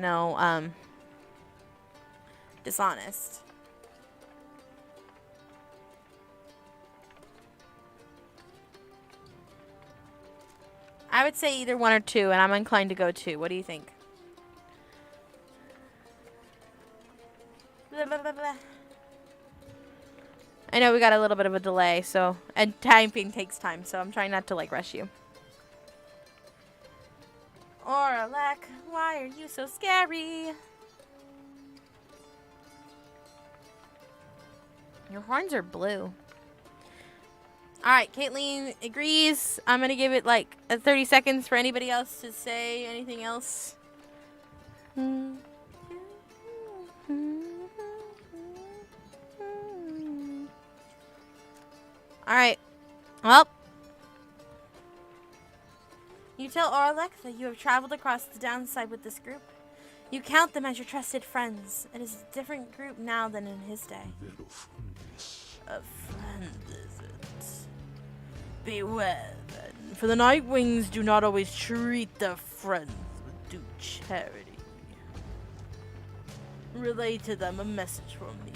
dishonest. I would say either 1 or 2, and I'm inclined to go 2. What do you think? Blah, blah, blah, blah. I know we got a little bit of a delay, and typing takes time, so I'm trying not to rush you. Oralek, why are you so scary? Your horns are blue. Alright, Caitlin agrees. I'm going to give it 30 seconds for anybody else to say anything else. Alright. Well. You tell Oralek that you have traveled across the downside with this group. You count them as your trusted friends. It is a different group now than in his day. A friend, is it? Beware, then, for the Nightwings do not always treat their friends with due charity. Relay to them a message from me,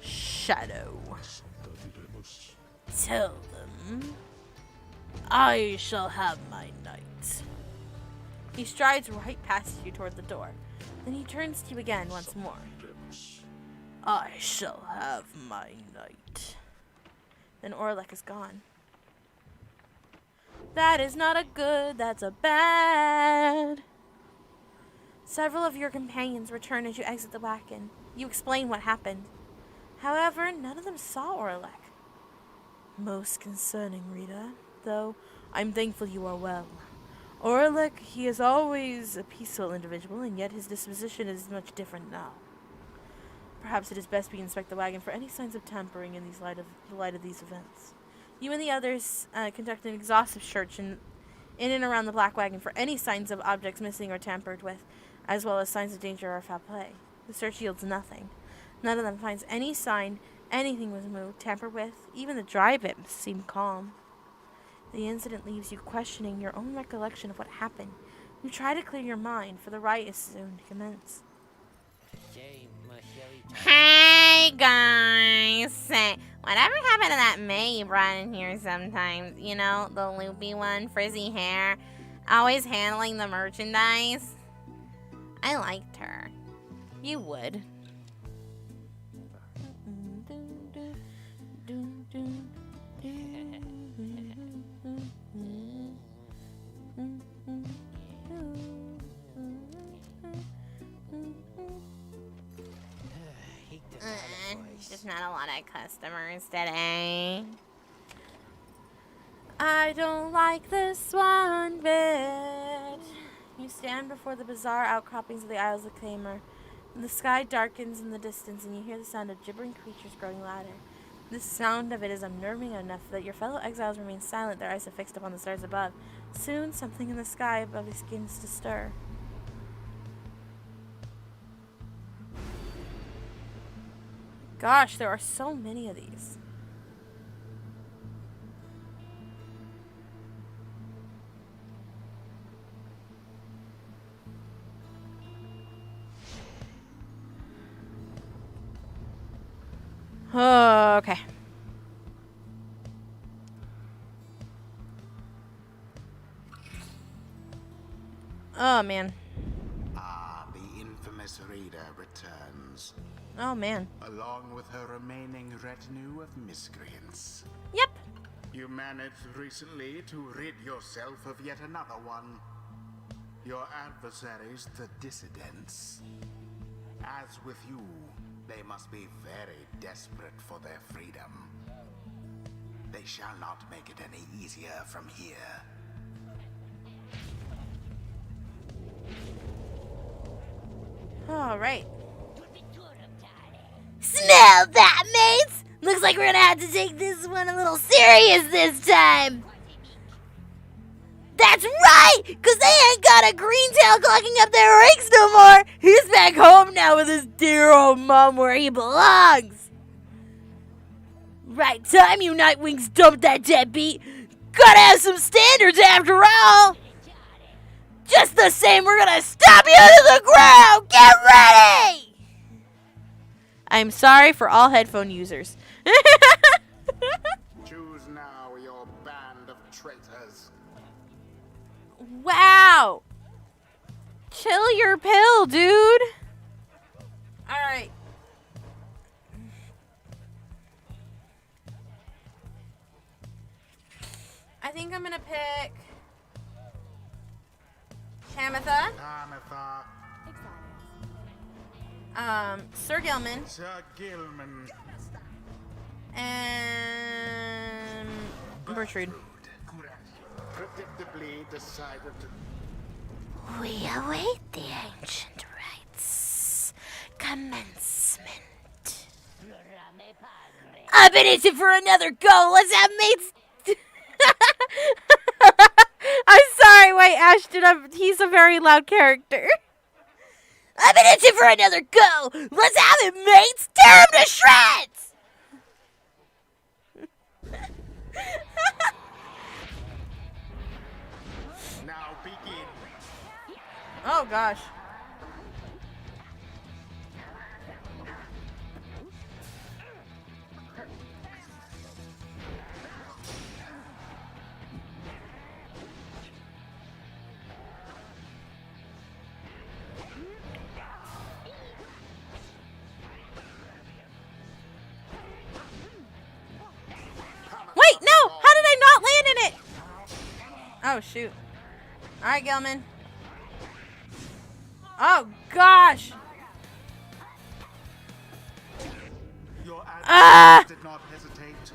Shadow. Tell them I shall have my night. He strides right past you toward the door. Then he turns to you again once more. I shall have my night. Then Oralek is gone. That is not a good, that's a bad. Several of your companions return as you exit the wagon. You explain what happened. However, none of them saw Oralek. Most concerning, Rita, though I'm thankful you are well. Oralek, he is always a peaceful individual, and yet his disposition is much different now. Perhaps it is best we inspect the wagon for any signs of tampering in the light of these events. You and the others conduct an exhaustive search in and around the black wagon for any signs of objects missing or tampered with, as well as signs of danger or foul play. The search yields nothing. None of them finds any sign anything was moved, tampered with. Even the dry bits seem calm. The incident leaves you questioning your own recollection of what happened. You try to clear your mind, for the rite is soon to commence. Hey guys! Whatever happened to that May you brought in here sometimes? You know, the loopy one, frizzy hair, always handling the merchandise? I liked her. You would. Just not a lot of customers today. I don't like this one bit. You stand before the bizarre outcroppings of the Isles of Khamer. The sky darkens in the distance, and you hear the sound of gibbering creatures growing louder. The sound of it is unnerving enough that your fellow exiles remain silent, their eyes are fixed upon the stars above. Soon, something in the sky above you begins to stir. Gosh, there are so many of these. Okay. Oh, man. Ah, the infamous Rita returns. Oh, man. along with her remaining retinue of miscreants. Yep. You managed recently to rid yourself of yet another one. Your adversaries, the dissidents. As with you, they must be very desperate for their freedom. They shall not make it any easier from here. All right. Smell that, mates! Looks like we're gonna have to take this one a little serious this time. That's right! Cause they ain't got a green tail clogging up their ranks no more! He's back home now with his dear old mom where he belongs! Right time you Nightwings dumped that deadbeat! Gotta have some standards after all! Just the same, we're gonna stomp you to the ground! Get ready! I'm sorry for all headphone users. Choose now your band of traitors. Wow. Chill your pill, dude. All right. I think I'm going to pick Tamitha, Sir Gilman, Sir Gilman. and Bertrude. Predictably decided to... We await the ancient rites. Commencement. I've been itching for another go. Let's have mates. I'm sorry, wait, Ashton, he's a very loud character. I've been itching for another go. Let's have it, mates. Tear him to shreds. Now begin. Oh, gosh. Wait, no! How did I not land in it? Oh, shoot. All right, Gilman. Oh, gosh. Your Ah! adversaries did not hesitate.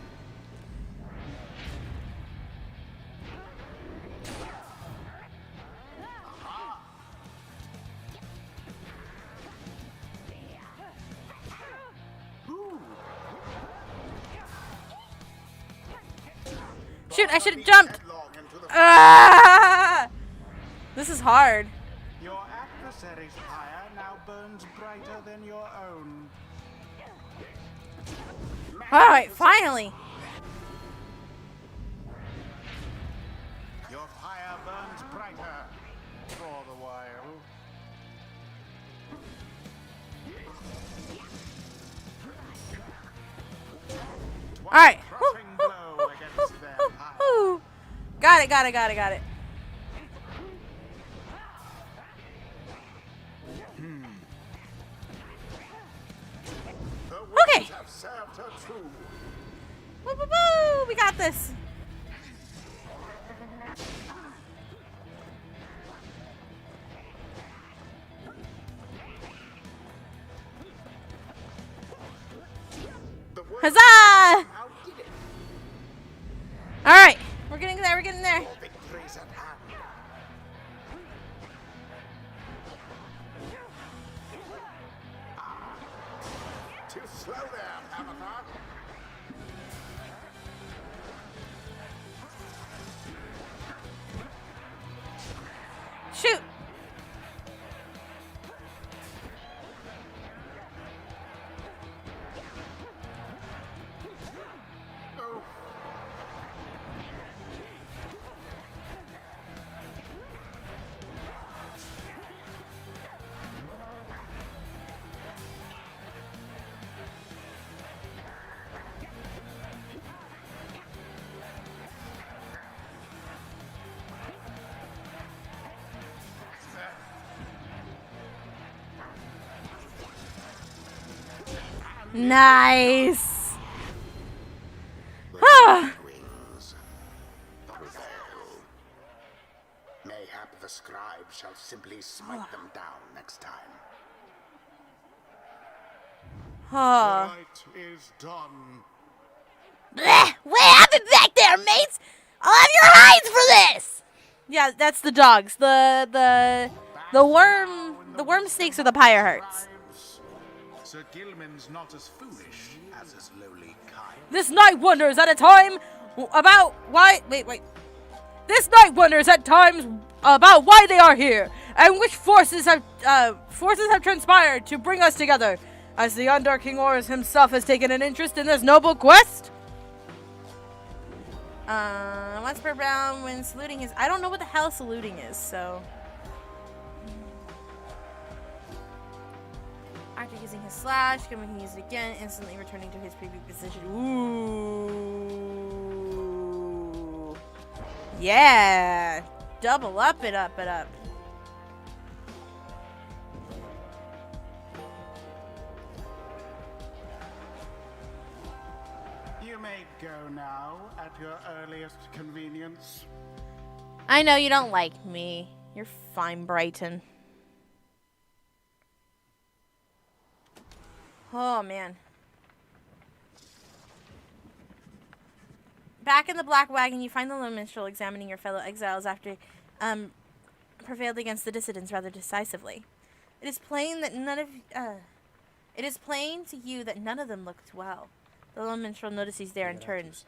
Shoot, I should have jumped. Headlong into the... Ah! This is hard. Your adversary's fire now burns brighter than your own. All right, finally. Your fire burns brighter for the while. All right. Crushing blow against their fire. Woo. Got it. The Okay. winds have served her true. Woo, woo, woo. We got this. The winds Huzzah! outdid it. All right, we're getting there. Your victory's at hand. Too slow there, Avatar. Shoot. Oh, Nice. The Ah. wings prevail. Mayhap the scribe shall simply smite them down next time. Oh. Right is done. Blech, what happened back there, mates? I'll have your hides for this! Yeah, that's the dogs. The worm snakes are the pyre hearts. Sir Gilman's not as foolish as his lowly kind. This night wonders at a time about why. Wait. This night wonders at times about why they are here and which forces have transpired to bring us together. As the Undar King Oris himself has taken an interest in this noble quest. Once per round when saluting is. I don't know what the hell saluting is, so. After using his slash, Gilman can use it again, instantly returning to his previous position. Ooh. Yeah. Double up it up it up. You may go now at your earliest convenience. I know you don't like me. You're fine, Brighton. Oh, man. Back in the Black Wagon, you find the lone minstrel examining your fellow exiles after prevailed against the dissidents rather decisively. It is plain that it is plain to you that none of them looked well. The lone minstrel notices there and turns.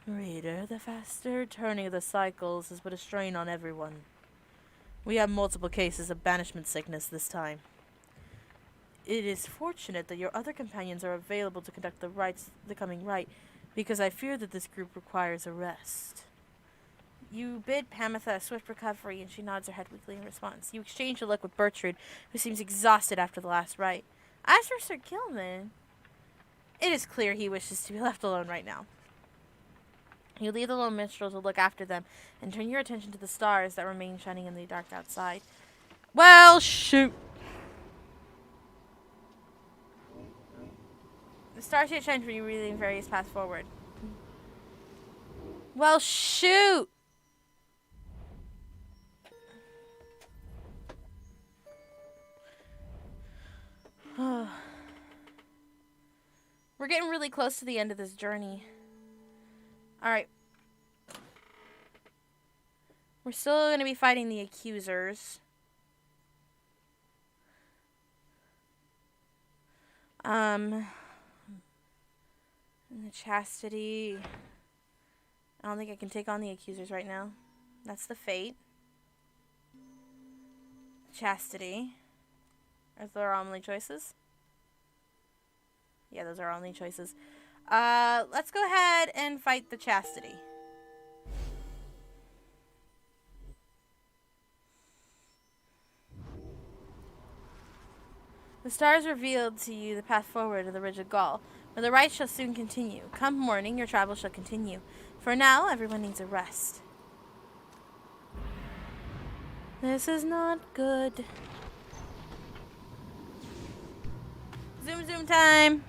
Reader, the faster turning of the cycles has put a strain on everyone. We have multiple cases of banishment sickness this time. It is fortunate that your other companions are available to conduct the coming rite, because I fear that this group requires a rest. You bid Pamitha a swift recovery, and she nods her head weakly in response. You exchange a look with Bertrude, who seems exhausted after the last rite. As for Sir Gilman, it is clear he wishes to be left alone right now. You leave the lone minstrel to look after them, and turn your attention to the stars that remain shining in the dark outside. Well, shoot. The stars yet shine for you, revealing various paths forward. Well, shoot! We're getting really close to the end of this journey. Alright. We're still going to be fighting the accusers. And the chastity. I don't think I can take on the accusers right now. That's the fate. Chastity. Are those our only choices? Yeah, those are our only choices. Let's go ahead and fight the chastity. The stars revealed to you the path forward to the Ridge of Gaul, where the rites shall soon continue. Come morning, your travel shall continue. For now, everyone needs a rest. This is not good. Zoom zoom time.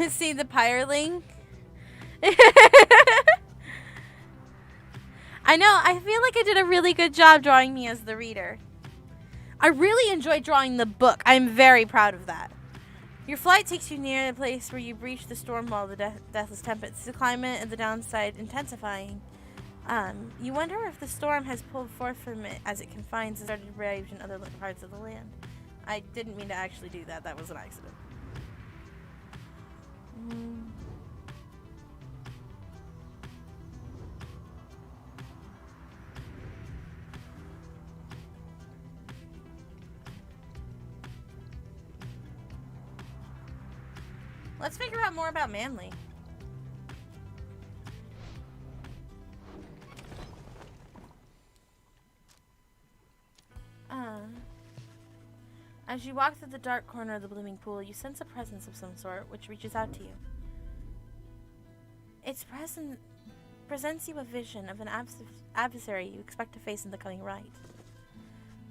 See the Pyreling? I know, I feel like I did a really good job drawing me as the reader. I really enjoyed drawing the book. I'm very proud of that. Your flight takes you near the place where you breach the storm wall of the Deathless Tempest, the climate and the downside intensifying. You wonder if the storm has pulled forth from it as it confines and started to rage in other parts of the land. I didn't mean to actually do that. That was an accident. Let's figure out more about Manly. As you walk through the dark corner of the blooming pool, you sense a presence of some sort which reaches out to you. Its presence presents you a vision of an adversary you expect to face in the coming rite.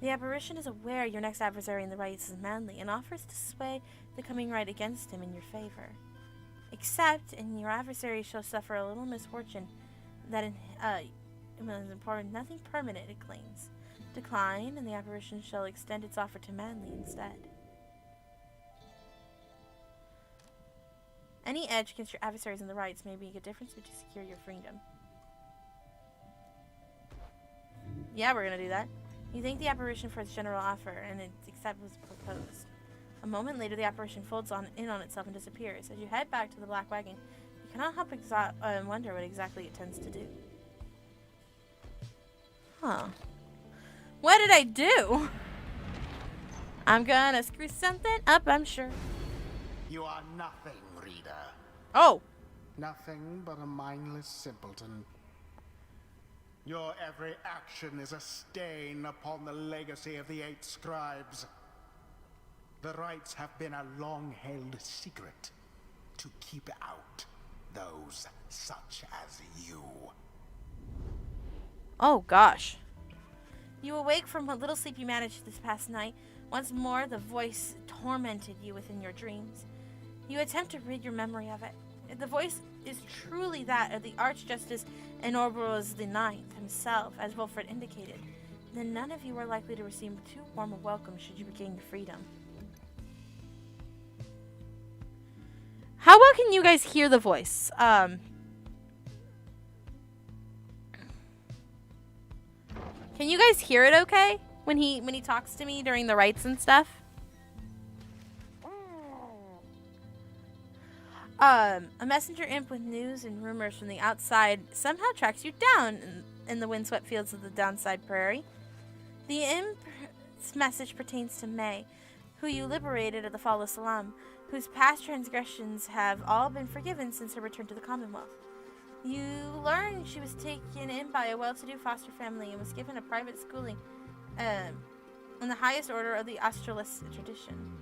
The apparition is aware your next adversary in the rites is manly and offers to sway the coming right against him in your favor. Except, and your adversary shall suffer a little misfortune that is important, nothing permanent it claims. Decline, and the apparition shall extend its offer to manly instead. Any edge against your adversaries in the rites may make a difference to secure your freedom. Yeah, we're gonna do that. You thank the apparition for its general offer, and it accepts what's proposed. A moment later, the apparition folds in on itself and disappears. As you head back to the black wagon, you cannot help wonder what exactly it tends to do. Huh. What did I do? I'm gonna screw something up, I'm sure. You are nothing, reader. Oh! Nothing but a mindless simpleton. Your every action is a stain upon the legacy of the 8 scribes. The rites have been a long-held secret to keep out those such as you. Oh, gosh. You awake from what little sleep you managed this past night. Once more, the voice tormented you within your dreams. You attempt to rid your memory of it. If the voice is truly that of the Archjustice Enorboros IX himself, as Wilfred indicated, then none of you are likely to receive too warm a welcome should you regain your freedom. How well can you guys hear the voice? Can you guys hear it okay when he talks to me during the rites and stuff? A messenger imp with news and rumors from the outside somehow tracks you down in the windswept fields of the downside prairie. The imp's message pertains to May, who you liberated at the fall of Salam, whose past transgressions have all been forgiven since her return to the Commonwealth. You learn she was taken in by a well-to-do foster family and was given a private schooling in the highest order of the Australis tradition.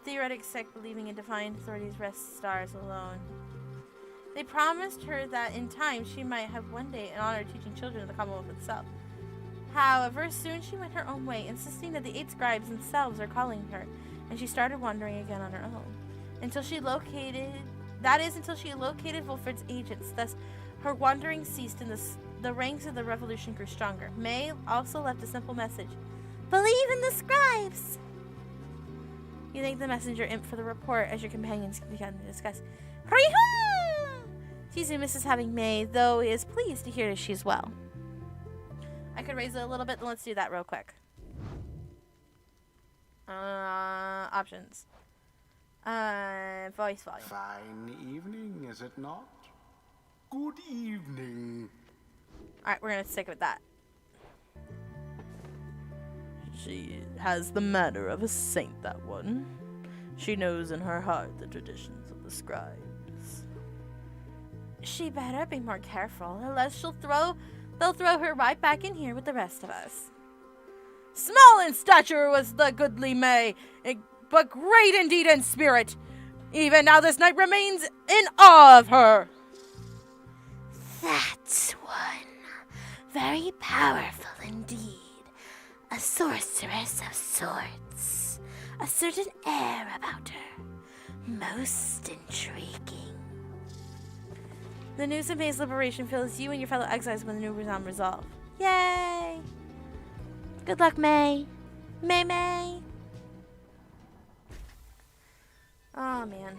Theoretic sect believing in divine authorities rest stars alone. They promised her that in time she might have one day an honor teaching children of the Commonwealth itself. However, soon she went her own way, insisting that the 8 scribes themselves are calling her, and she started wandering again on her own. Until she located Wilfred's agents. Thus, her wandering ceased and the ranks of the revolution grew stronger. May also left a simple message. Believe in the scribes! You thank the messenger imp for the report as your companions began to discuss. Hurry-hoo! Tizu misses having May, though he is pleased to hear that she's well. I could raise it a little bit, then let's do that real quick. Options. Voice volume. Fine evening, is it not? Good evening. Alright, we're gonna stick with that. She has the manner of a saint, that one. She knows in her heart the traditions of the scribes. She better be more careful, unless they'll throw her right back in here with the rest of us. Small in stature was the goodly May, but great indeed in spirit. Even now this knight remains in awe of her. That's one. Very powerful indeed. A sorceress of sorts. A certain air about her. Most intriguing. The news of May's liberation fills you and your fellow exiles with a new resolve. Yay! Good luck, May. May. Oh, man.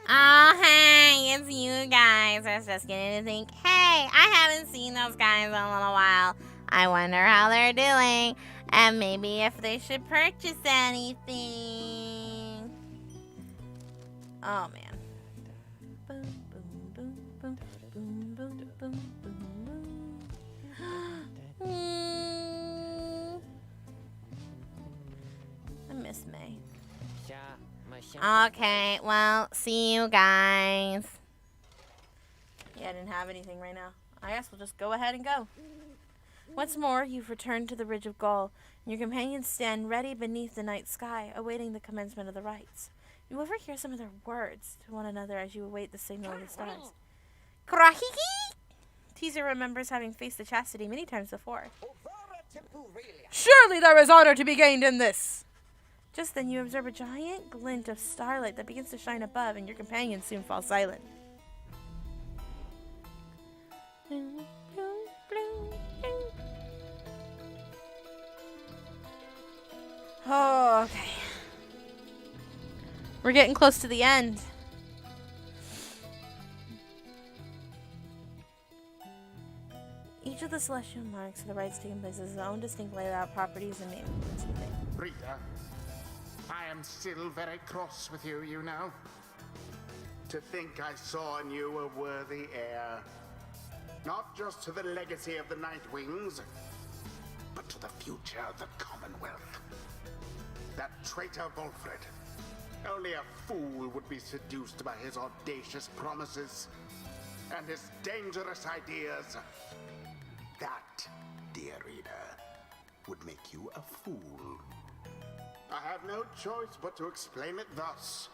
Oh, hey, it's you guys. I was just getting to think, hey, I haven't seen those guys in a little while. I wonder how they're doing, and maybe if they should purchase anything. Oh, man. Boom, boom, boom, boom, boom, boom, boom, boom, boom. I miss May. Okay, well, see you guys. Yeah, I didn't have anything right now. I guess we'll just go ahead and go. Once more, you've returned to the Ridge of Gaul, and your companions stand ready beneath the night sky, awaiting the commencement of the rites. You overhear some of their words to one another as you await the signal of the stars. Krahiki! Teaser remembers having faced the chastity many times before. Surely there is honor to be gained in this. Just then you observe a giant glint of starlight that begins to shine above, and your companions soon fall silent. Oh, okay. We're getting close to the end. Each of the celestial marks of the rites taking place has its own distinct layout, properties, and name. Rita, I am still very cross with you, you know. To think I saw in you a worthy heir. Not just to the legacy of the Night Wings, but to the future of the Commonwealth. That traitor Volfred. Only a fool would be seduced by his audacious promises and his dangerous ideas. That, dear reader, would make you a fool. I have no choice but to explain it thus,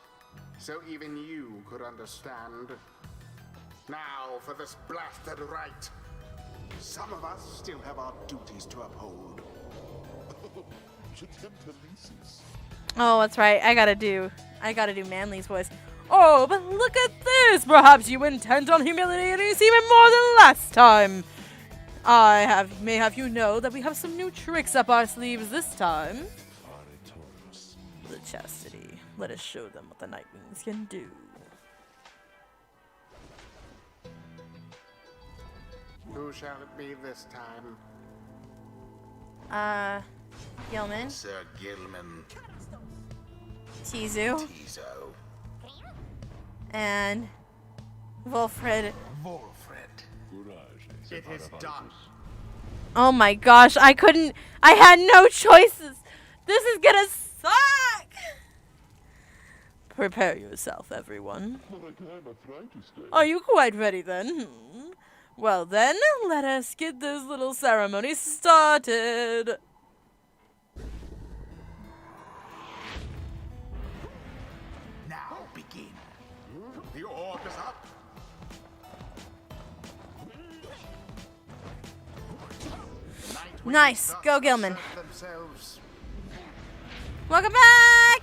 so even you could understand. Now for this blasted rite. Some of us still have our duties to uphold. Oh, that's right. I gotta do Manly's voice. Oh, but look at this! Perhaps you intend on humiliating us even more than last time. May have you know that we have some new tricks up our sleeves this time. The chastity. Let us show them what the Night Wings can do. Who shall it be this time? Gilman. Sir Gilman. Tizu. Tizo. And Volfred. Volfred. It is done. Oh my gosh, I had no choices. This is gonna suck. Prepare yourself, everyone. Are you quite ready then? Well then, let us get this little ceremony started. Now begin. The orb is up. Nice. Go, Gilman. Themselves. Welcome back.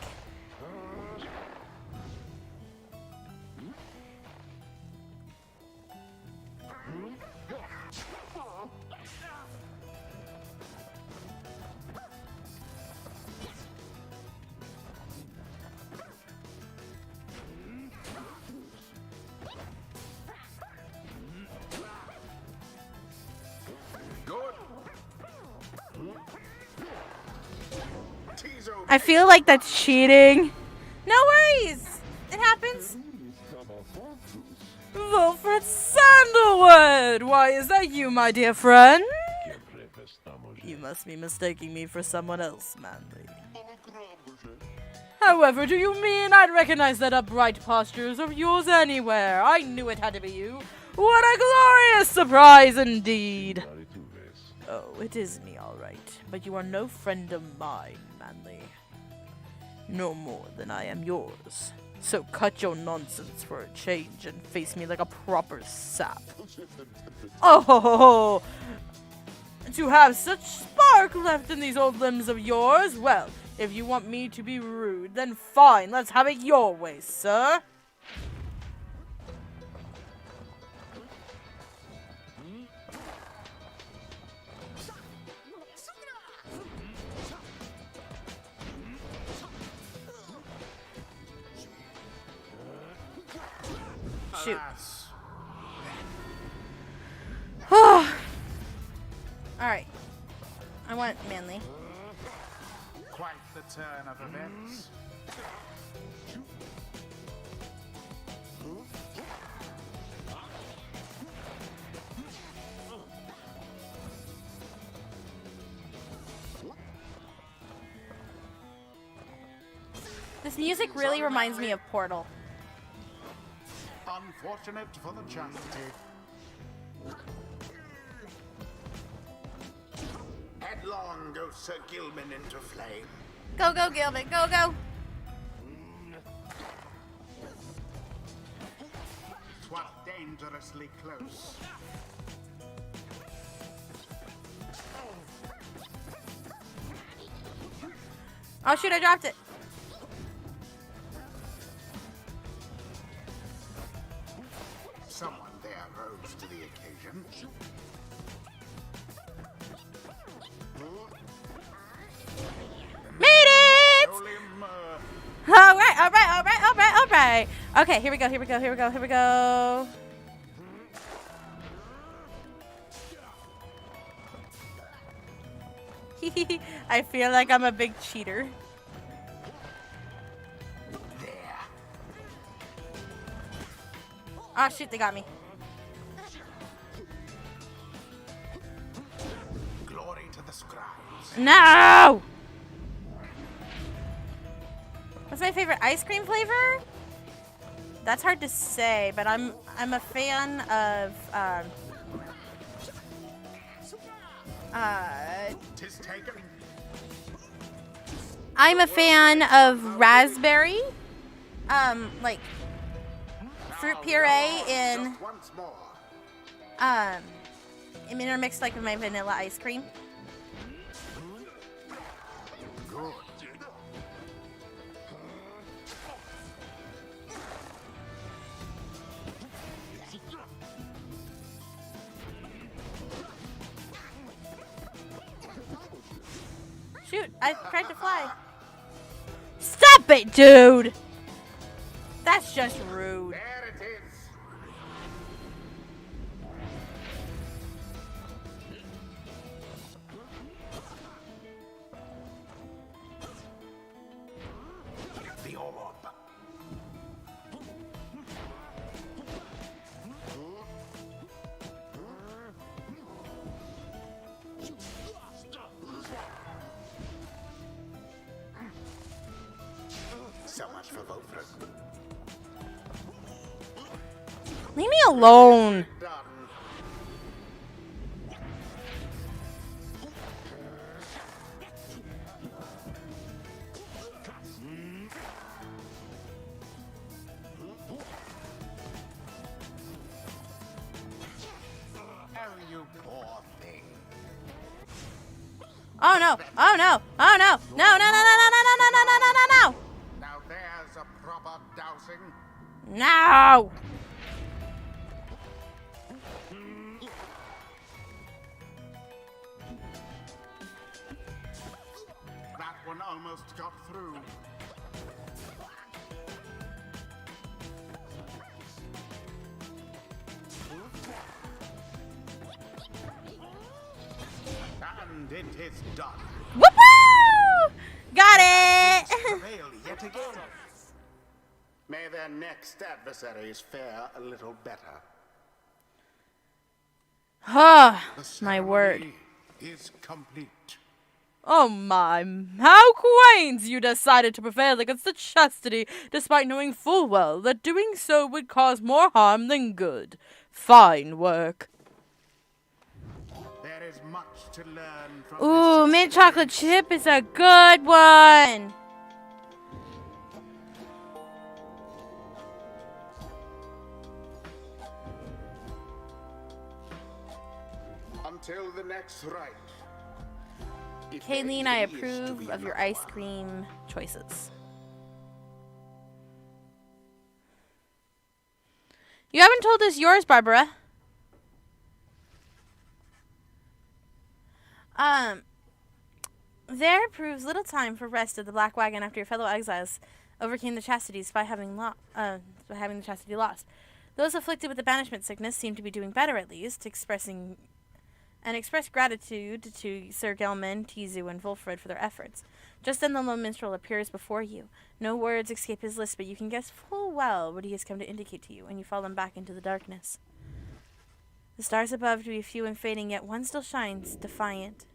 I feel like that's cheating. No worries. It happens. Volfred Sandalwood! Why, is that you, my dear friend? You must be mistaking me for someone else, Manly. However, do you mean I'd recognize that upright postures of yours anywhere? I knew it had to be you. What a glorious surprise indeed! Oh, it is me, all right. But you are no friend of mine, Manly. No more than I am yours. So cut your nonsense for a change and face me like a proper sap. Oh, ho, ho, ho. To have such spark left in these old limbs of yours? Well, if you want me to be rude, then fine. Let's have it your way, sir. Shoot. Alright. I want Manly. Quite the turn of events. This music really reminds me of Portal. Unfortunate for the chastity. Headlong goes Sir Gilman into flame. Go, go, Gilman. Go, go. Twas dangerously close. Oh shoot, I dropped it. Someone there rose to the occasion. Made it! Stole him, Alright. Okay, here we go. I feel like I'm a big cheater. there. Oh shoot, they got me. Glory to the scribes. No! What's my favorite ice cream flavor? That's hard to say, but I'm a fan of Tis taken. I'm a fan of raspberry, like fruit puree in Just once more. intermixed like with my vanilla ice cream. Good. Shoot, I tried to fly. Stop it, dude! That's just rude. There it is. The orb. So much for Volfred. Leave me alone. Done. Oh, you poor thing. Oh no! Oh no! Oh no! No! No! No! No! No! No! No! No! No! No! No! Now there's a proper dousing. No! That one almost got through. And it is done. Whoopoo! Got it! Prevail yet again. May their next adversaries fare a little better. Oh, The my word. ceremony is complete. Oh my, how quaint you decided to prevail against the chastity, despite knowing full well that doing so would cause more harm than good. Fine work. There is much to learn from Ooh, this mint chocolate chip is a good one. until the next rite. It Kayleen, may I please to approve be of your another ice one. cream choices. You haven't told us yours, Barbara. There proves little time for rest at the Black Wagon after your fellow exiles overcame the chastities by having the chastity lost. Those afflicted with the banishment sickness seem to be doing better, at least, express gratitude to Sir Gelman, Tizu, and Volfred for their efforts. Just then the lone minstrel appears before you. No words escape his lips, but you can guess full well what he has come to indicate to you, and you fall back into the darkness. The stars above to be few and fading, yet one still shines, defiant.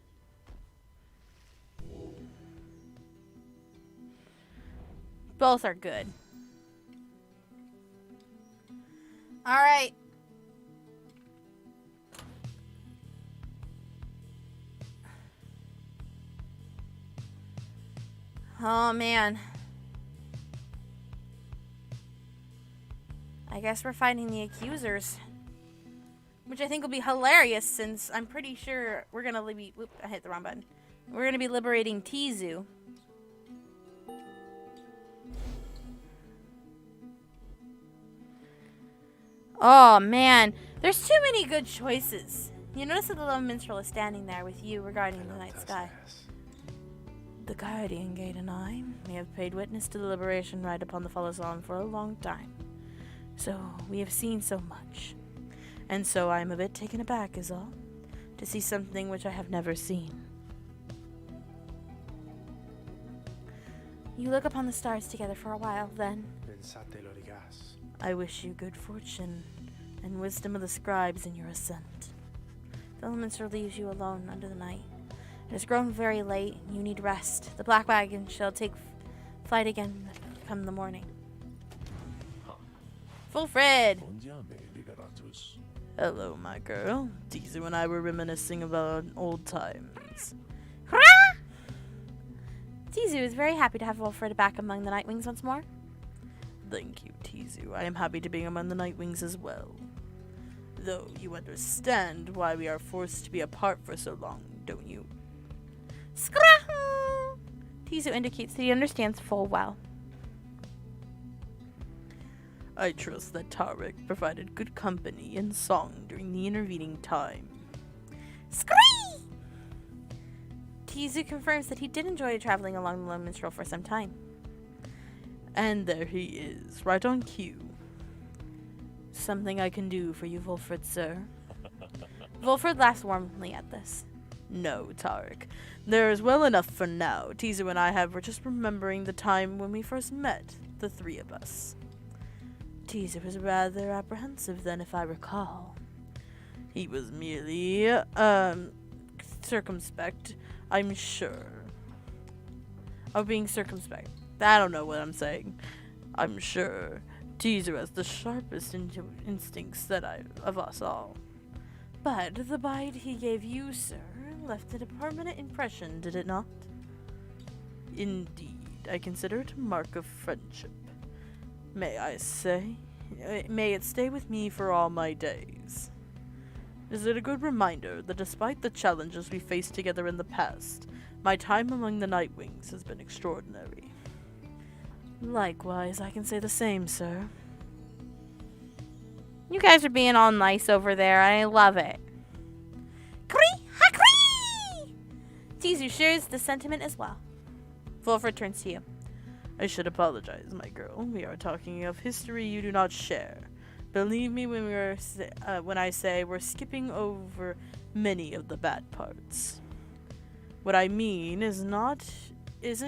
Both are good. All right. Oh, man. I guess we're fighting the accusers. Which I think will be hilarious since I'm pretty sure we're going to be... Whoop, I hit the wrong button. We're going to be liberating Tizu. Oh, man. There's too many good choices. You notice that the little minstrel is standing there with you regarding the night sky. The Guardian Gate and I, we have paid witness to the liberation rite upon the Falazon for a long time. So, we have seen so much. And so I am a bit taken aback is all, to see something which I have never seen. You look upon the stars together for a while, then. I wish you good fortune and wisdom of the scribes in your ascent. The minstrel leaves you alone under the night. It has grown very late, and you need rest. The black wagon shall take flight again come the morning. Fulfred! Hello, my girl. Tizu and I were reminiscing about old times. Tizu is very happy to have Wilfred back among the Nightwings once more. Thank you, Tizu. I am happy to be among the Nightwings as well. Though you understand why we are forced to be apart for so long, don't you? Skrahu! Tizu indicates that he understands full well. I trust that Tarek provided good company and song during the intervening time. Scree! Tizu confirms that he did enjoy traveling along the Lone Minstrel for some time. And there he is, right on cue. Something I can do for you, Wolfred, sir? Wolfred laughs warmly at this. No, Tarek. There is well enough for now. Tizu and I were just remembering the time when we first met, the three of us. Tizu was rather apprehensive then, if I recall. He was merely, circumspect, I'm sure. Of being circumspect. I don't know what I'm saying. I'm sure Tizu has the sharpest instincts of us all. But the bite he gave you, sir, left a permanent impression, did it not? Indeed, I consider it a mark of friendship. May it stay with me for all my days. Is it a good reminder that despite the challenges we faced together in the past, my time among the Nightwings has been extraordinary. Likewise, I can say the same, sir. You guys are being all nice over there. I love it. Kree! Ha-kree! Tizu shares the sentiment as well. Wolfred turns to you. I should apologize, my girl. We are talking of history you do not share. Believe me when I say we're skipping over many of the bad parts. What I mean isn't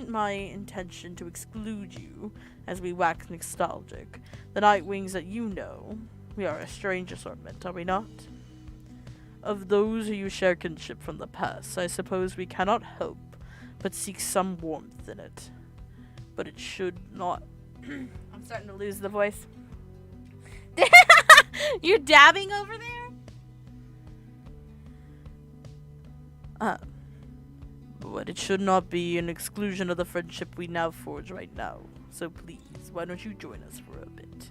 my intention to exclude you as we wax nostalgic. The Nightwings that you know, we are a strange assortment, are we not? Of those who you share kinship from the past, I suppose we cannot help but seek some warmth in it. But it should not. I'm starting to lose the voice. You're dabbing over there? But it should not be an exclusion of the friendship we now forge right now. So please, why don't you join us for a bit?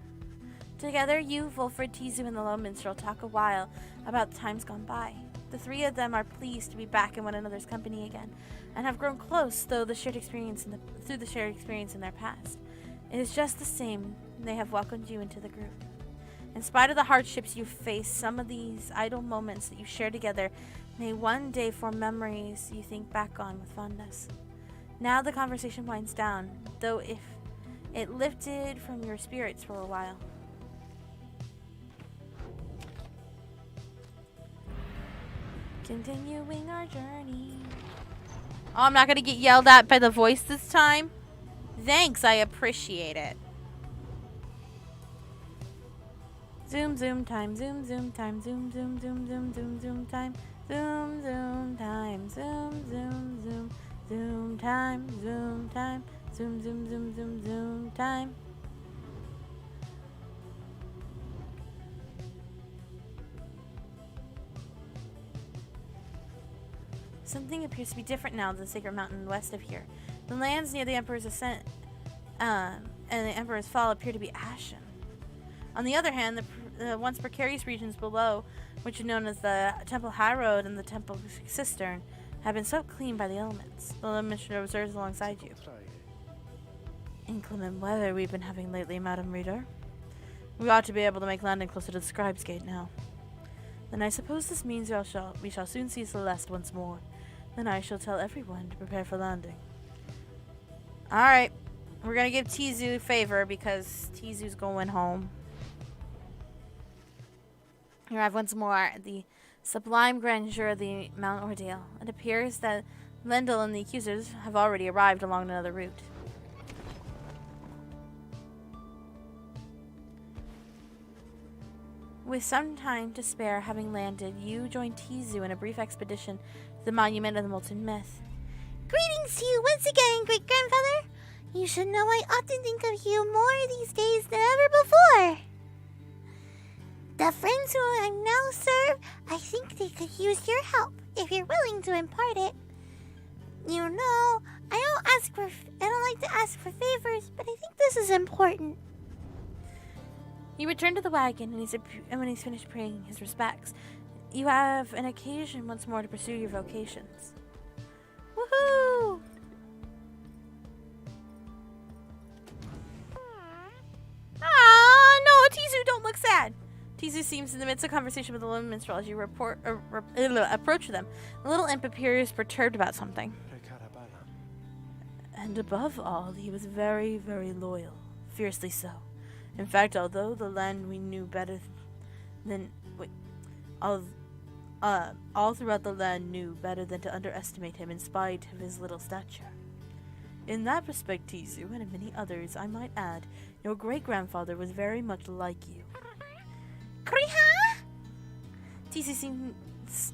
Together, you, Wolfred, Tizu, and the Lone Minstrel talk a while about times gone by. The three of them are pleased to be back in one another's company again, and have grown close through the shared experience in their past. It is just the same. They have welcomed you into the group. In spite of the hardships you face, some of these idle moments that you share together may one day form memories you think back on with fondness. Now the conversation winds down, though if it lifted from your spirits for a while. Continuing our journey. Oh, I'm not going to get yelled at by the voice this time. Thanks, I appreciate it. Zoom, zoom time, zoom, zoom time, zoom, zoom, zoom, zoom, zoom, zoom time, zoom, zoom time, zoom, zoom, zoom, zoom time, zoom time, zoom, zoom, zoom, zoom, zoom time. Something appears to be different now than the Sacred Mountain west of here. The lands near the Emperor's Ascent and the Emperor's Fall appear to be ashen. On the other hand, the once precarious regions below, which are known as the Temple High Road and the Temple Cistern, have been swept clean by the elements. The Missioner observes alongside you. Inclement weather we've been having lately, Madam Reader. We ought to be able to make landing closer to the Scribe's Gate now. Then I suppose this means we shall soon see Celeste once more. Then I shall tell everyone to prepare for landing. Alright. We're gonna give Tizu a favor because Tizu's going home. We arrive once more at the sublime grandeur of the Mount Ordeal. It appears that Lendl and the accusers have already arrived along another route. With some time to spare, having landed, you join Tizu in a brief expedition to the Monument of the Molten Myth. Greetings to you once again, great-grandfather. You should know I often think of you more these days than ever before. The friends who I now serve, I think they could use your help if you're willing to impart it. You know, I don't like to ask for favors, but I think this is important. You return to the wagon, and when he's finished paying his respects, you have an occasion once more to pursue your vocations. Woohoo! Ah, no, Tizu, don't look sad. Tizu seems in the midst of conversation with the lone minstrel as you approach them. The little imp appears perturbed about something. And above all, he was very, very loyal. Fiercely so. In fact, although the land we knew better than... all throughout the land knew better than to underestimate him in spite of his little stature. In that respect, Tizu, and in many others, I might add, your great-grandfather was very much like you. Kriha? Tizu seems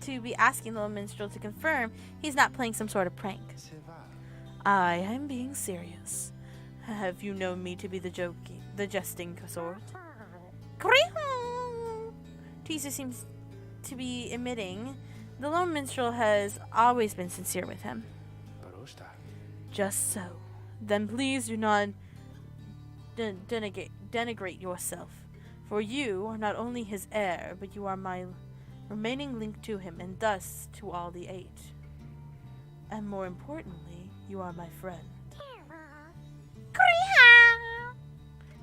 to be asking the little minstrel to confirm he's not playing some sort of prank. I am being serious. Have you known me to be the jesting sort? Kriha! Tizu seems to be admitting the lone minstrel has always been sincere with him. Just so. Then please do not denigrate yourself. For you are not only his heir, but you are my remaining link to him, and thus to all the eight. And more importantly, you are my friend. Kriha!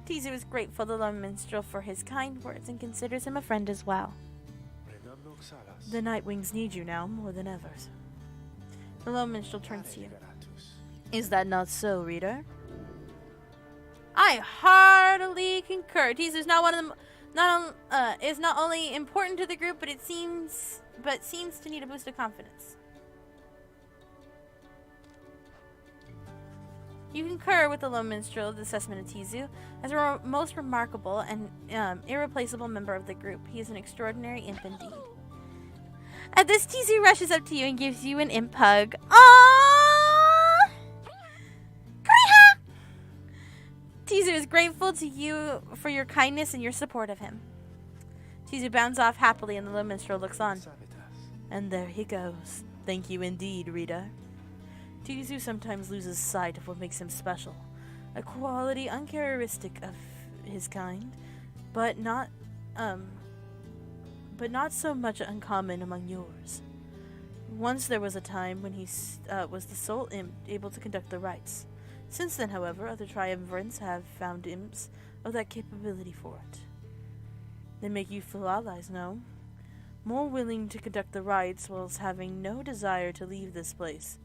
Tizu is grateful to the lone minstrel for his kind words and considers him a friend as well. The Nightwings need you now more than ever. The lone minstrel turns to you. Is that not so, reader? I heartily concur. Tizu is not one of them. Is not only important to the group, but seems to need a boost of confidence. You concur with the lone minstrel's assessment of Tizu as a most remarkable and irreplaceable member of the group. He is an extraordinary imp indeed. At this, Tizu rushes up to you and gives you an imp hug. Aww! Kriha! Tizu is grateful to you for your kindness and your support of him. Tizu bounds off happily and the lone minstrel looks on. And there he goes. Thank you indeed, Rita. Tizu sometimes loses sight of what makes him special, a quality uncharacteristic of his kind, but not so much uncommon among yours. Once there was a time when he was the sole imp able to conduct the rites. Since then, however, other triumvirates have found imps of that capability for it. They make youthful allies, no? More willing to conduct the rites whilst having no desire to leave this place.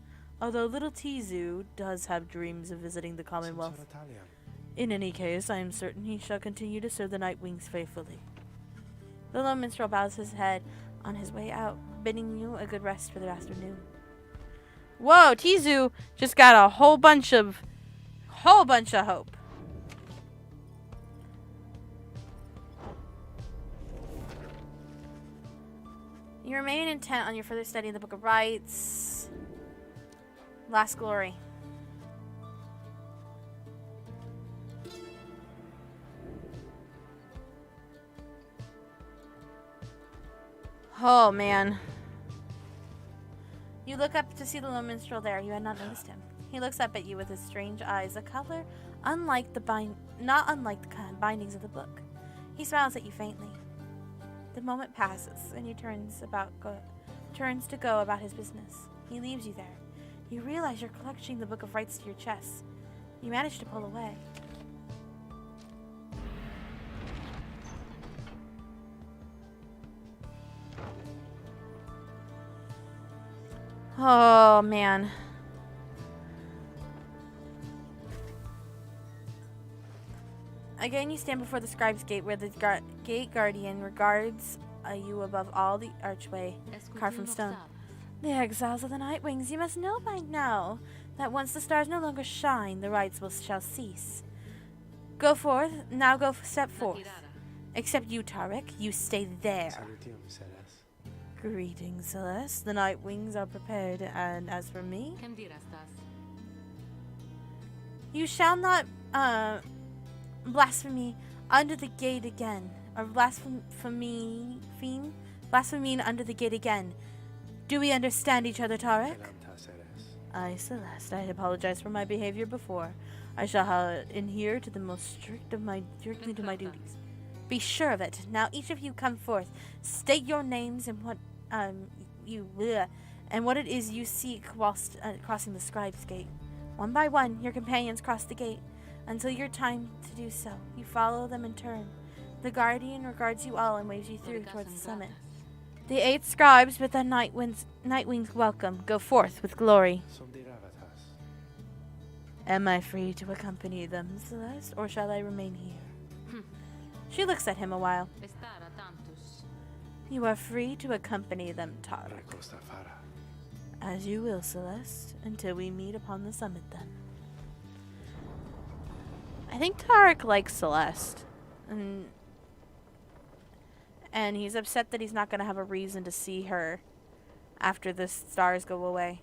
Although little Tizu does have dreams of visiting the Commonwealth. In any case, I am certain he shall continue to serve the Nightwings faithfully. The lone minstrel bows his head on his way out, bidding you a good rest for the afternoon. Whoa, Tizu just got a whole bunch of hope. You remain intent on your further study of the Book of Rites. Last glory. Oh, man. You look up to see the lone minstrel there. You had not noticed him. He looks up at you with his strange eyes, a color not unlike the bindings of the book. He smiles at you faintly. The moment passes, and he turns to go about his business. He leaves you there. You realize you're clutching the Book of Rites to your chest. You manage to pull away. Oh, man. Again, you stand before the scribe's gate, where the gate guardian regards you above all the archway, carved from stone. The exiles of the Nightwings, you must know by now that once the stars no longer shine, the rites shall cease. Go forth, now step forth. Except you, Tarek, you stay there. Greetings, Celeste. The Nightwings are prepared, and as for me, you shall not blaspheme under the gate again, or blaspheme under the gate again. Do we understand each other, Tarek? I, Celeste, I apologize for my behavior before. I shall adhere to the most strictly to my duties. Be sure of it. Now each of you come forth. State your names and what what it is you seek whilst crossing the scribe's gate. One by one, your companions cross the gate until your time to do so. You follow them in turn. The guardian regards you all and waves you through towards the summit. The 8 scribes with the Nightwings welcome. Go forth with glory. Am I free to accompany them, Celeste, or shall I remain here? She looks at him a while. You are free to accompany them, Tarek. As you will, Celeste, until we meet upon the summit then. I think Tarek likes Celeste. And he's upset that he's not going to have a reason to see her after the stars go away.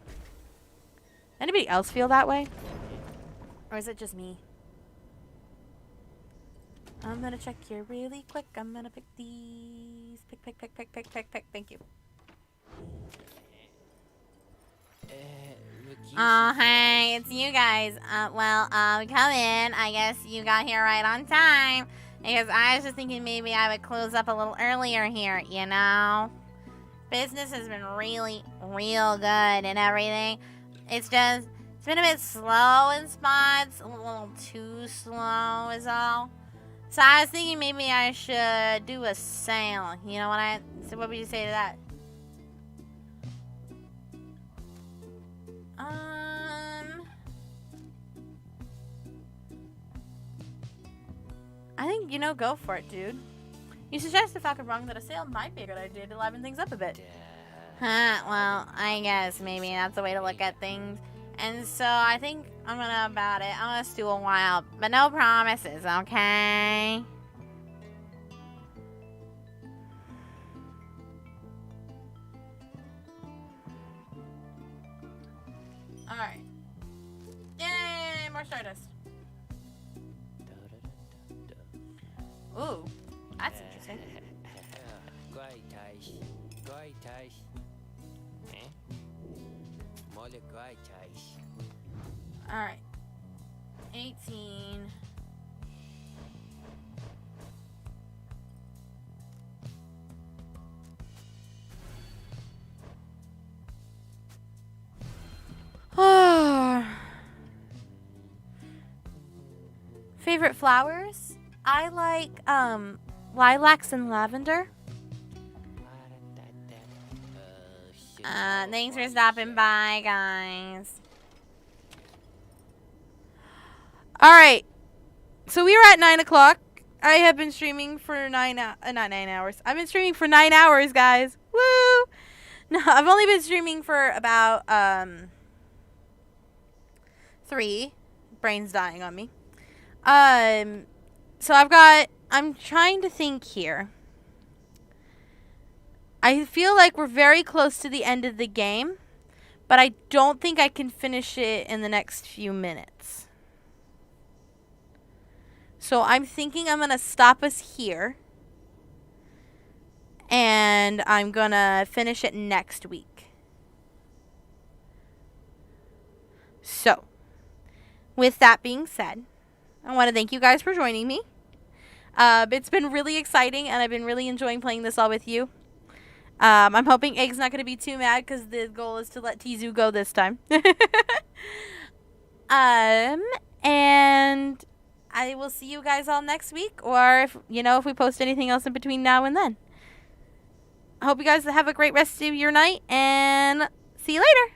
Anybody else feel that way? Or is it just me? I'm going to check here really quick. I'm going to pick these. Pick. Thank you. Oh, hey, it's you guys. Come in. I guess you got here right on time. Because I was just thinking maybe I would close up a little earlier here, you know? Business has been really, real good and everything. It's been a bit slow in spots. A little too slow is all. So I was thinking maybe I should do a sale. You know what so what would you say to that? I think, go for it, dude. You suggested, if I could wrong, that a sale might be a good idea to liven things up a bit. Well, I guess maybe that's the way to look at things. And so I think I'm gonna about it. I'm gonna do a while, but no promises, okay? Alright. Yay! More Stardust. Ooh, that's interesting. Alright. 18. Favorite flowers? I like lilacs and lavender. Thanks for stopping by, guys. Alright. So we were at 9 o'clock. I have been streaming for not 9 hours. I've been streaming for 9 hours, guys. Woo! No, I've only been streaming for about 3. Brain's dying on me. So I'm trying to think here. I feel like we're very close to the end of the game, but I don't think I can finish it in the next few minutes. So I'm thinking I'm going to stop us here, and I'm going to finish it next week. So, with that being said, I want to thank you guys for joining me. It's been really exciting, and I've been really enjoying playing this all with you. I'm hoping Egg's not going to be too mad, because the goal is to let Tizu go this time. And I will see you guys all next week, or if we post anything else in between now and then. I hope you guys have a great rest of your night, and see you later.